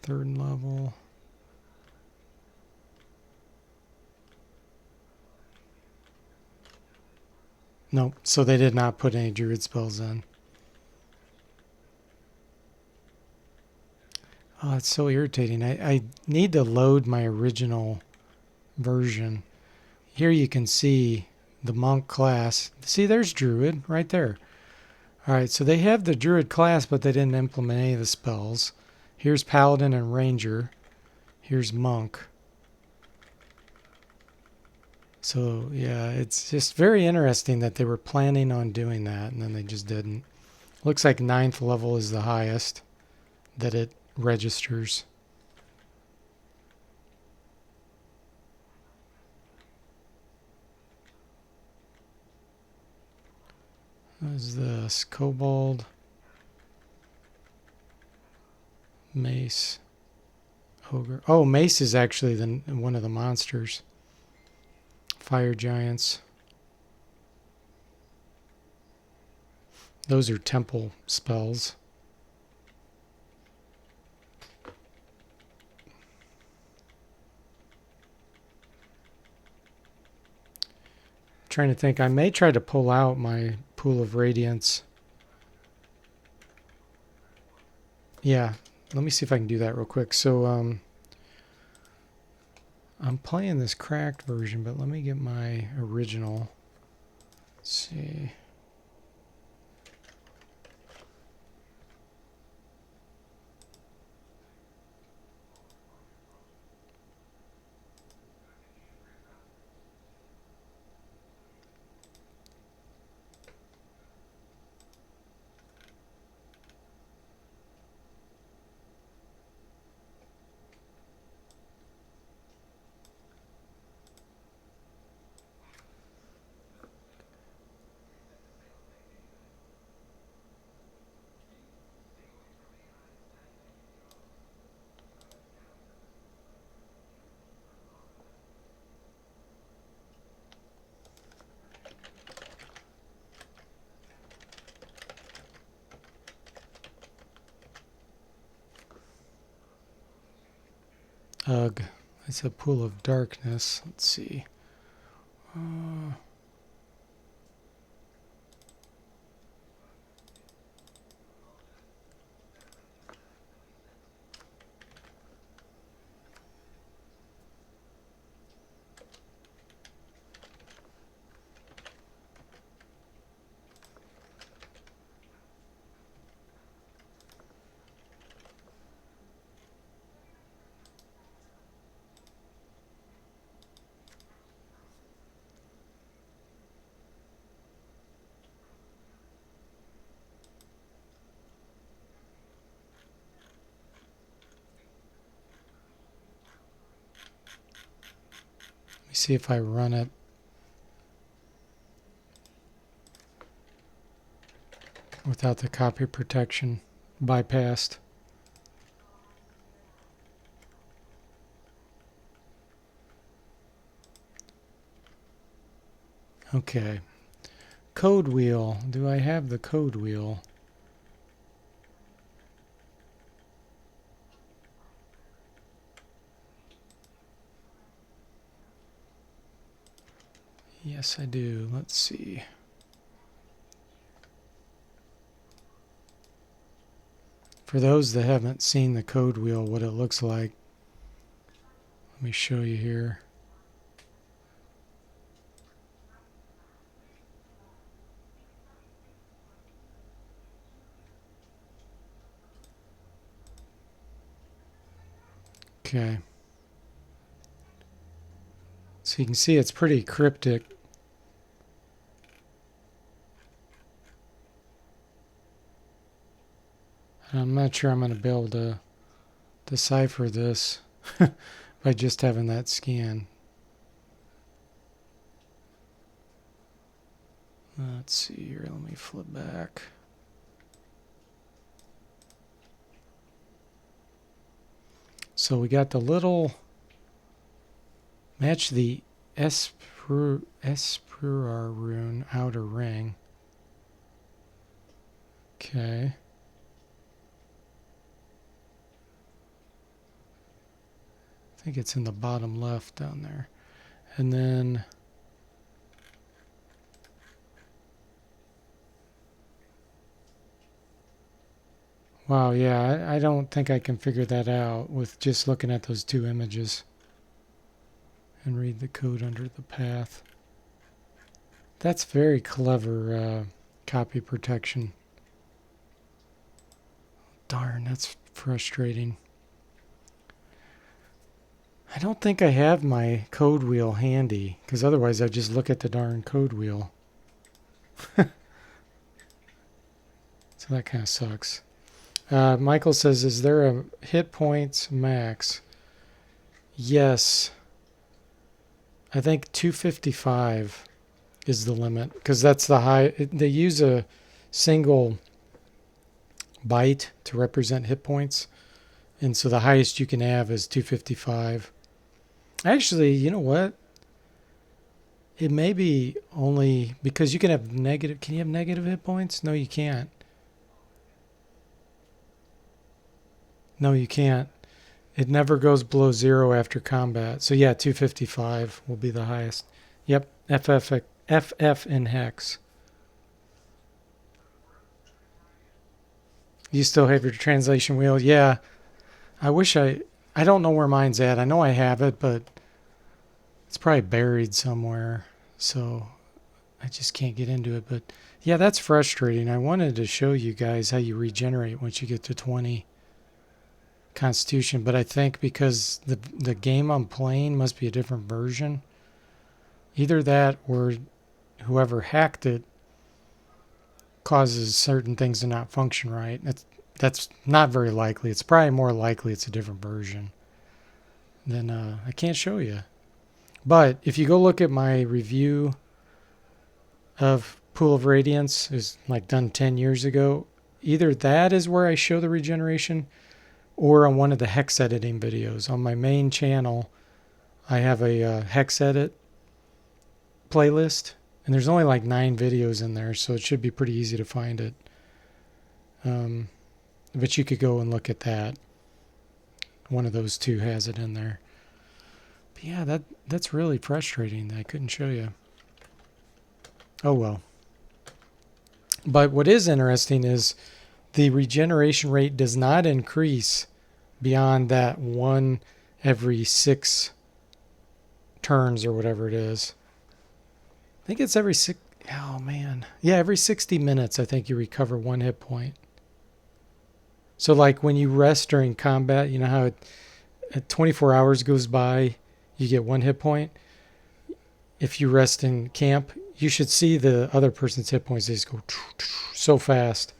Third level. Nope, so they did not put any druid spells in. Oh, it's so irritating. I need to load my original version. Here you can see the monk class. See, there's druid right there. All right, so they have the druid class, but they didn't implement any of the spells. Here's paladin and ranger. Here's monk. So yeah, it's just very interesting that they were planning on doing that and then they just didn't. Looks like 9th level is the highest that it registers. What is this? Kobold. Mace. Ogre. Oh, Mace is actually one of the monsters. Fire giants. Those are temple spells. Trying to think. I may try to pull out my Pool of Radiance. Yeah, let me see if I can do that real quick. So I'm playing this cracked version, but let me get my original. Let's see. Ugh, it's a Pool of Darkness. Let's see. Let me see if I run it. Without the copy protection bypassed. Okay. Code wheel. Do I have the code wheel? Yes, I do. Let's see. For those that haven't seen the code wheel, what it looks like, let me show you here. Okay. So you can see it's pretty cryptic. I'm not sure I'm going to be able to decipher this by just having that scan. Let's see here. Let me flip back. So we got the little match the Esperar rune outer ring. Okay. I think it's in the bottom left down there. And then wow, yeah, I don't think I can figure that out with just looking at those two images and read the code under the path. That's very clever copy protection. Darn, that's frustrating. I don't think I have my code wheel handy, because otherwise I'd just look at the darn code wheel. So that kind of sucks. Michael says, is there a hit points max? Yes. I think 255 is the limit, because that's the high. They use a single byte to represent hit points, and so the highest you can have is 255. Actually, you know what? It may be only because you can have negative. Can you have negative hit points? No, you can't. No, you can't. It never goes below 0 after combat. So yeah, 255 will be the highest. Yep, FF in hex. You still have your translation wheel? Yeah. I wish I don't know where mine's at. I know I have it, but it's probably buried somewhere. So I just can't get into it. But yeah, that's frustrating. I wanted to show you guys how you regenerate once you get to 20 Constitution, but I think because the game I'm playing must be a different version. Either that or whoever hacked it causes certain things to not function right. That's not very likely. It's probably more likely it's a different version. Then I can't show you. But if you go look at my review of Pool of Radiance, is like done 10 years ago, either that is where I show the regeneration, or on one of the hex editing videos. On my main channel, I have a hex edit playlist, and there's only like 9 videos in there, so it should be pretty easy to find it. But you could go and look at that. One of those two has it in there. But yeah, that's really frustrating that I couldn't show you. Oh well. But what is interesting is the regeneration rate does not increase beyond that 1 every 6 turns or whatever it is. I think it's every 6. Oh man. Yeah, every 60 minutes I think you recover 1 hit point. So like when you rest during combat, you know how at 24 hours goes by, you get 1 hit point. If you rest in camp, you should see the other person's hit points. They just go so fast.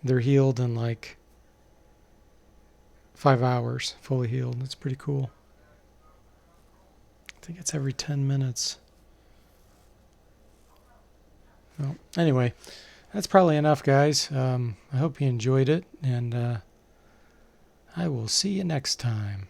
They're healed in like 5 hours, fully healed. That's pretty cool. I think it's every 10 minutes. Well, anyway, that's probably enough, guys. I hope you enjoyed it, and I will see you next time.